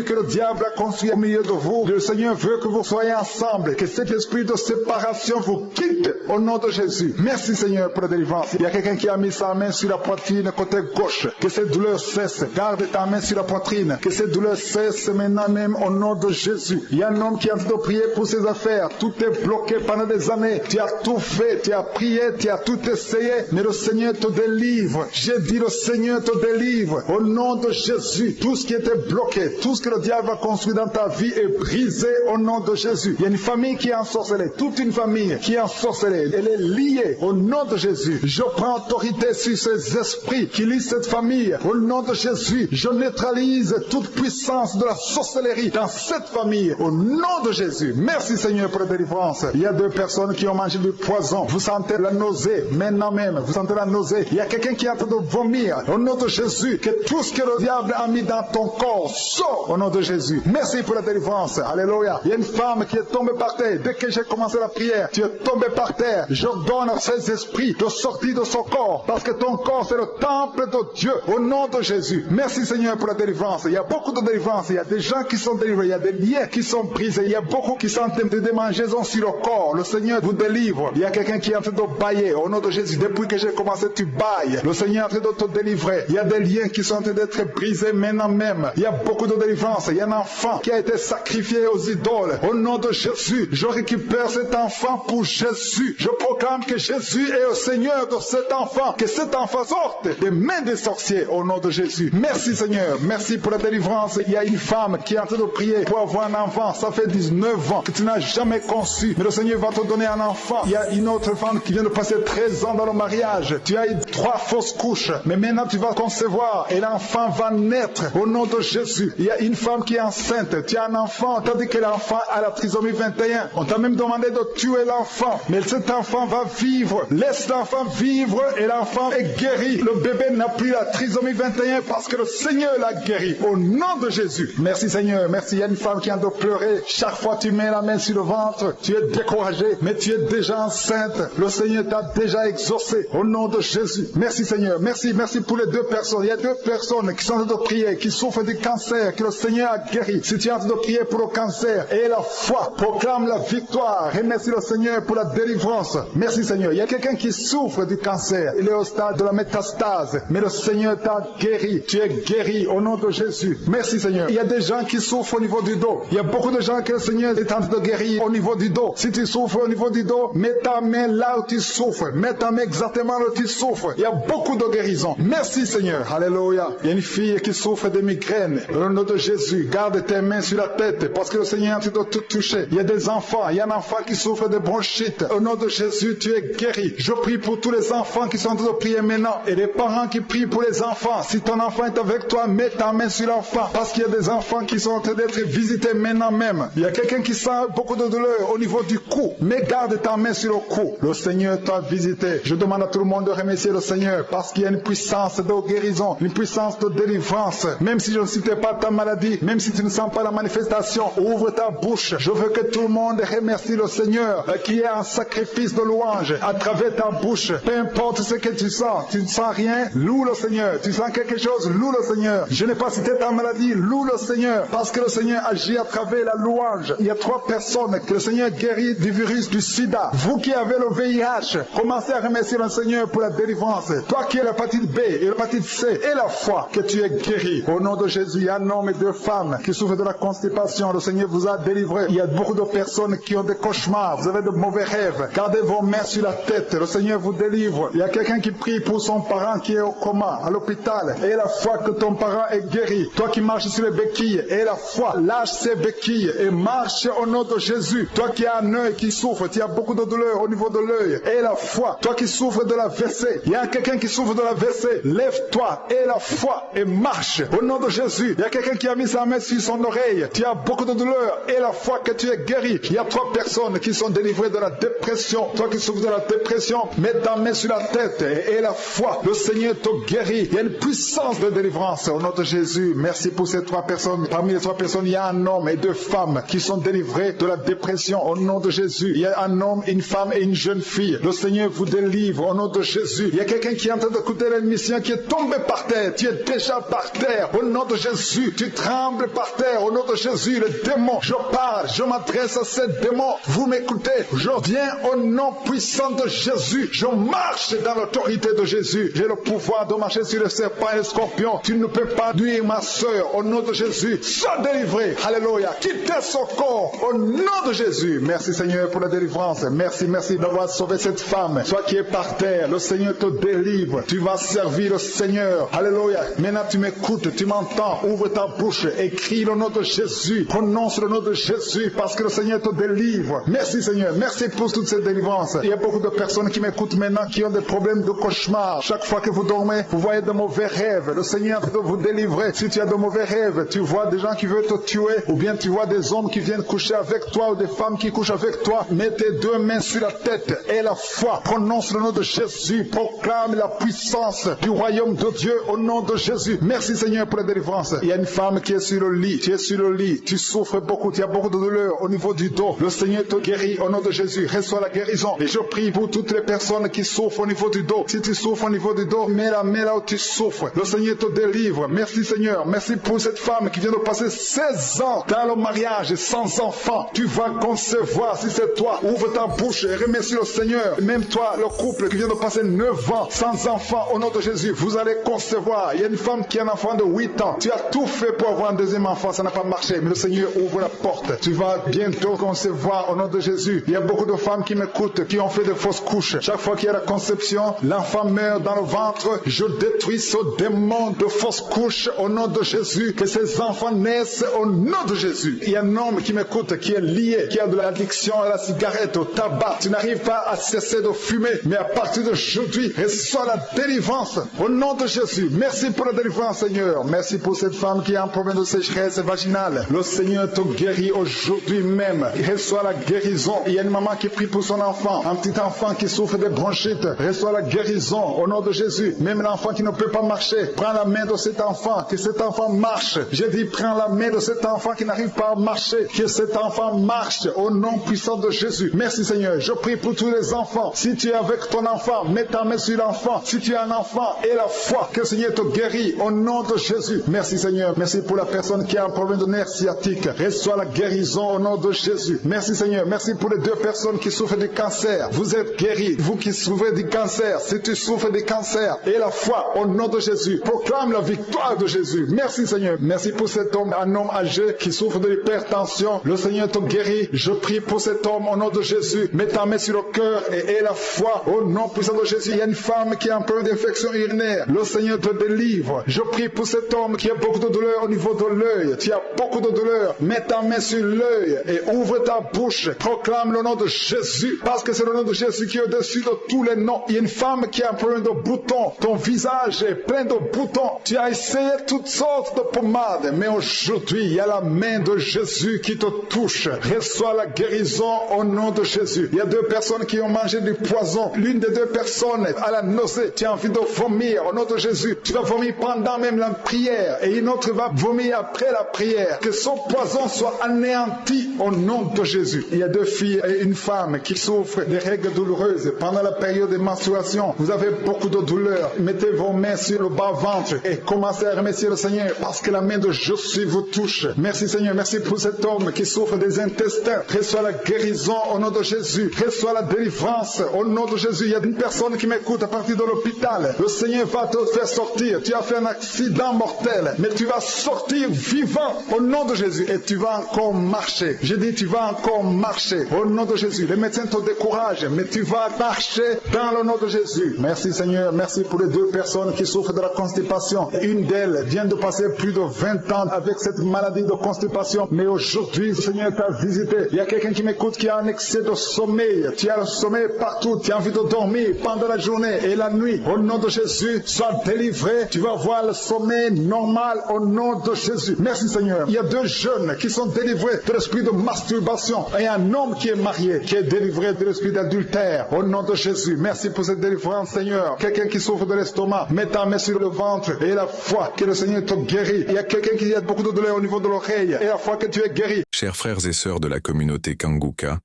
que le diable a construit au milieu de vous. Le Seigneur veut que vous soyez ensemble. Que cet esprit de séparation vous quitte au nom de Jésus. Merci Seigneur pour la délivrance. Il y a quelqu'un qui a mis sa main sur la poitrine côté gauche. Que cette douleur cesse. Garde ta main sur la poitrine. Que cette douleur cesse maintenant même au nom de Jésus. Il y a un homme qui est en train de prier pour ses affaires. Tout est bloqué pendant des années. Tu as tout fait, tu as prié, tu as tout essayé, mais le Seigneur te délivre. J'ai dit le Seigneur te délivre. Au nom de Jésus, tout ce qui était bloqué, tout ce que le le diable a construit dans ta vie est brisé au nom de Jésus. Il y a une famille qui est ensorcelée, toute une famille qui est ensorcelée. Elle est liée au nom de Jésus. Je prends autorité sur ces esprits qui lient cette famille. Au nom de Jésus, je neutralise toute puissance de la sorcellerie dans cette famille. Au nom de Jésus. Merci Seigneur pour la délivrance. Il y a 2 personnes qui ont mangé du poison. Vous sentez la nausée maintenant même. Vous sentez la nausée. Il y a quelqu'un qui est en train de vomir. Au nom de Jésus, que tout ce que le diable a mis dans ton corps sort au nom de Jésus. Merci pour la délivrance. Alléluia. Il y a une femme qui est tombée par terre. Dès que j'ai commencé la prière, tu es tombé par terre. J'ordonne à ces esprits de sortir de son corps. Parce que ton corps, c'est le temple de Dieu. Au nom de Jésus. Merci Seigneur pour la délivrance. Il y a beaucoup de délivrance. Il y a des gens qui sont délivrés. Il y a des liens qui sont brisés. Il y a beaucoup qui sont en train de démangeaisons sur le corps. Le Seigneur vous délivre. Il y a quelqu'un qui est en train de bailler. Au nom de Jésus. Depuis que j'ai commencé, tu bailles. Le Seigneur est en train de te délivrer. Il y a des liens qui sont en train d'être brisés maintenant même. Il y a beaucoup de délivrance. Il y a un enfant qui a été sacrifié aux idoles. Au nom de Jésus, je récupère cet enfant pour Jésus. Je proclame que Jésus est le Seigneur de cet enfant. Que cet enfant sorte des mains des sorciers au nom de Jésus. Merci Seigneur. Merci pour la délivrance. Il y a une femme qui est en train de prier pour avoir un enfant. Ça fait 19 ans que tu n'as jamais conçu. Mais le Seigneur va te donner un enfant. Il y a une autre femme qui vient de passer 13 ans dans le mariage. Tu as eu 3 fausses couches. Mais maintenant tu vas concevoir et l'enfant va naître au nom de Jésus. Il y a une femme qui est enceinte. Tu as un enfant. On t'a dit que l'enfant a la trisomie 21. On t'a même demandé de tuer l'enfant. Mais cet enfant va vivre. Laisse l'enfant vivre et l'enfant est guéri. Le bébé n'a plus la trisomie 21 parce que le Seigneur l'a guéri. Au nom de Jésus. Merci Seigneur. Merci. Il y a une femme qui a de pleurer. Chaque fois tu mets la main sur le ventre, tu es découragé, mais tu es déjà enceinte. Le Seigneur t'a déjà exaucé. Au nom de Jésus. Merci Seigneur. Merci. Merci pour les 2 personnes. Il y a 2 personnes qui sont en train de prier, qui souffrent du cancer, que le Seigneur a guéri. Si tu es en train de prier pour le cancer, et la foi proclame la victoire. Remercie le Seigneur pour la délivrance. Merci Seigneur. Il y a quelqu'un qui souffre du cancer. Il est au stade de la métastase. Mais le Seigneur t'a guéri. Tu es guéri au nom de Jésus. Merci Seigneur. Il y a des gens qui souffrent au niveau du dos. Il y a beaucoup de gens que le Seigneur est en train de guérir au niveau du dos. Si tu souffres au niveau du dos, mets ta main là où tu souffres. Mets ta main exactement là où tu souffres. Il y a beaucoup de guérisons. Merci Seigneur. Alléluia. Il y a une fille qui souffre de migraines. Au nom de Jésus, garde tes mains sur la tête parce que le Seigneur est en train de te toucher. Il y a des enfants. Il y a un enfant qui souffre de bronchite. Au nom de Jésus, tu es guéri. Je prie pour tous les enfants qui sont en train de prier maintenant et les parents qui prient pour les enfants. Si ton enfant est avec toi, mets ta main sur l'enfant parce qu'il y a des enfants qui sont en train d'être visités maintenant même. Il y a quelqu'un qui sent beaucoup de douleur au niveau du cou. Mais garde ta main sur le cou. Le Seigneur t'a visité. Je demande à tout le monde de remercier le Seigneur parce qu'il y a une puissance de guérison, une puissance de délivrance. Même si je ne citais pas ta maladie, même si tu ne sens pas la manifestation, ouvre ta bouche. Je veux que tout le monde remercie le Seigneur qui est un sacrifice de louange à travers ta bouche. Peu importe ce que tu sens, tu ne sens rien, loue le Seigneur. Tu sens quelque chose, loue le Seigneur. Je n'ai pas cité ta maladie, loue le Seigneur parce que le Seigneur agit à travers la louange. Il y a 3 personnes que le Seigneur guérit du virus du sida. Vous qui avez le VIH, commencez à remercier le Seigneur pour la délivrance. Toi qui as l'hépatite B et l'hépatite C et la foi que tu es guéri. Au nom de Jésus, il y a un homme et 2 femmes qui souffrent de la constipation. Le Seigneur vous a délivré. Il y a beaucoup de personnes qui ont des cauchemars. Vous avez de mauvais rêves. Gardez vos mains sur la tête. Le Seigneur vous délivre. Il y a quelqu'un qui prie pour son parent qui est au coma, à l'hôpital. Et la foi que ton parent est guéri. Toi qui marches sur les béquilles, et la foi, lâche ces béquilles et marche au nom de Jésus. Toi qui as un œil qui souffre, tu as beaucoup de douleur au niveau de l'œil. Et la foi. Toi qui souffres de la WC, il y a quelqu'un qui souffre de la WC. Lève-toi et la foi et marche au nom de Jésus. Il y a quelqu'un qui a mis sa main sur son oreille. Tu as beaucoup de douleur et la foi que tu es guéri. Il y a 3 personnes qui sont délivrées de la dépression. Toi qui souffres de la dépression, mets ta main sur la tête et la foi. Le Seigneur te guérit. Il y a une puissance de délivrance au nom de Jésus. Merci pour ces 3 personnes. Parmi les 3 personnes, il y a un homme et 2 femmes qui sont délivrés de la dépression au nom de Jésus. Il y a un homme, une femme et une jeune fille. Le Seigneur vous délivre au nom de Jésus. Il y a quelqu'un qui est en train d'écouter l'émission qui est tombé par terre. Tu es déjà par terre. Au nom de Jésus, tu trembles par terre. Au nom de Jésus, le démon, je parle, je m'adresse à ces démons. Vous m'écoutez. Je viens au nom puissant de Jésus. Je marche dans l'autorité de Jésus. J'ai le pouvoir de marcher sur le serpent et le scorpion. Tu ne peux pas nuire ma soeur. Au nom de Jésus, sois délivré. Alléluia. Quittez son corps. Au nom de Jésus. Merci Seigneur pour la délivrance. Merci d'avoir sauvé cette femme. Toi qui es par terre, le Seigneur te délivre. Tu vas servir le Seigneur. Alléluia. Maintenant tu m'écoutes, tu m'entends. Ouvre ta bouche. écris le nom de Jésus, prononce le nom de Jésus, parce que le Seigneur te délivre. Merci Seigneur, merci pour toute cette délivrance. Il y a beaucoup de personnes qui m'écoutent maintenant qui ont des problèmes de cauchemar. Chaque fois que vous dormez, vous voyez de mauvais rêves. Le Seigneur veut vous délivrer. Si tu as de mauvais rêves, tu vois des gens qui veulent te tuer, ou bien tu vois des hommes qui viennent coucher avec toi, ou des femmes qui couchent avec toi, mets tes deux mains sur la tête et la foi. Prononce le nom de Jésus, proclame la puissance du royaume de Dieu au nom de Jésus. Merci Seigneur pour la délivrance. Il y a une femme qui est sur le lit, tu es sur le lit, tu souffres beaucoup, tu as beaucoup de douleur au niveau du dos. Le Seigneur te guérit au nom de Jésus, reçois la guérison. Et je prie pour toutes les personnes qui souffrent au niveau du dos. Si tu souffres au niveau du dos, mets la main là où tu souffres. Le Seigneur te délivre. Merci Seigneur, merci pour cette femme qui vient de passer 16 ans dans le mariage sans enfant. Tu vas concevoir si c'est toi. Ouvre ta bouche et remercie le Seigneur. Même toi, le couple qui vient de passer 9 ans sans enfant, au nom de Jésus, vous allez concevoir. Il y a une femme qui a un enfant de 8 ans. Tu as tout fait pour avoir un deuxième enfant, ça n'a pas marché. Mais le Seigneur ouvre la porte. Tu vas bientôt concevoir au nom de Jésus. Il y a beaucoup de femmes qui m'écoutent, qui ont fait de fausses couches. Chaque fois qu'il y a la conception, l'enfant meurt dans le ventre. Je détruis ce démon de fausses couches au nom de Jésus. Que ces enfants naissent au nom de Jésus. Il y a un homme qui m'écoute, qui est lié, qui a de l'addiction à la cigarette, au tabac. Tu n'arrives pas à cesser de fumer, mais à partir d'aujourd'hui, reçois la délivrance au nom de Jésus. Merci pour la délivrance, Seigneur. Merci pour cette femme qui a un problème de sécheresse vaginale. Le Seigneur te guérit aujourd'hui même. Reçois la guérison. Il y a une maman qui prie pour son enfant, un petit enfant qui souffre de bronchite. Reçois la guérison au nom de Jésus. Même l'enfant qui ne peut pas marcher, prends la main de cet enfant, que cet enfant marche. J'ai dit, prends la main de cet enfant qui n'arrive pas à marcher, que cet enfant marche au nom puissant de Jésus. Merci Seigneur. Je prie pour tous les enfants. Si tu es avec ton enfant, mets ta main sur l'enfant. Si tu as un enfant, et la foi, que le Seigneur te guérit au nom de Jésus. Merci Seigneur. Merci pour la personne qui a un problème de nerf sciatique. Reçois la guérison au nom de Jésus. Merci Seigneur. Merci pour les 2 personnes qui souffrent du cancer. Vous êtes guéris. Vous qui souffrez du cancer, si tu souffres du cancer, et la foi au nom de Jésus. Proclame la victoire de Jésus. Merci Seigneur. Merci pour cet homme, un homme âgé qui souffre de l'hypertension. Le Seigneur te guérit. Je prie pour cet homme au nom de Jésus. Mets ta main sur le cœur et aie la foi au nom puissant de Jésus. Il y a une femme qui a un problème d'infection urinaire. Le Seigneur te délivre. Je prie pour cet homme qui a beaucoup de douleur au niveau de l'œil. Tu as beaucoup de douleur. Mets ta main sur l'œil et ouvre ta bouche. Proclame le nom de Jésus, parce que c'est le nom de Jésus qui est au-dessus de tous les noms. Il y a une femme qui a un problème de boutons. Ton visage est plein de boutons. Tu as essayé toutes sortes de pommades, mais aujourd'hui, il y a la main de Jésus qui te touche. Reçois la guérison au nom de Jésus. Il y a 2 personnes qui ont mangé du poison. L'une des 2 personnes a la nausée. Tu as envie de vomir au nom de Jésus. Tu vas vomir pendant même la prière, et une autre va vomir après la prière. Que son poison soit anéanti au nom de Jésus. Il y a 2 filles et une femme qui souffrent des règles douloureuses pendant la période de menstruation. Vous avez beaucoup de douleur. Mettez vos mains sur le bas-ventre et commencez à remercier le Seigneur, parce que la main de Jésus vous touche. Merci Seigneur. Merci pour cet homme qui souffre des intestins. Reçois la guérison au nom de Jésus. Reçois la délivrance au nom de Jésus. Il y a une personne qui m'écoute à partir de l'hôpital. Le Seigneur va te faire sortir. Tu as fait un accident mortel, mais tu vas sortir vivant au nom de Jésus, et tu vas encore marcher. Je dis, tu vas encore marcher au nom de Jésus. Les médecins te découragent, mais tu vas marcher dans le nom de Jésus. Merci Seigneur. Merci pour les 2 personnes qui souffrent de la constipation. Une d'elles vient de passer plus de 20 ans avec cette maladie de constipation, mais aujourd'hui, le Seigneur t'a visité. Il y a quelqu'un qui m'écoute qui a un excès de sommeil. Tu as le sommeil partout. Tu as envie de dormir pendant la journée et la nuit. Au nom de Jésus, sois délivré. Tu vas voir le sommeil normal au nom de Jésus. Merci Seigneur. Il y a 2 jeunes qui sont délivrés de l'esprit de masturbation, et un homme qui est marié qui est délivré de l'esprit d'adultère au nom de Jésus. Merci pour cette délivrance Seigneur. Quelqu'un qui souffre de l'estomac, mets ta main sur le ventre et la foi que le Seigneur te guérit. Il y a quelqu'un qui a beaucoup de douleur au niveau de l'oreille, et la foi que tu es guéri. Chers frères et sœurs de la communauté Kanguka,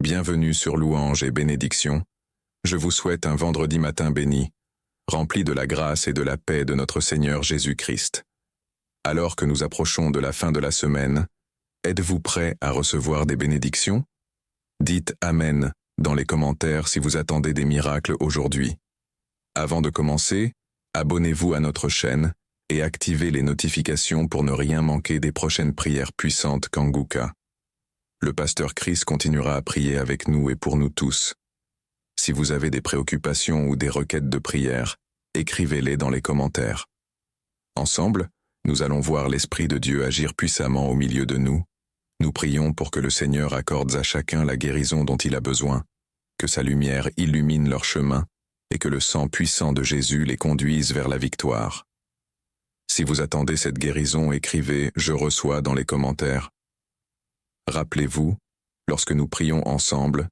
bienvenue sur Louange et Bénédiction. Je vous souhaite un vendredi matin béni, rempli de la grâce et de la paix de notre Seigneur Jésus-Christ. Alors que nous approchons de la fin de la semaine, êtes-vous prêts à recevoir des bénédictions? Dites Amen dans les commentaires si vous attendez des miracles aujourd'hui. Avant de commencer, abonnez-vous à notre chaîne et activez les notifications pour ne rien manquer des prochaines prières puissantes Kanguka. Le pasteur Chris continuera à prier avec nous et pour nous tous. Si vous avez des préoccupations ou des requêtes de prière, écrivez-les dans les commentaires. Ensemble, Nous allons voir l'Esprit de Dieu agir puissamment au milieu de nous. Nous prions pour que le Seigneur accorde à chacun la guérison dont il a besoin, que sa lumière illumine leur chemin et que le sang puissant de Jésus les conduise vers la victoire. Si vous attendez cette guérison, écrivez « Je reçois » dans les commentaires. Rappelez-vous, lorsque nous prions ensemble,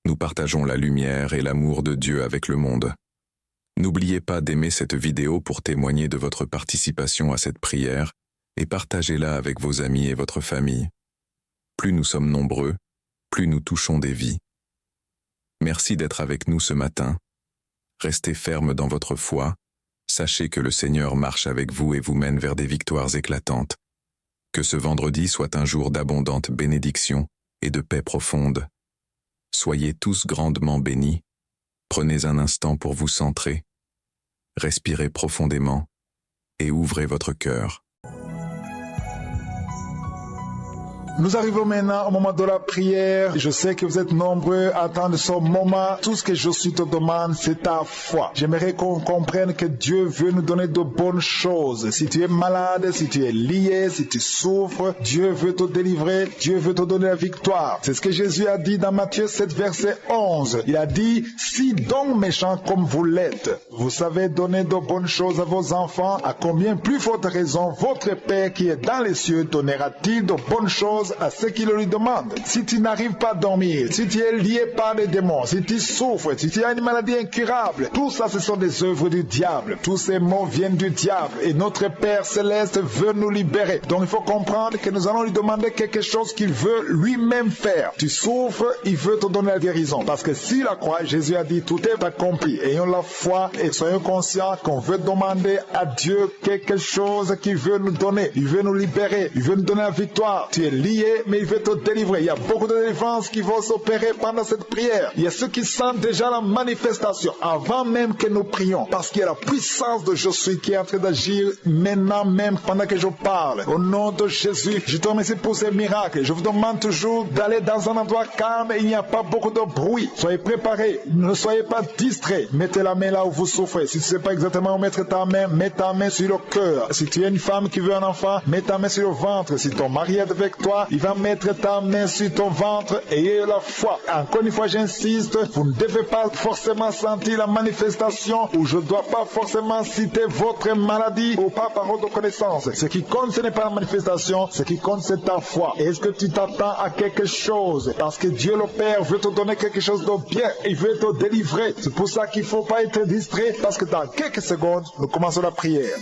nous partageons la lumière et l'amour de Dieu avec le monde. N'oubliez pas d'aimer cette vidéo pour témoigner de votre participation à cette prière et partagez-la avec vos amis et votre famille. Plus nous sommes nombreux, plus nous touchons des vies. Merci d'être avec nous ce matin. Restez ferme dans votre foi. Sachez que le Seigneur marche avec vous et vous mène vers des victoires éclatantes. Que ce vendredi soit un jour d'abondante bénédiction et de paix profonde. Soyez tous grandement bénis. Prenez un instant pour vous centrer. Respirez profondément et ouvrez votre cœur. Nous arrivons maintenant au moment de la prière. Je sais que vous êtes nombreux à attendre ce moment. Tout ce que je suis te demande, c'est ta foi. J'aimerais qu'on comprenne que Dieu veut nous donner de bonnes choses. Si tu es malade, si tu es lié, si tu souffres, Dieu veut te délivrer, Dieu veut te donner la victoire. C'est ce que Jésus a dit dans Matthieu 7, verset 11. Il a dit, si donc méchants comme vous l'êtes, vous savez donner de bonnes choses à vos enfants, à combien plus forte raison votre Père qui est dans les cieux donnera-t-il de bonnes choses à ceux qui le lui demandent. Si tu n'arrives pas à dormir, si tu es lié par les démons, si tu souffres, si tu as une maladie incurable, tout ça ce sont des œuvres du diable. Tous ces mots viennent du diable et notre Père Céleste veut nous libérer. Donc il faut comprendre que nous allons lui demander quelque chose qu'il veut lui-même faire. Tu souffres, il veut te donner la guérison. Parce que si la croix, Jésus a dit tout est accompli. Ayons la foi et soyons conscients qu'on veut demander à Dieu quelque chose qu'il veut nous donner. Il veut nous libérer, il veut nous donner la victoire. Tu es lié, mais il veut te délivrer. Il y a beaucoup de délivrances qui vont s'opérer pendant cette prière. Il y a ceux qui sentent déjà la manifestation avant même que nous prions, parce qu'il y a la puissance de Jésus qui est en train d'agir maintenant même pendant que je parle. Au nom de Jésus, je te remercie pour ces miracles. Je vous demande toujours d'aller dans un endroit calme et il n'y a pas beaucoup de bruit. Soyez préparés, ne soyez pas distraits. Mettez la main là où vous souffrez. Si tu ne sais pas exactement où mettre ta main, mets ta main sur le cœur. Si tu es une femme qui veut un enfant, mets ta main sur le ventre. Si ton mari est avec toi, il va mettre ta main sur ton ventre et ayez la foi. Encore une fois, j'insiste, vous ne devez pas forcément sentir la manifestation ou je ne dois pas forcément citer votre maladie ou pas parole de connaissance. Ce qui compte, ce n'est pas la manifestation, ce qui compte, c'est ta foi. Est-ce que tu t'attends à quelque chose? Parce que Dieu le Père veut te donner quelque chose de bien, il veut te délivrer. C'est pour ça qu'il ne faut pas être distrait parce que dans quelques secondes, nous commençons la prière.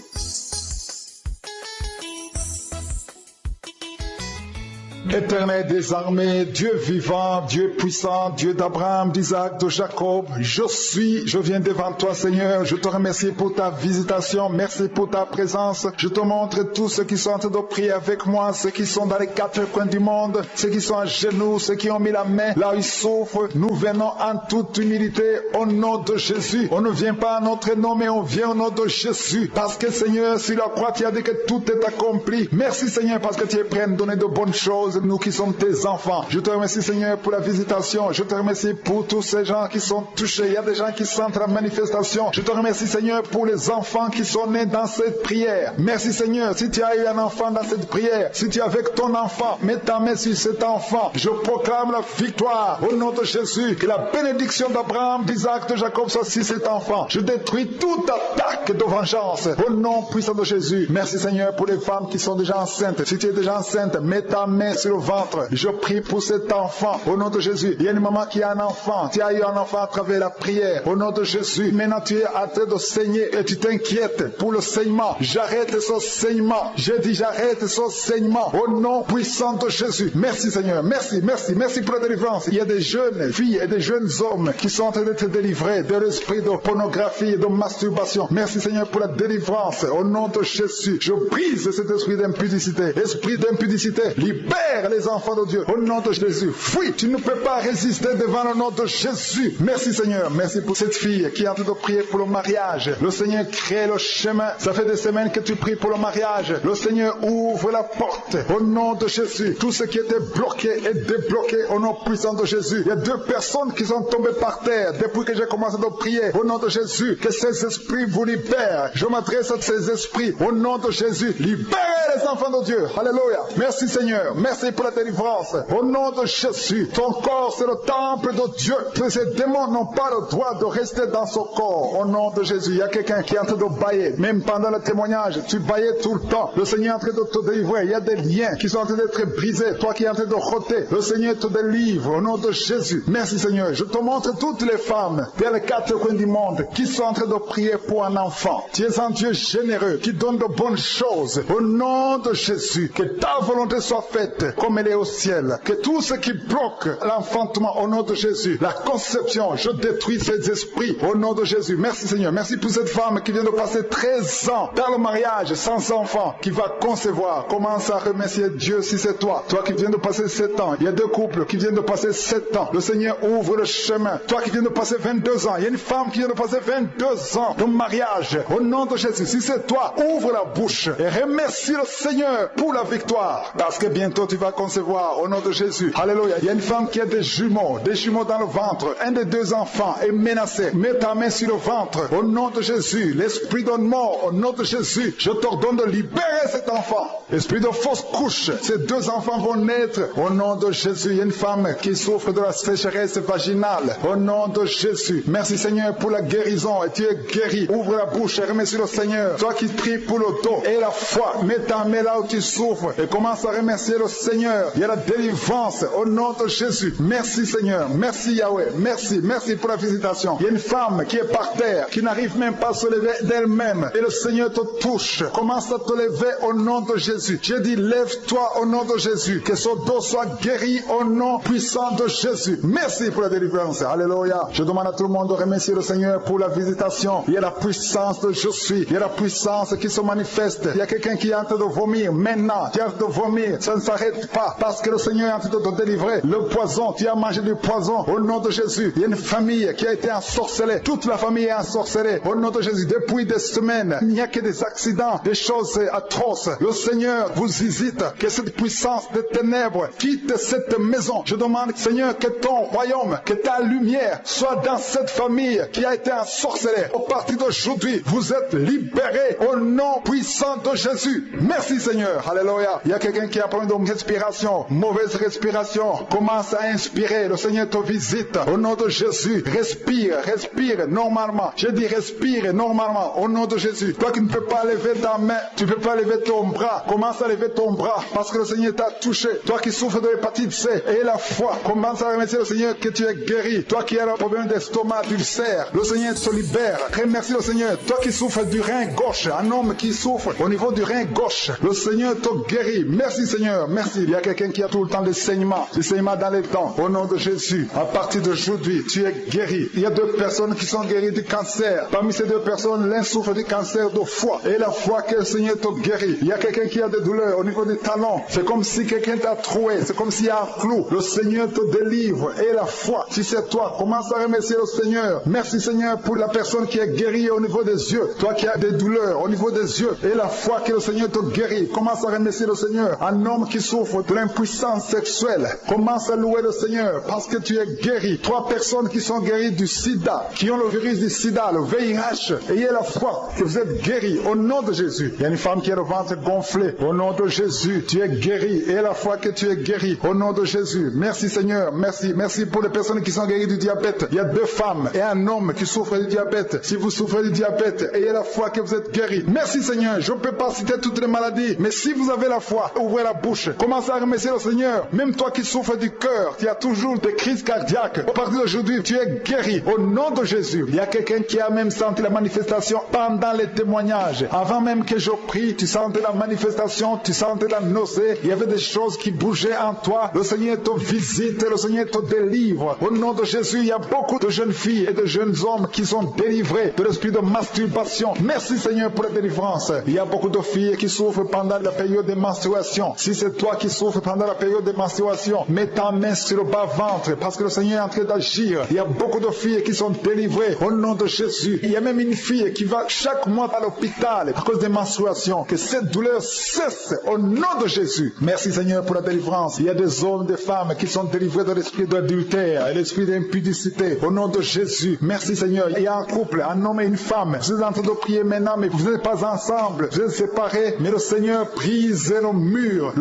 Éternel des armées, Dieu vivant, Dieu puissant, Dieu d'Abraham, d'Isaac, de Jacob, je viens devant toi Seigneur, je te remercie pour ta visitation, merci pour ta présence, je te montre tous ceux qui sont en train de prier avec moi, ceux qui sont dans les quatre coins du monde, ceux qui sont à genoux, ceux qui ont mis la main là où ils souffrent, nous venons en toute humilité au nom de Jésus, on ne vient pas en notre nom mais on vient au nom de Jésus, parce que Seigneur, sur la croix tu as dit que tout est accompli, merci Seigneur parce que tu es prêt à nous donner de bonnes choses, nous qui sommes tes enfants. Je te remercie Seigneur pour la visitation. Je te remercie pour tous ces gens qui sont touchés. Il y a des gens qui sentent la manifestation. Je te remercie Seigneur pour les enfants qui sont nés dans cette prière. Merci Seigneur. Si tu as eu un enfant dans cette prière, si tu es avec ton enfant, mets ta main sur cet enfant. Je proclame la victoire au nom de Jésus. Que la bénédiction d'Abraham, d'Isaac, de Jacob soit sur cet enfant. Je détruis toute attaque de vengeance au nom puissant de Jésus. Merci Seigneur pour les femmes qui sont déjà enceintes. Si tu es déjà enceinte, mets ta main sur le ventre. Je prie pour cet enfant au nom de Jésus. Il y a une maman qui a un enfant. Tu as eu un enfant à travers la prière au nom de Jésus. Maintenant tu es en train de saigner et tu t'inquiètes pour le saignement. J'arrête ce saignement. J'ai dit j'arrête ce saignement au nom puissant de Jésus. Merci Seigneur. Merci pour la délivrance. Il y a des jeunes filles et des jeunes hommes qui sont en train d'être délivrés de l'esprit de pornographie et de masturbation. Merci Seigneur pour la délivrance au nom de Jésus. Je brise cet esprit d'impudicité. Esprit d'impudicité, libère libère les enfants de Dieu. Au nom de Jésus, fuis. Tu ne peux pas résister devant le nom de Jésus. Merci Seigneur. Merci pour cette fille qui est en train de prier pour le mariage. Le Seigneur crée le chemin. Ça fait des semaines que tu pries pour le mariage. Le Seigneur ouvre la porte. Au nom de Jésus. Tout ce qui était bloqué est débloqué au nom puissant de Jésus. Il y a 2 personnes qui sont tombées par terre depuis que j'ai commencé à prier. Au nom de Jésus, que ces esprits vous libèrent. Je m'adresse à ces esprits. Au nom de Jésus, libérez les enfants de Dieu. Alléluia. Merci Seigneur. Merci pour la délivrance. Au nom de Jésus, ton corps c'est le temple de Dieu. Que ces démons n'ont pas le droit de rester dans son corps. Au nom de Jésus, il y a quelqu'un qui est en train de bailler. Même pendant le témoignage, tu baillais tout le temps. Le Seigneur est en train de te délivrer. Il y a des liens qui sont en train d'être brisés. Toi qui es en train de roter, le Seigneur te délivre. Au nom de Jésus. Merci Seigneur. Je te montre toutes les femmes dans les 4 coins du monde qui sont en train de prier pour un enfant. Tu es un Dieu généreux qui donne de bonnes choses. Au nom de Jésus, que ta volonté soit faite comme elle est au ciel. Que tout ce qui bloque l'enfantement au nom de Jésus, la conception, je détruis ces esprits au nom de Jésus. Merci Seigneur. Merci pour cette femme qui vient de passer 13 ans dans le mariage sans enfant, qui va concevoir. Commence à remercier Dieu si c'est toi. Toi qui viens de passer 7 ans. Il y a 2 couples qui viennent de passer 7 ans. Le Seigneur ouvre le chemin. Toi qui viens de passer 22 ans. Il y a une femme qui vient de passer 22 ans de mariage. Au nom de Jésus, si c'est toi, ouvre la bouche et remercie le Seigneur pour la victoire. Parce que bientôt tu vas concevoir au nom de Jésus. Alléluia. Il y a une femme qui a des jumeaux dans le ventre. Un des 2 enfants est menacé. Mets ta main sur le ventre. Au nom de Jésus, l'esprit de mort, au nom de Jésus, je t'ordonne de libérer cet enfant. Esprit de fausse couche, ces 2 enfants vont naître. Au nom de Jésus, il y a une femme qui souffre de la sécheresse vaginale. Au nom de Jésus, merci Seigneur pour la guérison. Et tu es guéri. Ouvre la bouche et remercie le Seigneur. Toi qui pries pour le dos et la foi, mets ta main là où tu souffres et commence à remercier le Seigneur. Il y a la délivrance au nom de Jésus. Merci Seigneur. Merci Yahweh. Merci pour la visitation. Il y a une femme qui est par terre, qui n'arrive même pas à se lever d'elle-même. Et le Seigneur te touche. Commence à te lever au nom de Jésus. J'ai dit, lève-toi au nom de Jésus. Que son dos soit guéri au nom puissant de Jésus. Merci pour la délivrance. Alléluia. Je demande à tout le monde de remercier le Seigneur pour la visitation. Il y a la puissance de je suis. Il y a la puissance qui se manifeste. Il y a quelqu'un qui est en train de vomir. Maintenant, tu es en train de vomir. Ça ne s'arrête pas. Parce que le Seigneur est en train de te délivrer. Le poison, tu as mangé du poison. Au nom de Jésus. Il y a une famille qui a été ensorcelée. Toute la famille est ensorcelée. Au nom de Jésus. Depuis des semaines, il n'y a que des accidents, des choses atroces. Le Seigneur vous visite. Que cette puissance des ténèbres quitte cette maison. Je demande, Seigneur, que ton royaume, que ta lumière soit dans cette famille qui a été ensorcelée. Au partir d'aujourd'hui, vous êtes libérés au nom puissant de Jésus. Merci Seigneur. Alléluia. Il y a quelqu'un qui a problème de respiration, mauvaise respiration. Commence à inspirer. Le Seigneur te visite. Au nom de Jésus, respire normalement. Je dis respire normalement. Au nom de Jésus. Toi qui ne peux pas lever ta main, tu ne peux pas lever ton bras. Commence à lever ton bras parce que le Seigneur t'a touché. Toi qui souffres de l'hépatite C et la foi, commence à remercier le Seigneur que tu es guéri. Toi qui as un problème d'estomac, d'ulcère, le Seigneur te libère. Remercie le Seigneur. Toi qui souffres du rein gauche, un homme qui souffre au niveau du rein gauche, le Seigneur te guérit. Merci Seigneur, merci. Il y a quelqu'un qui a tout le temps des saignements dans les dents. Au nom de Jésus, à partir d'aujourd'hui, tu es guéri. Il y a 2 personnes qui sont guéries du cancer. Parmi ces 2 personnes, l'un souffre du cancer de foie. Et la foi que le Seigneur te guérit. Il y a quelqu'un qui a des douleurs au niveau des talons. C'est comme si quelqu'un t'a troué. C'est comme s'il y a un clou. Le Seigneur te délivre. Et la foi, si c'est toi, commence à remercier le Seigneur. Merci Seigneur pour la personne qui est guérie au niveau des yeux. Toi qui as des douleurs au niveau des yeux. Et la foi que le Seigneur te guérit. Commence à remercier le Seigneur. Un homme qui souffre de l'impuissance sexuelle. Commence à louer le Seigneur parce que tu es guéri. 3 personnes qui sont guéries du sida, qui ont le virus du sida, le VIH. Ayez la foi que vous êtes guéris au nom de Jésus. Il y a une femme qui a le ventre gonflé. Au nom de Jésus, tu es guéri. Et la foi que tu es guéri au nom de Jésus. Merci Seigneur. Merci pour les personnes qui sont guéries du diabète. Il y a 2 femmes et un homme qui souffrent du diabète. Si vous souffrez du diabète, ayez la foi que vous êtes guéri. Merci Seigneur. Je ne peux pas citer toutes les maladies, mais si vous avez la foi, ouvrez la bouche. Commencez à remercier le Seigneur. Même toi qui souffres du cœur, qui a toujours des crises cardiaques, à partir d'aujourd'hui, tu es guéri au nom de Jésus. Il y a quelqu'un qui a même senti la manifestation pendant les témoignages. Avant même que je prie, tu sentais la manifestation, tu sentais la nausée. Il y avait des choses qui bougeaient en toi. Le Seigneur te visite, le Seigneur te délivre. Au nom de Jésus, il y a beaucoup de jeunes filles et de jeunes hommes qui sont délivrés de l'esprit de masturbation. Merci Seigneur pour la délivrance. Il y a beaucoup de filles qui souffrent pendant la période de menstruation. Si c'est toi qui souffre pendant la période de menstruation, mets ta main sur le bas-ventre parce que le Seigneur est en train d'agir. Il y a beaucoup de filles qui sont délivrées au nom de Jésus. Il y a même une fille qui va chaque mois à l'hôpital à cause des menstruations. Que cette douleur cesse au nom de Jésus. Merci Seigneur pour la délivrance. Il y a des hommes, des femmes qui sont délivrés de l'esprit d'adultère et l'esprit d'impudicité au nom de Jésus. Merci Seigneur. Il y a un couple, un homme et une femme. Vous êtes en train de prier maintenant, mais vous n'êtes pas ensemble. Vous êtes séparés, mais le Seigneur brise le mur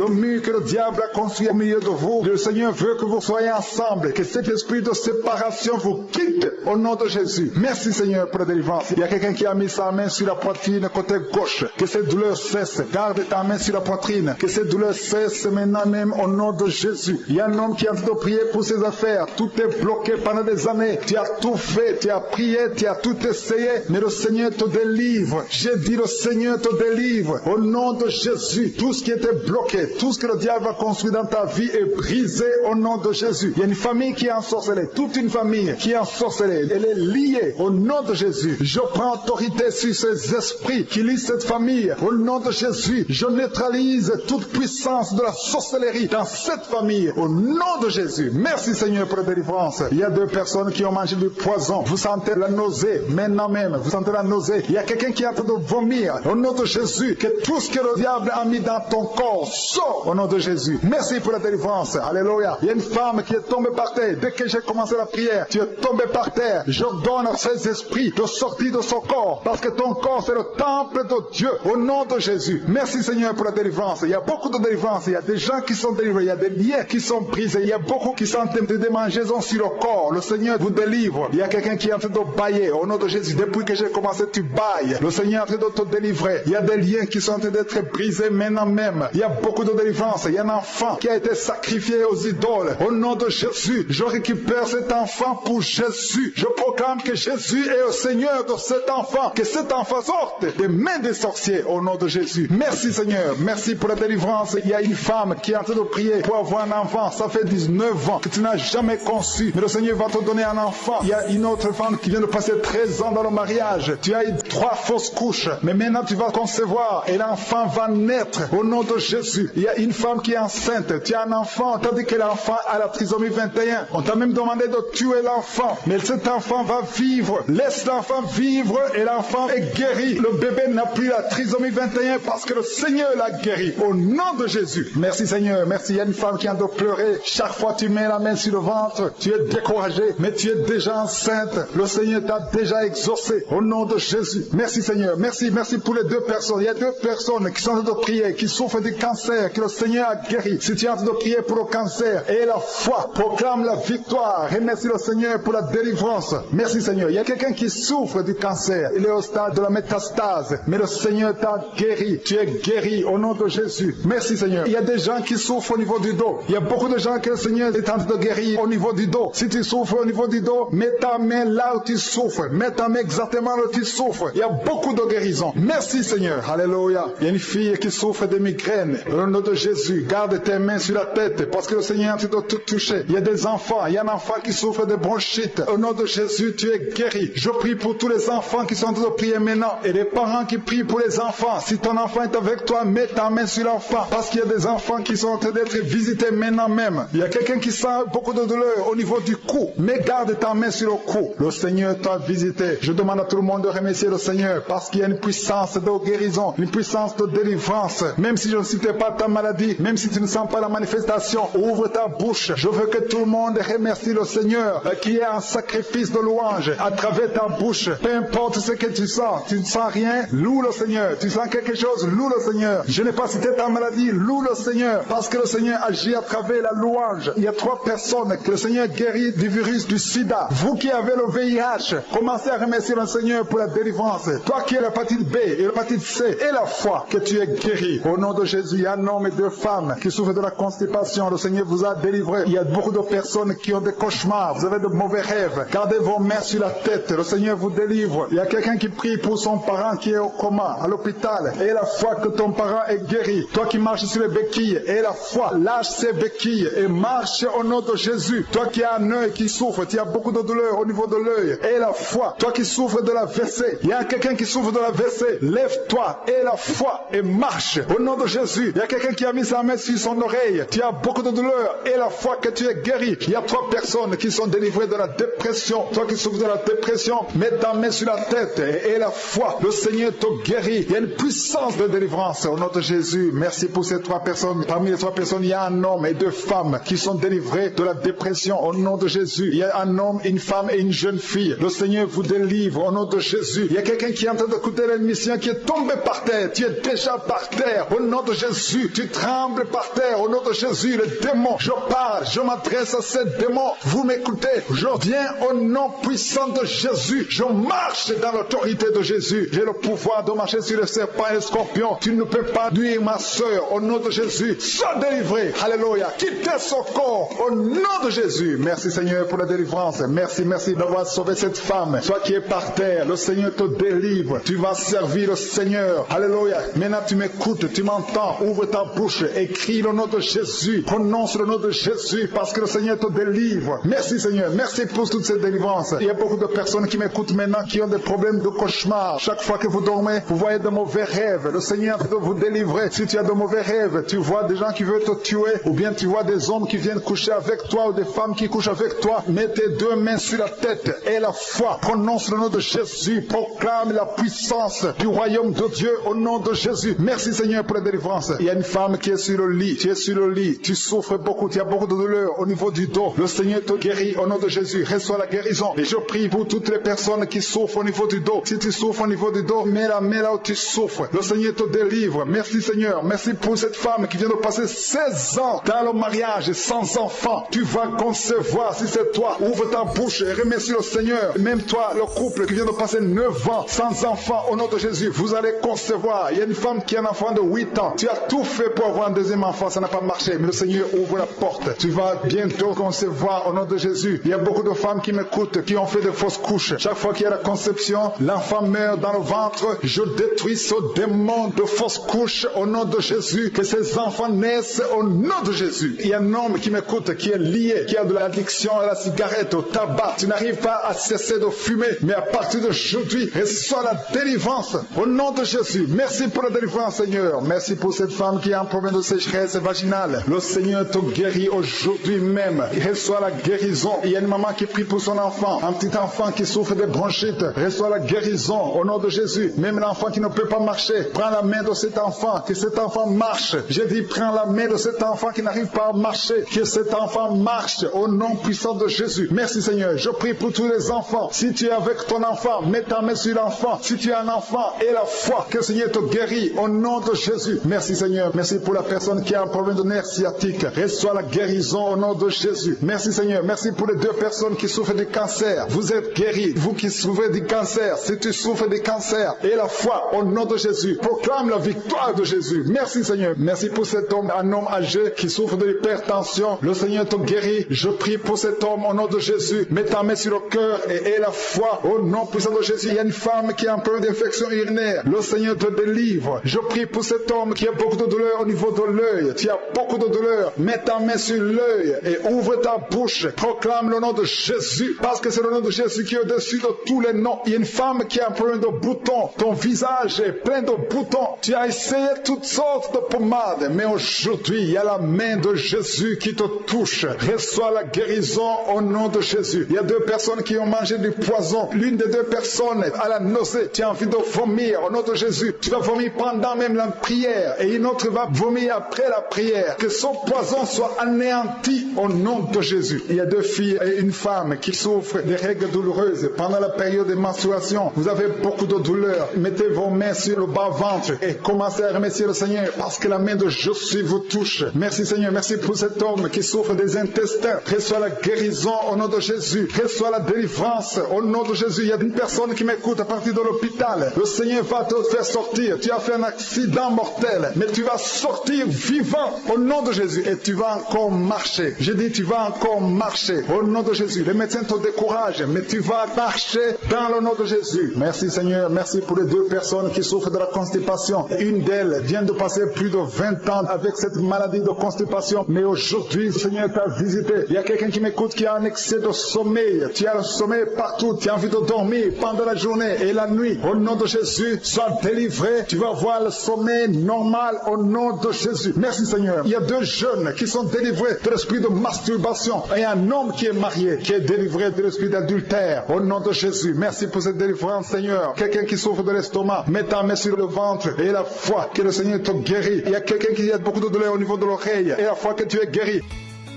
que le diable a construit au milieu de vous. Le Seigneur veut que vous soyez ensemble, que cet esprit de séparation vous quitte au nom de Jésus. Merci Seigneur pour la délivrance. Il y a quelqu'un qui a mis sa main sur la poitrine côté gauche. Que cette douleur cesse. Garde ta main sur la poitrine. Que cette douleur cesse maintenant même au nom de Jésus. Il y a un homme qui est en train de prier pour ses affaires. Tout est bloqué pendant des années. Tu as tout fait, tu as prié, tu as tout essayé, mais le Seigneur te délivre. J'ai dit le Seigneur te délivre. Au nom de Jésus, tout ce qui était bloqué, tout ce que le diable a construit dans ta vie est brisé au nom de Jésus. Il y a une famille qui est ensorcelée, toute une famille qui est ensorcelée. Elle est liée au nom de Jésus. Je prends autorité sur ces esprits qui lient cette famille. Au nom de Jésus, je neutralise toute puissance de la sorcellerie dans cette famille. Au nom de Jésus. Merci Seigneur pour la délivrance. Il y a deux personnes qui ont mangé du poison. Vous sentez la nausée maintenant même. Vous sentez la nausée. Il y a quelqu'un qui est en train de vomir. Au nom de Jésus, que tout ce que le diable a mis dans ton corps sort au nom de Jésus. Merci pour la délivrance. Alléluia. Il y a une femme qui est tombée par terre. Dès que j'ai commencé la prière, tu es tombé par terre. Je donne à ces esprits de sortir de son corps. Parce que ton corps, c'est le temple de Dieu. Au nom de Jésus. Merci Seigneur pour la délivrance. Il y a beaucoup de délivrance. Il y a des gens qui sont délivrés. Il y a des liens qui sont brisés. Il y a beaucoup qui sont en train de démangeaisons sur le corps. Le Seigneur vous délivre. Il y a quelqu'un qui est en train de bailler. Au nom de Jésus. Depuis que j'ai commencé, tu bailles. Le Seigneur est en train de te délivrer. Il y a des liens qui sont en train d'être brisés maintenant même. Il y a beaucoup de délivrance. Il y a un enfant qui a été sacrifié aux idoles. Au nom de Jésus, je récupère cet enfant pour Jésus. Je proclame que Jésus est le Seigneur de cet enfant. Que cet enfant sorte des mains des sorciers au nom de Jésus. Merci Seigneur. Merci pour la délivrance. Il y a une femme qui est en train de prier pour avoir un enfant. Ça fait 19 ans que tu n'as jamais conçu. Mais le Seigneur va te donner un enfant. Il y a une autre femme qui vient de passer 13 ans dans le mariage. Tu as eu 3 fausses couches. Mais maintenant tu vas concevoir et l'enfant va naître au nom de Jésus. Il y a une femme qui est enceinte. Tu as un enfant. On t'a dit que l'enfant a la trisomie 21. On t'a même demandé de tuer l'enfant. Mais cet enfant va vivre. Laisse l'enfant vivre et l'enfant est guéri. Le bébé n'a plus la trisomie 21 parce que le Seigneur l'a guéri. Au nom de Jésus. Merci Seigneur. Merci. Il y a une femme qui a de pleurer. Chaque fois tu mets la main sur le ventre, tu es découragé, mais tu es déjà enceinte. Le Seigneur t'a déjà exaucé. Au nom de Jésus. Merci Seigneur. Merci pour les 2 personnes. Il y a 2 personnes qui sont en train de prier, qui souffrent du cancer, que le Seigneur a guéri. Si tu es en train de prier pour le cancer, et la foi proclame la victoire. Remercie le Seigneur pour la délivrance. Merci Seigneur. Il y a quelqu'un qui souffre du cancer. Il est au stade de la métastase, mais le Seigneur t'a guéri. Tu es guéri au nom de Jésus. Merci Seigneur. Il y a des gens qui souffrent au niveau du dos. Il y a beaucoup de gens que le Seigneur est en train de guérir au niveau du dos. Si tu souffres au niveau du dos, mets ta main là où tu souffres. Mets ta main exactement là où tu souffres. Il y a beaucoup de guérisons. Merci Seigneur. Alléluia. Il y a une fille qui souffre de migraines. Au nom de Jésus, garde tes mains sur la tête parce que le Seigneur est en train de te toucher. Il y a des enfants. Il y a un enfant qui souffre de bronchite. Au nom de Jésus, tu es guéri. Je prie pour tous les enfants qui sont en train de prier maintenant et les parents qui prient pour les enfants. Si ton enfant est avec toi, mets ta main sur l'enfant parce qu'il y a des enfants qui sont en train d'être visités maintenant même. Il y a quelqu'un qui sent beaucoup de douleur au niveau du cou, mais garde ta main sur le cou. Le Seigneur t'a visité. Je demande à tout le monde de remercier le Seigneur parce qu'il y a une puissance de guérison, une puissance de délivrance. Même si je ne citais pas ta maladie, même si tu ne sens pas la manifestation, ouvre ta bouche. Je veux que tout le monde remercie le Seigneur qui est un sacrifice de louange à travers ta bouche. Peu importe ce que tu ne sens rien, loue le Seigneur. Tu sens quelque chose, loue le Seigneur. Je n'ai pas cité ta maladie, loue le Seigneur parce que le Seigneur agit à travers la louange. Il y a 3 personnes que le Seigneur guérit du virus du sida. Vous qui avez le VIH, commencez à remercier le Seigneur pour la délivrance. Toi qui as l'hépatite B et l'hépatite C et la foi, que tu es guéri. Au nom de Jésus, il y a un homme et 2 femmes qui souffrent de la constipation. Le Seigneur vous a délivré. Il y a beaucoup de personnes qui ont des cauchemars. Vous avez de mauvais rêves. Gardez vos mains sur la tête. Le Seigneur vous délivre. Il y a quelqu'un qui prie pour son parent qui est au coma, à l'hôpital. Et la foi que ton parent est guéri. Toi qui marches sur les béquilles, et la foi, lâche ces béquilles et marche au nom de Jésus. Toi qui as un œil qui souffre, tu as beaucoup de douleur au niveau de l'œil. Et la foi, toi qui souffres de la WC, il y a quelqu'un qui souffre de la WC, lève-toi et la foi et marche au nom de Jésus. Il y a quelqu'un qui a mis sa main sur son oreille. Tu as beaucoup de douleur et la fois que tu es guéri. Il y a 3 personnes qui sont délivrées de la dépression. Toi qui souffres de la dépression, mets ta main sur la tête et la foi. Le Seigneur te guérit. Il y a une puissance de délivrance au nom de Jésus. Merci pour ces 3 personnes. Parmi les 3 personnes, il y a un homme et 2 femmes qui sont délivrés de la dépression au nom de Jésus. Il y a un homme, une femme et une jeune fille. Le Seigneur vous délivre au nom de Jésus. Il y a quelqu'un qui est en train d'écouter l'émission qui est tombé par terre. Tu es déjà par terre au nom de Jésus. Tu trembles par terre au nom de Jésus. Les démons, je parle, je m'adresse à ces démons. Vous m'écoutez. Je viens au nom puissant de Jésus. Je marche dans l'autorité de Jésus. J'ai le pouvoir de marcher sur les serpents et les scorpions. Tu ne peux pas nuire ma soeur au nom de Jésus. Sois délivré. Alléluia. Quittez son corps au nom de Jésus. Merci Seigneur pour la délivrance. Merci d'avoir sauvé cette femme. Toi qui es par terre, le Seigneur te délivre. Tu vas servir le Seigneur. Alléluia. Maintenant tu m'écoutes, tu m'entends. Ouvre ta bouche et crie le nom de Jésus. Prononce le nom de Jésus parce que le Seigneur te délivre. Merci Seigneur. Merci pour toute cette délivrance. Il y a beaucoup de personnes qui m'écoutent maintenant qui ont des problèmes de cauchemar. Chaque fois que vous dormez, vous voyez de mauvais rêves. Le Seigneur peut vous délivrer. Si tu as de mauvais rêves, tu vois des gens qui veulent te tuer ou bien tu vois des hommes qui viennent coucher avec toi ou des femmes qui couchent avec toi. Mets tes 2 mains sur la tête et la foi. Prononce le nom de Jésus. Proclame la puissance du royaume de Dieu au nom de Jésus. Merci Seigneur pour la délivrance. Il y a une femme qui est sur le lit. Tu es sur le lit. Tu souffres beaucoup. Tu as beaucoup de douleur au niveau du dos. Le Seigneur te guérit au nom de Jésus. Reçois la guérison. Et je prie pour toutes les personnes qui souffrent au niveau du dos. Si tu souffres au niveau du dos, mets la main là où tu souffres. Le Seigneur te délivre. Merci Seigneur. Merci pour cette femme qui vient de passer 16 ans dans le mariage sans enfant. Tu vas concevoir si c'est toi. Ouvre ta bouche et remercie le Seigneur. Même toi, le couple qui vient de passer 9 ans sans enfant, au nom de Jésus, vous allez concevoir. Il y a une femme qui a un enfant de 8 ans. Tu as tout fait pour avoir un deuxième enfant, ça n'a pas marché. Mais le Seigneur ouvre la porte. Tu vas bientôt concevoir au nom de Jésus. Il y a beaucoup de femmes qui m'écoutent, qui ont fait de fausses couches. Chaque fois qu'il y a la conception, l'enfant meurt dans le ventre. Je détruis ce démon de fausses couches au nom de Jésus. Que ces enfants naissent au nom de Jésus. Il y a un homme qui m'écoute, qui est lié, qui a de l'addiction à la cigarette, au tabac. Tu n'arrives pas à cesser de fumer, mais à partir d'aujourd'hui, reçois la délivrance au nom de Jésus. Merci pour la délivrance, Seigneur. Merci pour cette femme qui a un problème de sécheresse vaginale. Le Seigneur te guérit aujourd'hui même. Reçois la guérison. Il y a une maman qui prie pour son enfant, un petit enfant qui souffre de bronchite. Reçois la guérison au nom de Jésus. Même l'enfant qui ne peut pas marcher, prends la main de cet enfant, que cet enfant marche. Je dis, prends la main de cet enfant qui n'arrive pas à marcher, que cet enfant marche au nom puissant de Jésus. Merci Seigneur. Je prie pour tous les enfants. Si tu es avec ton enfant, mets ta main sur l'enfant. Si tu as un enfant et la foi, que le Seigneur te guérit au nom de Jésus. Merci Seigneur. Merci pour la personne qui a un problème de nerf sciatique. Reçois la guérison au nom de Jésus. Merci Seigneur. Merci pour les 2 personnes qui souffrent du cancer. Vous êtes guéris. Vous qui souffrez du cancer, si tu souffres du cancer et la foi au nom de Jésus, proclame la victoire de Jésus. Merci Seigneur. Merci pour cet homme, un homme âgé qui souffre de l'hypertension. Le Seigneur te guérit. Je prie pour cet homme au nom de Jésus. Mets ta main sur le cœur et la foi au nom puissant de Jésus. Il y a une femme qui a un problème d'infection urinaire. Le Seigneur te délivre. Je prie pour cet homme qui a beaucoup de douleur au niveau de l'œil. Tu as beaucoup de douleur. Mets ta main sur l'œil et ouvre ta bouche. Proclame le nom de Jésus parce que c'est le nom de Jésus qui est au-dessus de tous les noms. Il y a une femme qui a un problème de boutons. Ton visage est plein de boutons. Tu as essayé toutes sortes de pommades, mais aujourd'hui, il y a la main de Jésus qui te touche. Reçois la guérison au nom de Jésus. Il y a 2 personnes qui ont mangé du poison. L'une des 2 personnes a la nausée. Tu as envie de vomir au nom de Jésus. Tu vas vomir pendant même la prière et une autre va vomir après la prière. Que son poison soit anéanti au nom de Jésus. Il y a 2 filles et une femme qui souffrent des règles douloureuses pendant la période de menstruation. Vous avez beaucoup de douleur. Mettez vos mains sur le bas-ventre et commencez à remercier le Seigneur parce que la main de Jésus vous touche. Merci Seigneur. Merci pour cet homme qui souffre des intestins. Reçois la guérison au nom de Jésus. Reçois la délivrance au nom de Jésus. Il y a une personne qui m'écoute à partir de l'hôpital. Le Seigneur va te faire sortir. Tu as fait un accident mortel, mais tu vas sortir vivant au nom de Jésus et tu vas encore marcher. Je dis tu vas encore marcher au nom de Jésus. Les médecins te découragent, mais tu vas marcher dans le nom de Jésus. Merci Seigneur. Merci pour les 2 personnes qui souffrent de la constipation. Une d'elles vient de passer plus de 20 ans avec cette maladie de constipation, mais aujourd'hui le Seigneur t'a visité. Il y a quelqu'un qui m'écoute qui a un excès de sommeil. Tu as le sommeil partout. Tu as envie de dormir pendant la journée et la nuit. Au nom de Jésus, sois délivré. Tu vas voir le sommeil normal au nom de Jésus. Merci Seigneur. Il y a 2 jeunes qui sont délivrés de l'esprit de masturbation. Et un homme qui est marié, qui est délivré de l'esprit d'adultère. Au nom de Jésus. Merci pour cette délivrance Seigneur. Quelqu'un qui souffre de l'estomac, mets ta main sur le ventre et la foi que le Seigneur te guérit. Il y a quelqu'un qui a beaucoup de douleur au niveau de l'oreille et la foi que tu es guéri.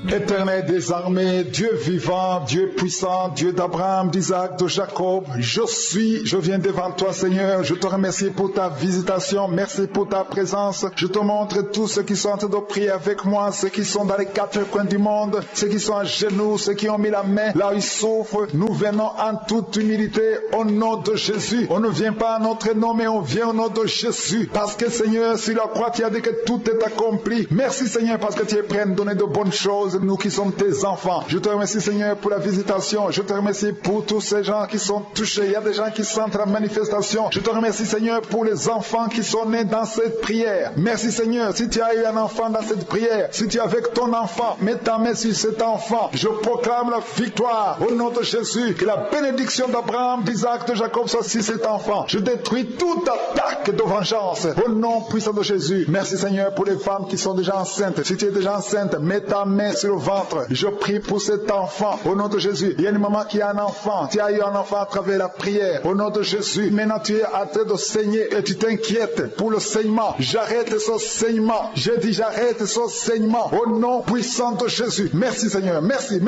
Éternel des armées, Dieu vivant, Dieu puissant, Dieu d'Abraham, d'Isaac, de Jacob, je viens devant toi Seigneur, je te remercie pour ta visitation, merci pour ta présence, je te montre tous ceux qui sont en train de prier avec moi, ceux qui sont dans les 4 coins du monde, ceux qui sont à genoux, ceux qui ont mis la main là où ils souffrent, nous venons en toute humilité au nom de Jésus, on ne vient pas à notre nom mais on vient au nom de Jésus, parce que Seigneur, sur la croix tu as dit que tout est accompli, merci Seigneur parce que tu es prêt à nous donner de bonnes choses, nous qui sommes tes enfants. Je te remercie Seigneur pour la visitation. Je te remercie pour tous ces gens qui sont touchés. Il y a des gens qui sentent la manifestation. Je te remercie Seigneur pour les enfants qui sont nés dans cette prière. Merci Seigneur. Si tu as eu un enfant dans cette prière, si tu es avec ton enfant, mets ta main sur cet enfant. Je proclame la victoire au nom de Jésus. Que la bénédiction d'Abraham, d'Isaac, de Jacob soit sur cet enfant. Je détruis toute attaque de vengeance au nom puissant de Jésus. Merci Seigneur pour les femmes qui sont déjà enceintes. Si tu es déjà enceinte, mets ta main sur le ventre. Je prie pour cet enfant au nom de Jésus. Il y a une maman qui a un enfant. Tu as eu un enfant à travers la prière au nom de Jésus. Maintenant tu es en train de saigner et tu t'inquiètes pour le saignement. J'arrête ce saignement. J'ai dit j'arrête ce saignement au nom puissant de Jésus. Merci Seigneur. Merci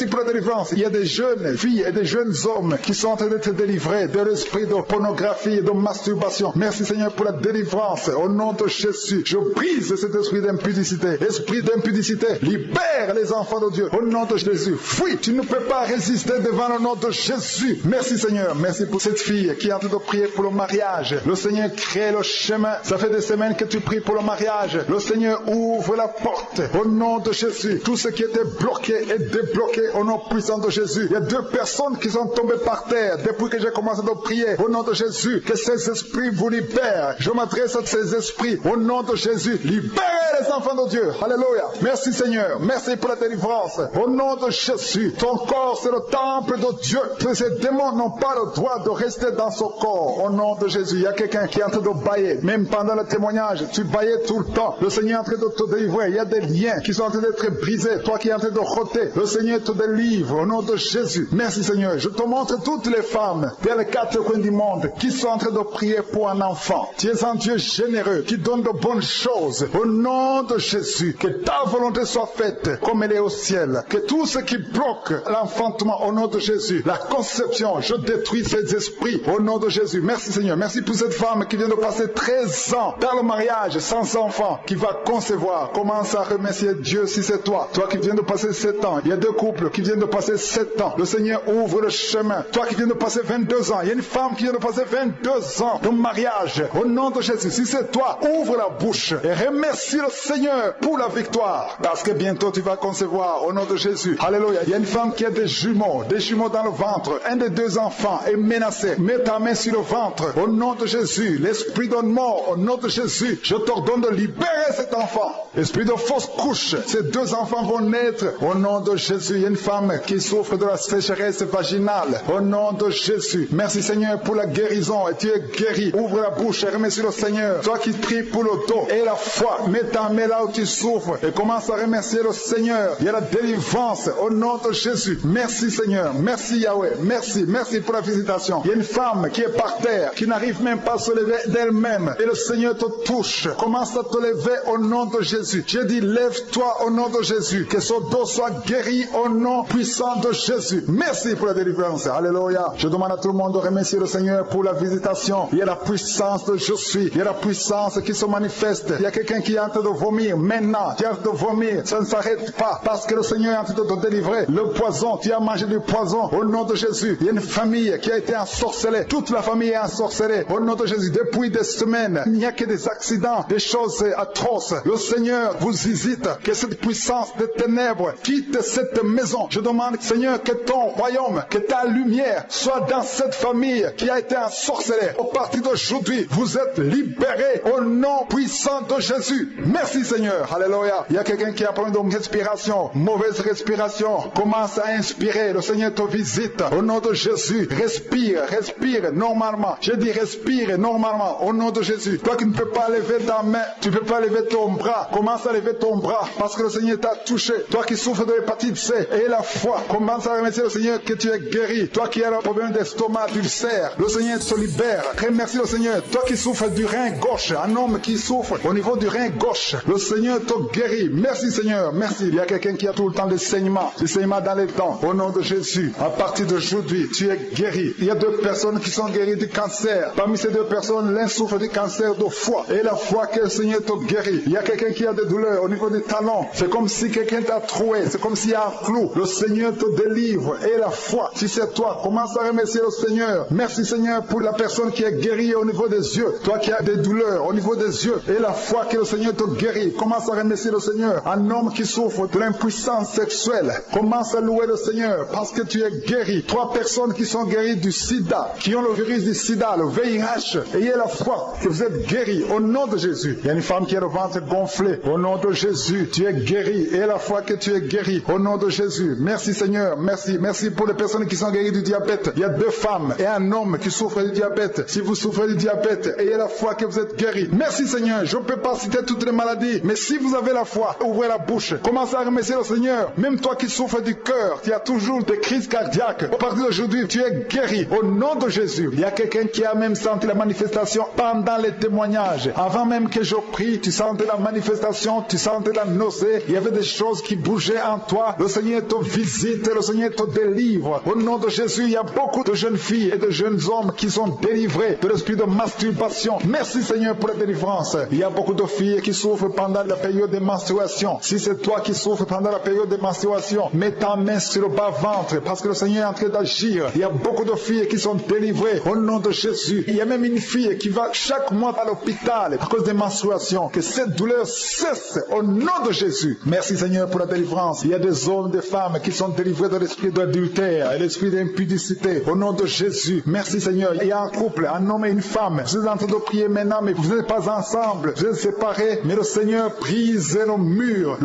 pour la délivrance. Il y a des jeunes filles et des jeunes hommes qui sont en train d'être délivrés de l'esprit de pornographie et de masturbation. Merci Seigneur pour la délivrance au nom de Jésus. Je brise cet esprit d'impudicité. Esprit d'impudicité, libère les enfants de Dieu au nom de Jésus. Fuis, tu ne peux pas résister devant le nom de Jésus. Merci Seigneur, merci pour cette fille qui est en train de prier pour le mariage. Le Seigneur crée le chemin. Ça fait des semaines que tu pries pour le mariage. Le Seigneur ouvre la porte au nom de Jésus. Tout ce qui était bloqué est débloqué au nom puissant de Jésus. Il y a 2 personnes qui sont tombées par terre depuis que j'ai commencé à prier au nom de Jésus. Que ces esprits vous libèrent. Je m'adresse à ces esprits au nom de Jésus. Libérez les enfants de Dieu. Alléluia. Merci Seigneur. Merci pour la délivrance. Au nom de Jésus, ton corps c'est le temple de Dieu. Ces démons n'ont pas le droit de rester dans ce corps. Au nom de Jésus, il y a quelqu'un qui est en train de bailler. Même pendant le témoignage, tu baillais tout le temps. Le Seigneur est en train de te délivrer. Il y a des liens qui sont en train d'être brisés. Toi qui es en train de roter, le Seigneur te délivre. Au nom de Jésus. Merci Seigneur. Je te montre toutes les femmes dans les 4 coins du monde qui sont en train de prier pour un enfant. Tu es un Dieu généreux qui donne de bonnes choses. Au nom de Jésus, que ta volonté soit faite comme elle est au ciel. Que tout ce qui bloque l'enfantement au nom de Jésus, la conception, je détruis ces esprits au nom de Jésus. Merci Seigneur. Merci pour cette femme qui vient de passer 13 ans dans le mariage sans enfant, qui va concevoir. Commence à remercier Dieu si c'est toi. Toi qui viens de passer 7 ans. Il y a 2 couples qui viennent de passer 7 ans. Le Seigneur ouvre le chemin. Toi qui viens de passer 22 ans. Il y a une femme qui vient de passer 22 ans de mariage. Au nom de Jésus, si c'est toi, ouvre la bouche et remercie le Seigneur pour la victoire. Parce que bientôt tu vas concevoir au nom de Jésus. Alléluia. Il y a une femme qui a des jumeaux dans le ventre. Un des 2 enfants est menacé. Mets ta main sur le ventre. Au nom de Jésus. L'esprit de mort, au nom de Jésus. Je t'ordonne de libérer cet enfant. Esprit de fausse couche. Ces 2 enfants vont naître. Au nom de Jésus. Il y a une femme qui souffre de la sécheresse vaginale. Au nom de Jésus. Merci Seigneur pour la guérison. Et tu es guéri. Ouvre la bouche et remercie le Seigneur. Toi qui pries pour le dos et la foi. Mets ta main là où tu souffres. Et commence à remercier le Seigneur. Il y a la délivrance au nom de Jésus. Merci Seigneur. Merci Yahweh. Merci pour la visitation. Il y a une femme qui est par terre, qui n'arrive même pas à se lever d'elle-même. Et le Seigneur te touche. Commence à te lever au nom de Jésus. J'ai dit, lève-toi au nom de Jésus. Que son dos soit guéri au nom puissant de Jésus. Merci pour la délivrance. Alléluia. Je demande à tout le monde de remercier le Seigneur pour la visitation. Il y a la puissance de je suis. Il y a la puissance qui se manifeste. Il y a quelqu'un qui est en train de vomir maintenant. Tu es en train de vomir. Ça ne s'arrête pas. Parce que le Seigneur est en train de te délivrer. Le poison, tu as mangé du poison au nom de Jésus. Il y a une famille qui a été ensorcelée. Toute la famille est ensorcelée au nom de Jésus. Depuis des semaines, il n'y a que des accidents, des choses atroces. Le Seigneur vous hésite. Que cette puissance des ténèbres quitte cette maison. Je demande, Seigneur, que ton royaume, que ta lumière soit dans cette famille qui a été ensorcelée. Au partir d'aujourd'hui, vous êtes libérés au nom puissant de Jésus. Merci Seigneur. Alléluia. Il y a quelqu'un qui a parlé de respiration, mauvaise respiration. Commence à inspirer. Le Seigneur te visite. Au nom de Jésus, respire normalement. Je dis respire normalement. Au nom de Jésus. Toi qui ne peux pas lever ta main, tu ne peux pas lever ton bras. Commence à lever ton bras parce que le Seigneur t'a touché. Toi qui souffres de l'hépatite C et la foi, commence à remercier le Seigneur que tu es guéri. Toi qui as un problème d'estomac, d'ulcère, le Seigneur te libère. Remercie le Seigneur. Toi qui souffres du rein gauche, un homme qui souffre au niveau du rein gauche, le Seigneur te guérit. Merci Seigneur, merci. Il y a quelqu'un qui a tout le temps des saignements dans les dents. Au nom de Jésus, à partir d'aujourd'hui, tu es guéri. Il y a 2 personnes qui sont guéries du cancer. Parmi ces 2 personnes, l'un souffre du cancer de foie. Et la foi que le Seigneur te guérit. Il y a quelqu'un qui a des douleurs au niveau des talons. C'est comme si quelqu'un t'a troué. C'est comme s'il y a un clou. Le Seigneur te délivre. Et la foi, si c'est toi, commence à remercier le Seigneur. Merci Seigneur pour la personne qui est guérie au niveau des yeux. Toi qui as des douleurs au niveau des yeux. Et la foi que le Seigneur te guérit. Commence à remercier le Seigneur. Un homme qui souffre de l'impuissance sexuelle. Commence à louer le Seigneur parce que tu es guéri. 3 personnes qui sont guéries du sida, qui ont le virus du sida, le VIH. Ayez la foi que vous êtes guéris au nom de Jésus. Il y a une femme qui a le ventre gonflé. Au nom de Jésus, tu es guéri. Ayez la foi que tu es guéri au nom de Jésus. Merci Seigneur, merci. Merci pour les personnes qui sont guéries du diabète. Il y a 2 femmes et un homme qui souffrent du diabète. Si vous souffrez du diabète, ayez la foi que vous êtes guéris. Merci Seigneur. Je ne peux pas citer toutes les maladies, mais si vous avez la foi, ouvrez la bouche. Commencez à remercier le Seigneur. Même toi qui souffres du cœur, qui a toujours des crises cardiaques, à partir d'aujourd'hui, tu es guéri au nom de Jésus. Il y a quelqu'un qui a même senti la manifestation pendant les témoignages. Avant même que je prie, tu sentais la manifestation, tu sentais la nausée. Il y avait des choses qui bougeaient en toi. Le Seigneur te visite, le Seigneur te délivre. Au nom de Jésus, il y a beaucoup de jeunes filles et de jeunes hommes qui sont délivrés de l'esprit de masturbation. Merci Seigneur pour la délivrance. Il y a beaucoup de filles qui souffrent pendant la période de menstruation. Si c'est toi qui souffres pendant la période de menstruation, mets ta main sur le bas-ventre parce que le Seigneur est en train d'agir. Il y a beaucoup de filles qui sont délivrées au nom de Jésus. Il y a même une fille qui va chaque mois à l'hôpital à cause des menstruations. Que cette douleur cesse au nom de Jésus. Merci Seigneur pour la délivrance. Il y a des hommes, des femmes qui sont délivrés de l'esprit d'adultère et l'esprit d'impudicité au nom de Jésus. Merci Seigneur. Il y a un couple, un homme et une femme. Vous êtes en train de prier maintenant, mais vous n'êtes pas ensemble. Vous êtes séparés, mais le Seigneur brise le mur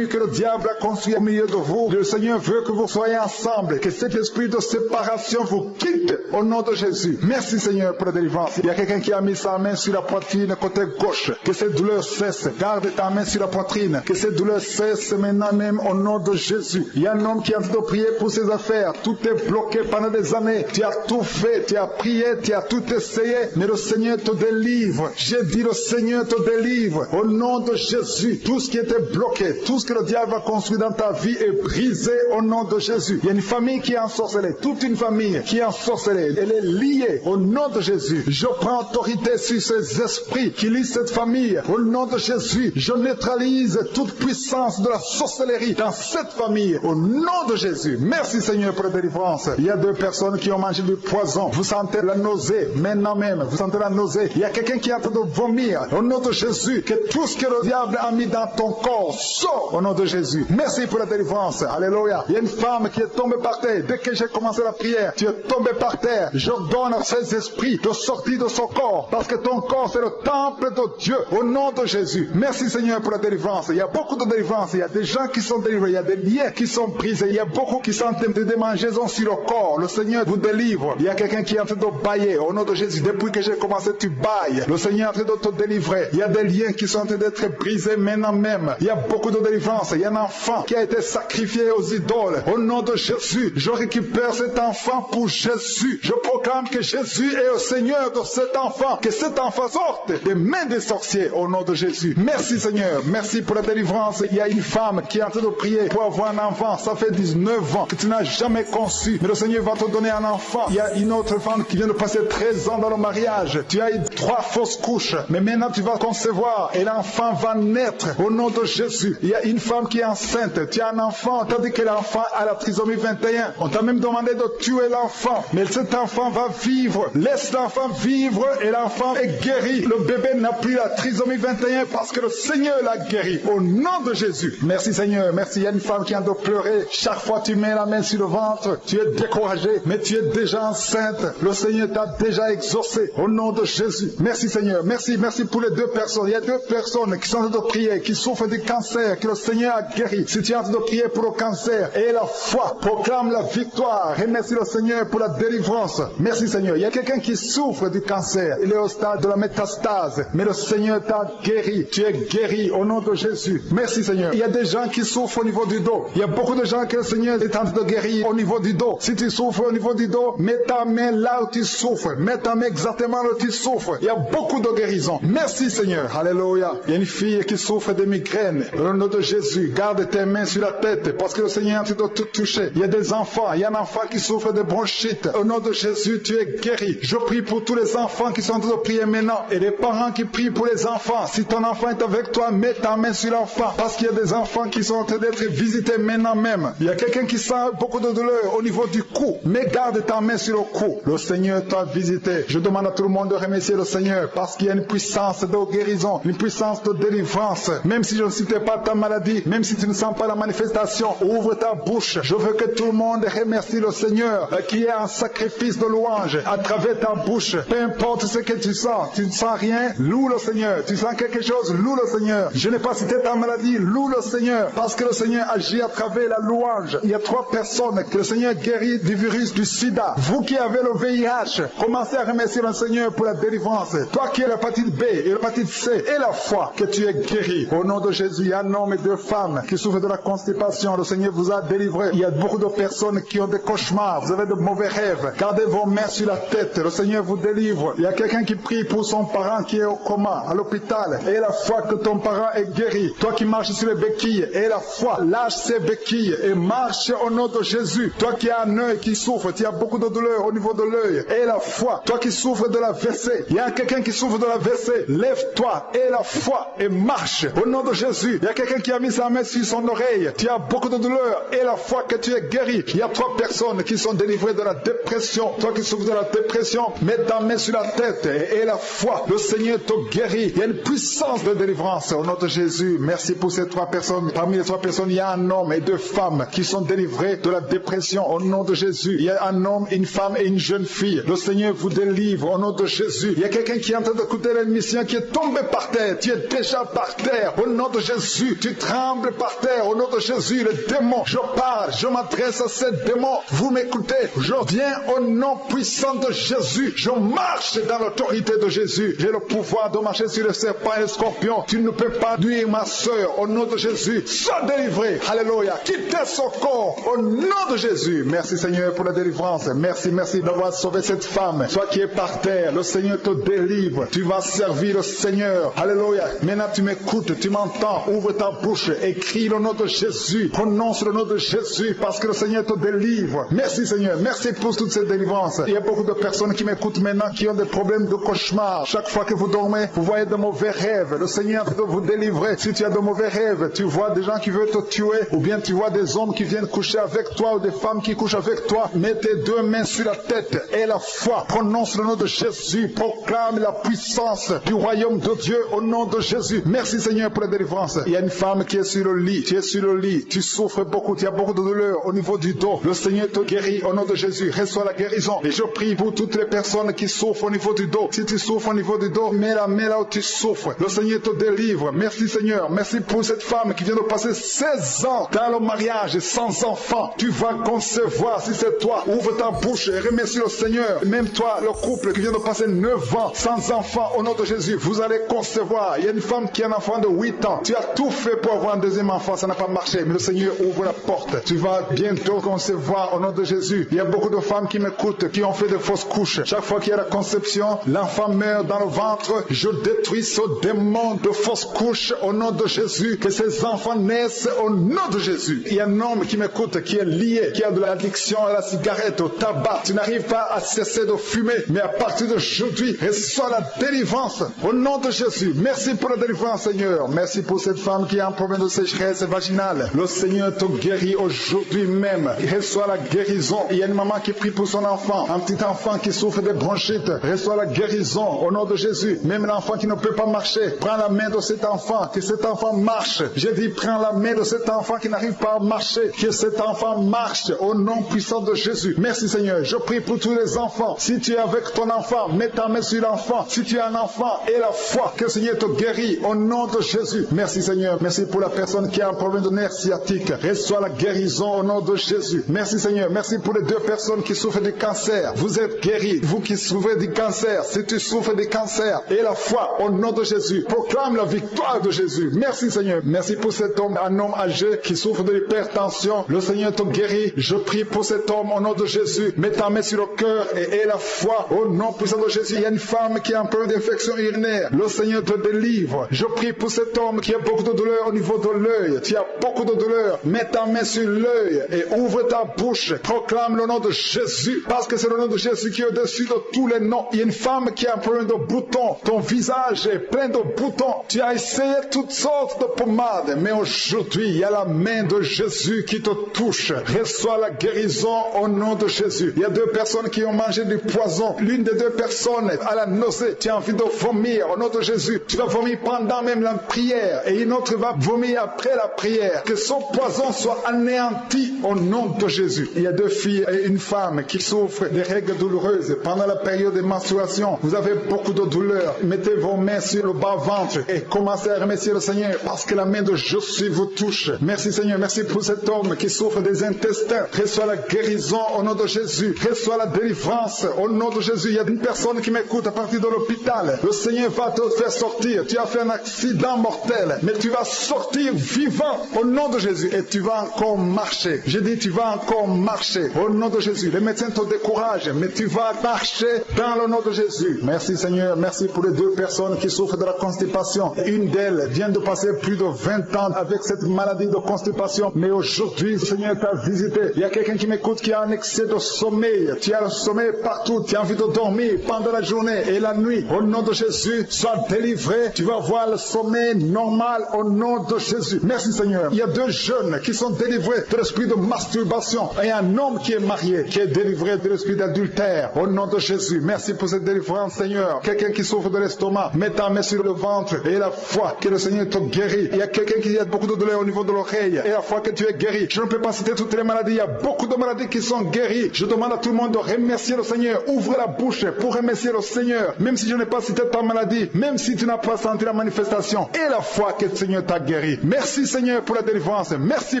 que le diable a construit au milieu de vous. Le Seigneur veut que vous soyez ensemble, que cet esprit de séparation vous quitte au nom de Jésus. Merci Seigneur pour la délivrance. Il y a quelqu'un qui a mis sa main sur la poitrine côté gauche. Que cette douleur cesse. Garde ta main sur la poitrine. Que cette douleur cesse maintenant même au nom de Jésus. Il y a un homme qui est en train de prier pour ses affaires. Tout est bloqué pendant des années. Tu as tout fait, tu as prié, tu as tout essayé, mais le Seigneur te délivre. J'ai dit le Seigneur te délivre. Au nom de Jésus, tout ce qui était bloqué, tout ce que le diable a construit dans ta vie est brisé au nom de Jésus. Il y a une famille qui est ensorcelée, toute une famille qui est ensorcelée. Elle est liée au nom de Jésus. Je prends autorité sur ces esprits qui lient cette famille. Au nom de Jésus, je neutralise toute puissance de la sorcellerie dans cette famille. Au nom de Jésus. Merci Seigneur pour la délivrance. Il y a 2 personnes qui ont mangé du poison. Vous sentez la nausée maintenant même. Vous sentez la nausée. Il y a quelqu'un qui est en train de vomir. Au nom de Jésus, que tout ce que le diable a mis dans ton corps sort au nom de Jésus. Merci pour la délivrance. Alléluia. Il y a une femme qui est tombée par terre. Dès que j'ai commencé la prière, tu es tombé par terre. Je donne à ces esprits de sortir de son corps. Parce que ton corps, c'est le temple de Dieu. Au nom de Jésus. Merci Seigneur pour la délivrance. Il y a beaucoup de délivrance. Il y a des gens qui sont délivrés. Il y a des liens qui sont brisés. Il y a beaucoup qui sont des démangeaisons sur le corps. Le Seigneur vous délivre. Il y a quelqu'un qui est en train de bailler. Au nom de Jésus. Depuis que j'ai commencé, tu bailles. Le Seigneur est en train de te délivrer. Il y a des liens qui sont en train d'être brisés maintenant même. Il y a beaucoup de délivrance. Il y a un enfant qui a été sacrifié aux idoles. Au nom de Jésus, je récupère cet enfant pour Jésus. Je proclame que Jésus est le Seigneur de cet enfant. Que cet enfant sorte des mains des sorciers au nom de Jésus. Merci Seigneur. Merci pour la délivrance. Il y a une femme qui est en train de prier pour avoir un enfant. Ça fait 19 ans que tu n'as jamais conçu. Mais le Seigneur va te donner un enfant. Il y a une autre femme qui vient de passer 13 ans dans le mariage. Tu as eu 3 fausses couches. Mais maintenant tu vas concevoir et l'enfant va naître au nom de Jésus. Il y a une femme qui est enceinte. Tu as un enfant. On t'a dit que l'enfant a la trisomie 21. On t'a même demandé de tuer l'enfant. Mais cet enfant va vivre. Laisse l'enfant vivre et l'enfant est guéri. Le bébé n'a plus la trisomie 21 parce que le Seigneur l'a guéri. Au nom de Jésus. Merci Seigneur. Merci. Il y a une femme qui a de pleurer. Chaque fois tu mets la main sur le ventre, tu es découragé, mais tu es déjà enceinte. Le Seigneur t'a déjà exaucé. Au nom de Jésus. Merci Seigneur. Merci. Merci pour les 2 personnes. Il y a 2 personnes qui sont en train de prier, qui souffrent du cancer, que le Seigneur Seigneur a guéri. Si tu es en train de prier pour le cancer, et la foi, proclame la victoire. Remercie le Seigneur pour la délivrance. Merci Seigneur. Il y a quelqu'un qui souffre du cancer. Il est au stade de la métastase. Mais le Seigneur t'a guéri. Tu es guéri au nom de Jésus. Merci Seigneur. Il y a des gens qui souffrent au niveau du dos. Il y a beaucoup de gens que le Seigneur est en train de guérir au niveau du dos. Si tu souffres au niveau du dos, mets ta main là où tu souffres. Mets ta main exactement là où tu souffres. Il y a beaucoup de guérisons. Merci Seigneur. Alléluia. Il y a une fille qui souffre de migraines. Au nom de Jésus, garde tes mains sur la tête parce que le Seigneur est en train de te toucher. Il y a des enfants. Il y a un enfant qui souffre de bronchite. Au nom de Jésus, tu es guéri. Je prie pour tous les enfants qui sont en train de prier maintenant et les parents qui prient pour les enfants. Si ton enfant est avec toi, mets ta main sur l'enfant parce qu'il y a des enfants qui sont en train d'être visités maintenant même. Il y a quelqu'un qui sent beaucoup de douleur au niveau du cou. Mais garde ta main sur le cou. Le Seigneur t'a visité. Je demande à tout le monde de remercier le Seigneur parce qu'il y a une puissance de guérison, une puissance de délivrance. Même si je ne citais pas ta maladie, même si tu ne sens pas la manifestation, ouvre ta bouche. Je veux que tout le monde remercie le Seigneur qui est un sacrifice de louange à travers ta bouche. Peu importe ce que tu sens, tu ne sens rien, loue le Seigneur. Tu sens quelque chose, loue le Seigneur. Je n'ai pas cité ta maladie, loue le Seigneur parce que le Seigneur agit à travers la louange. Il y a 3 personnes que le Seigneur guérit du virus du sida. Vous qui avez le VIH, commencez à remercier le Seigneur pour la délivrance. Toi qui as l'hépatite B et l'hépatite C et la foi que tu es guéri. Au nom de Jésus, il y a un homme et 2 femmes qui souffrent de la constipation. Le Seigneur vous a délivré. Il y a beaucoup de personnes qui ont des cauchemars. Vous avez de mauvais rêves. Gardez vos mains sur la tête. Le Seigneur vous délivre. Il y a quelqu'un qui prie pour son parent qui est au coma, à l'hôpital. Et la foi que ton parent est guéri. Toi qui marches sur les béquilles, et la foi, lâche ces béquilles et marche au nom de Jésus. Toi qui as un œil qui souffre, tu as beaucoup de douleur au niveau de l'œil. Et la foi, toi qui souffres de la WC, il y a quelqu'un qui souffre de la WC. Lève-toi et la foi et marche au nom de Jésus. Il y a quelqu'un qui a mis sa main sur son oreille. Tu as beaucoup de douleur et la foi que tu es guéri. Il y a 3 personnes qui sont délivrées de la dépression. Toi qui souffres de la dépression, mets ta main sur la tête et la foi. Le Seigneur te guérit. Il y a une puissance de délivrance au nom de Jésus. Merci pour ces 3 personnes. Parmi les 3 personnes, il y a un homme et 2 femmes qui sont délivrés de la dépression au nom de Jésus. Il y a un homme, une femme et une jeune fille. Le Seigneur vous délivre au nom de Jésus. Il y a quelqu'un qui est en train d'écouter l'émission qui est tombé par terre. Tu es déjà par terre au nom de Jésus. Tu trembles par terre au nom de Jésus. Le démon, je parle, je m'adresse à ces démons. Vous m'écoutez. Je viens au nom puissant de Jésus. Je marche dans l'autorité de Jésus. J'ai le pouvoir de marcher sur le serpent et le scorpion. Tu ne peux pas nuire ma soeur au nom de Jésus. Sois délivré. Alléluia. Quittez son corps au nom de Jésus. Merci Seigneur pour la délivrance. Merci d'avoir sauvé cette femme. Toi qui es par terre, le Seigneur te délivre. Tu vas servir le Seigneur. Alléluia. Maintenant tu m'écoutes, tu m'entends. Ouvre ta bouche et crie le nom de Jésus. Prononce le nom de Jésus parce que le Seigneur te délivre. Merci Seigneur. Merci pour toute cette délivrance. Il y a beaucoup de personnes qui m'écoutent maintenant qui ont des problèmes de cauchemar. Chaque fois que vous dormez, vous voyez de mauvais rêves. Le Seigneur veut vous délivrer. Si tu as de mauvais rêves, tu vois des gens qui veulent te tuer ou bien tu vois des hommes qui viennent coucher avec toi ou des femmes qui couchent avec toi, mets tes 2 mains sur la tête et la foi. Prononce le nom de Jésus. Proclame la puissance du royaume de Dieu au nom de Jésus. Merci Seigneur pour la délivrance. Il y a une femme qui est sur le lit. Tu es sur le lit. Tu souffres beaucoup. Tu as beaucoup de douleur au niveau du dos. Le Seigneur te guérit au nom de Jésus. Reçois la guérison. Et je prie pour toutes les personnes qui souffrent au niveau du dos. Si tu souffres au niveau du dos, mets la main là où tu souffres. Le Seigneur te délivre. Merci Seigneur. Merci pour cette femme qui vient de passer 16 ans dans le mariage sans enfant. Tu vas concevoir si c'est toi. Ouvre ta bouche et remercie le Seigneur. Même toi, le couple qui vient de passer 9 ans sans enfant au nom de Jésus, vous allez concevoir. Il y a une femme qui a un enfant de 8 ans. Tu as tout fait pour avoir un deuxième enfant, ça n'a pas marché. Mais le Seigneur ouvre la porte. Tu vas bientôt concevoir au nom de Jésus. Il y a beaucoup de femmes qui m'écoutent, qui ont fait de fausses couches. Chaque fois qu'il y a la conception, l'enfant meurt dans le ventre. Je détruis ce démon de fausses couches au nom de Jésus. Que ces enfants naissent au nom de Jésus. Il y a un homme qui m'écoute, qui est lié, qui a de l'addiction à la cigarette, au tabac. Tu n'arrives pas à cesser de fumer, mais à partir d'aujourd'hui, reçois la délivrance au nom de Jésus. Merci pour la délivrance, Seigneur. Merci pour cette femme qui a un problème de sécheresse vaginale. Le Seigneur te guérit aujourd'hui même. Reçois la guérison. Il y a une maman qui prie pour son enfant, un petit enfant qui souffre de bronchite. Reçois la guérison au nom de Jésus. Même l'enfant qui ne peut pas marcher, prends la main de cet enfant, que cet enfant marche. J'ai dit, prends la main de cet enfant qui n'arrive pas à marcher, que cet enfant marche au nom puissant de Jésus. Merci Seigneur. Je prie pour tous les enfants. Si tu es avec ton enfant, mets ta main sur l'enfant. Si tu as un enfant, et la foi, que le Seigneur te guérit au nom de Jésus. Merci Seigneur. Merci pour la personne qui a un problème de nerf sciatique. Reçois la guérison au nom de Jésus. Merci Seigneur. Merci pour les 2 personnes qui souffrent du cancer. Vous êtes guéris. Vous qui souffrez du cancer, si tu souffres du cancer, et la foi au nom de Jésus, proclame la victoire de Jésus. Merci Seigneur. Merci pour cet homme, un homme âgé qui souffre de l'hypertension. Le Seigneur te guérit. Je prie pour cet homme au nom de Jésus. Mets ta main sur le cœur et aie la foi au nom puissant de Jésus. Il y a une femme qui a un problème d'infection urinaire. Le Seigneur te délivre. Je prie pour cet homme qui a beaucoup de douleur au niveau de l'œil. Tu as beaucoup de douleur. Mets ta main sur l'œil et ouvre ta bouche. Proclame le nom de Jésus, parce que c'est le nom de Jésus qui est au-dessus de tous les noms. Il y a une femme qui a un problème de boutons. Ton visage est plein de boutons. Tu as essayé toutes sortes de pommades, mais aujourd'hui, il y a la main de Jésus qui te touche. Reçois la guérison au nom de Jésus. Il y a 2 personnes qui ont mangé du poison. L'une des 2 personnes a la nausée. Tu as envie de vomir au nom de Jésus. Tu vas vomir pendant même la prière et une autre va vomir après la prière. Que son poison soit anéanti au nom de Jésus. Il y a 2 filles et une femme qui souffrent des règles douloureuses pendant la période de menstruation. Vous avez beaucoup de douleur. Mettez vos mains sur le bas-ventre et commencez à remercier le Seigneur parce que la main de Jésus vous touche. Merci Seigneur. Merci pour cet homme qui souffre des intestins. Reçois la guérison au nom de Jésus. Reçois la délivrance au nom de Jésus. Il y a une personne qui m'écoute à partir de l'hôpital. Le Seigneur va te faire sortir. Tu as fait un accident mortel, mais tu vas sortir vivant au nom de Jésus et tu vas encore marcher. J'ai dit tu vas encore marcher au nom de Jésus. Les médecins te découragent, mais tu vas marcher dans le nom de Jésus. Merci Seigneur. Merci pour les 2 personnes qui souffrent de la constipation. Une d'elles vient de passer plus de 20 ans avec cette maladie de constipation, mais aujourd'hui le Seigneur t'a visité. Il y a quelqu'un qui m'écoute qui a un excès de sommeil. Tu as le sommeil partout. Tu as envie de dormir pendant la journée et la nuit. Au nom de Jésus, sois délivré. Tu vas voir le sommeil normal au nom de Jésus. Merci Seigneur. Il y a 2 jeunes qui sont délivrés de l'esprit de masturbation et un homme qui est marié qui est délivré de l'esprit d'adultère au nom de Jésus. Merci pour cette délivrance Seigneur. Quelqu'un qui souffre de l'estomac, mets ta main sur le ventre et la foi que le Seigneur te guérit. Il y a quelqu'un qui a beaucoup de douleur au niveau de l'oreille et la foi que tu es guéri. Je ne peux pas citer toutes les maladies. Il y a beaucoup de maladies qui sont guéries. Je demande à tout le monde de remercier le Seigneur. Ouvre la bouche pour remercier le Seigneur. Même si je n'ai pas cité ta maladie, même si tu n'as pas senti la manifestation et la foi que le Seigneur t'a guéri. Merci Seigneur pour la délivrance. Merci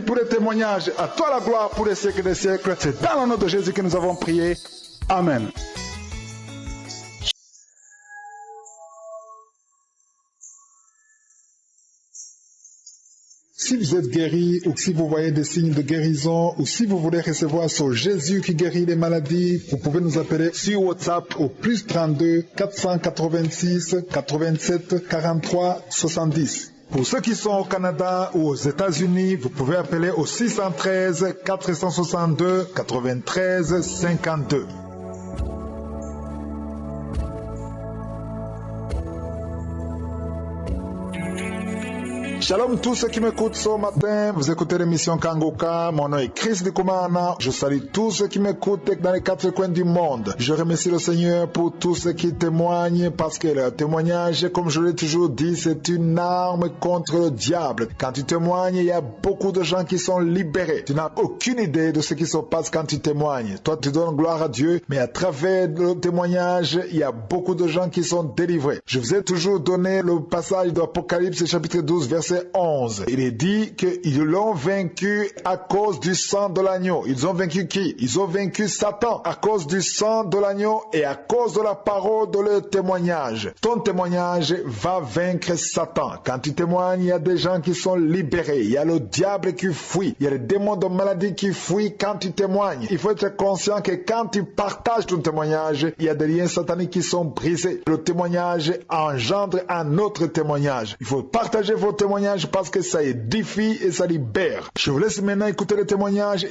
pour les témoignages. À toi la gloire pour les siècles des siècles. C'est dans le nom de Jésus que nous avons prié. Amen. Si vous êtes guéri ou si vous voyez des signes de guérison ou si vous voulez recevoir ce Jésus qui guérit les maladies, vous pouvez nous appeler sur WhatsApp au plus 32 486 87 43 70. Pour ceux qui sont au Canada ou aux États-Unis, vous pouvez appeler au 613 462 93 52. Shalom tous ceux qui m'écoutent ce matin, vous écoutez l'émission Kanguka, mon nom est Chris Ndikumana, je salue tous ceux qui m'écoutent dans les 4 coins du monde. Je remercie le Seigneur pour tous ceux qui témoignent parce que le témoignage, comme je l'ai toujours dit, c'est une arme contre le diable. Quand tu témoignes, il y a beaucoup de gens qui sont libérés. Tu n'as aucune idée de ce qui se passe quand tu témoignes. Toi, tu donnes gloire à Dieu, mais à travers le témoignage, il y a beaucoup de gens qui sont délivrés. Je vous ai toujours donné le passage d'Apocalypse chapitre 12, verset 11. Il est dit qu'ils l'ont vaincu à cause du sang de l'agneau. Ils ont vaincu qui? Ils ont vaincu Satan à cause du sang de l'agneau et à cause de la parole de leur témoignage. Ton témoignage va vaincre Satan. Quand tu témoignes, il y a des gens qui sont libérés. Il y a le diable qui fuit. Il y a les démons de maladie qui fuient quand tu témoignes. Il faut être conscient que quand tu partages ton témoignage, il y a des liens sataniques qui sont brisés. Le témoignage engendre un autre témoignage. Il faut partager vos témoignages parce que ça édifie et ça libère. Je vous laisse maintenant écouter les témoignages.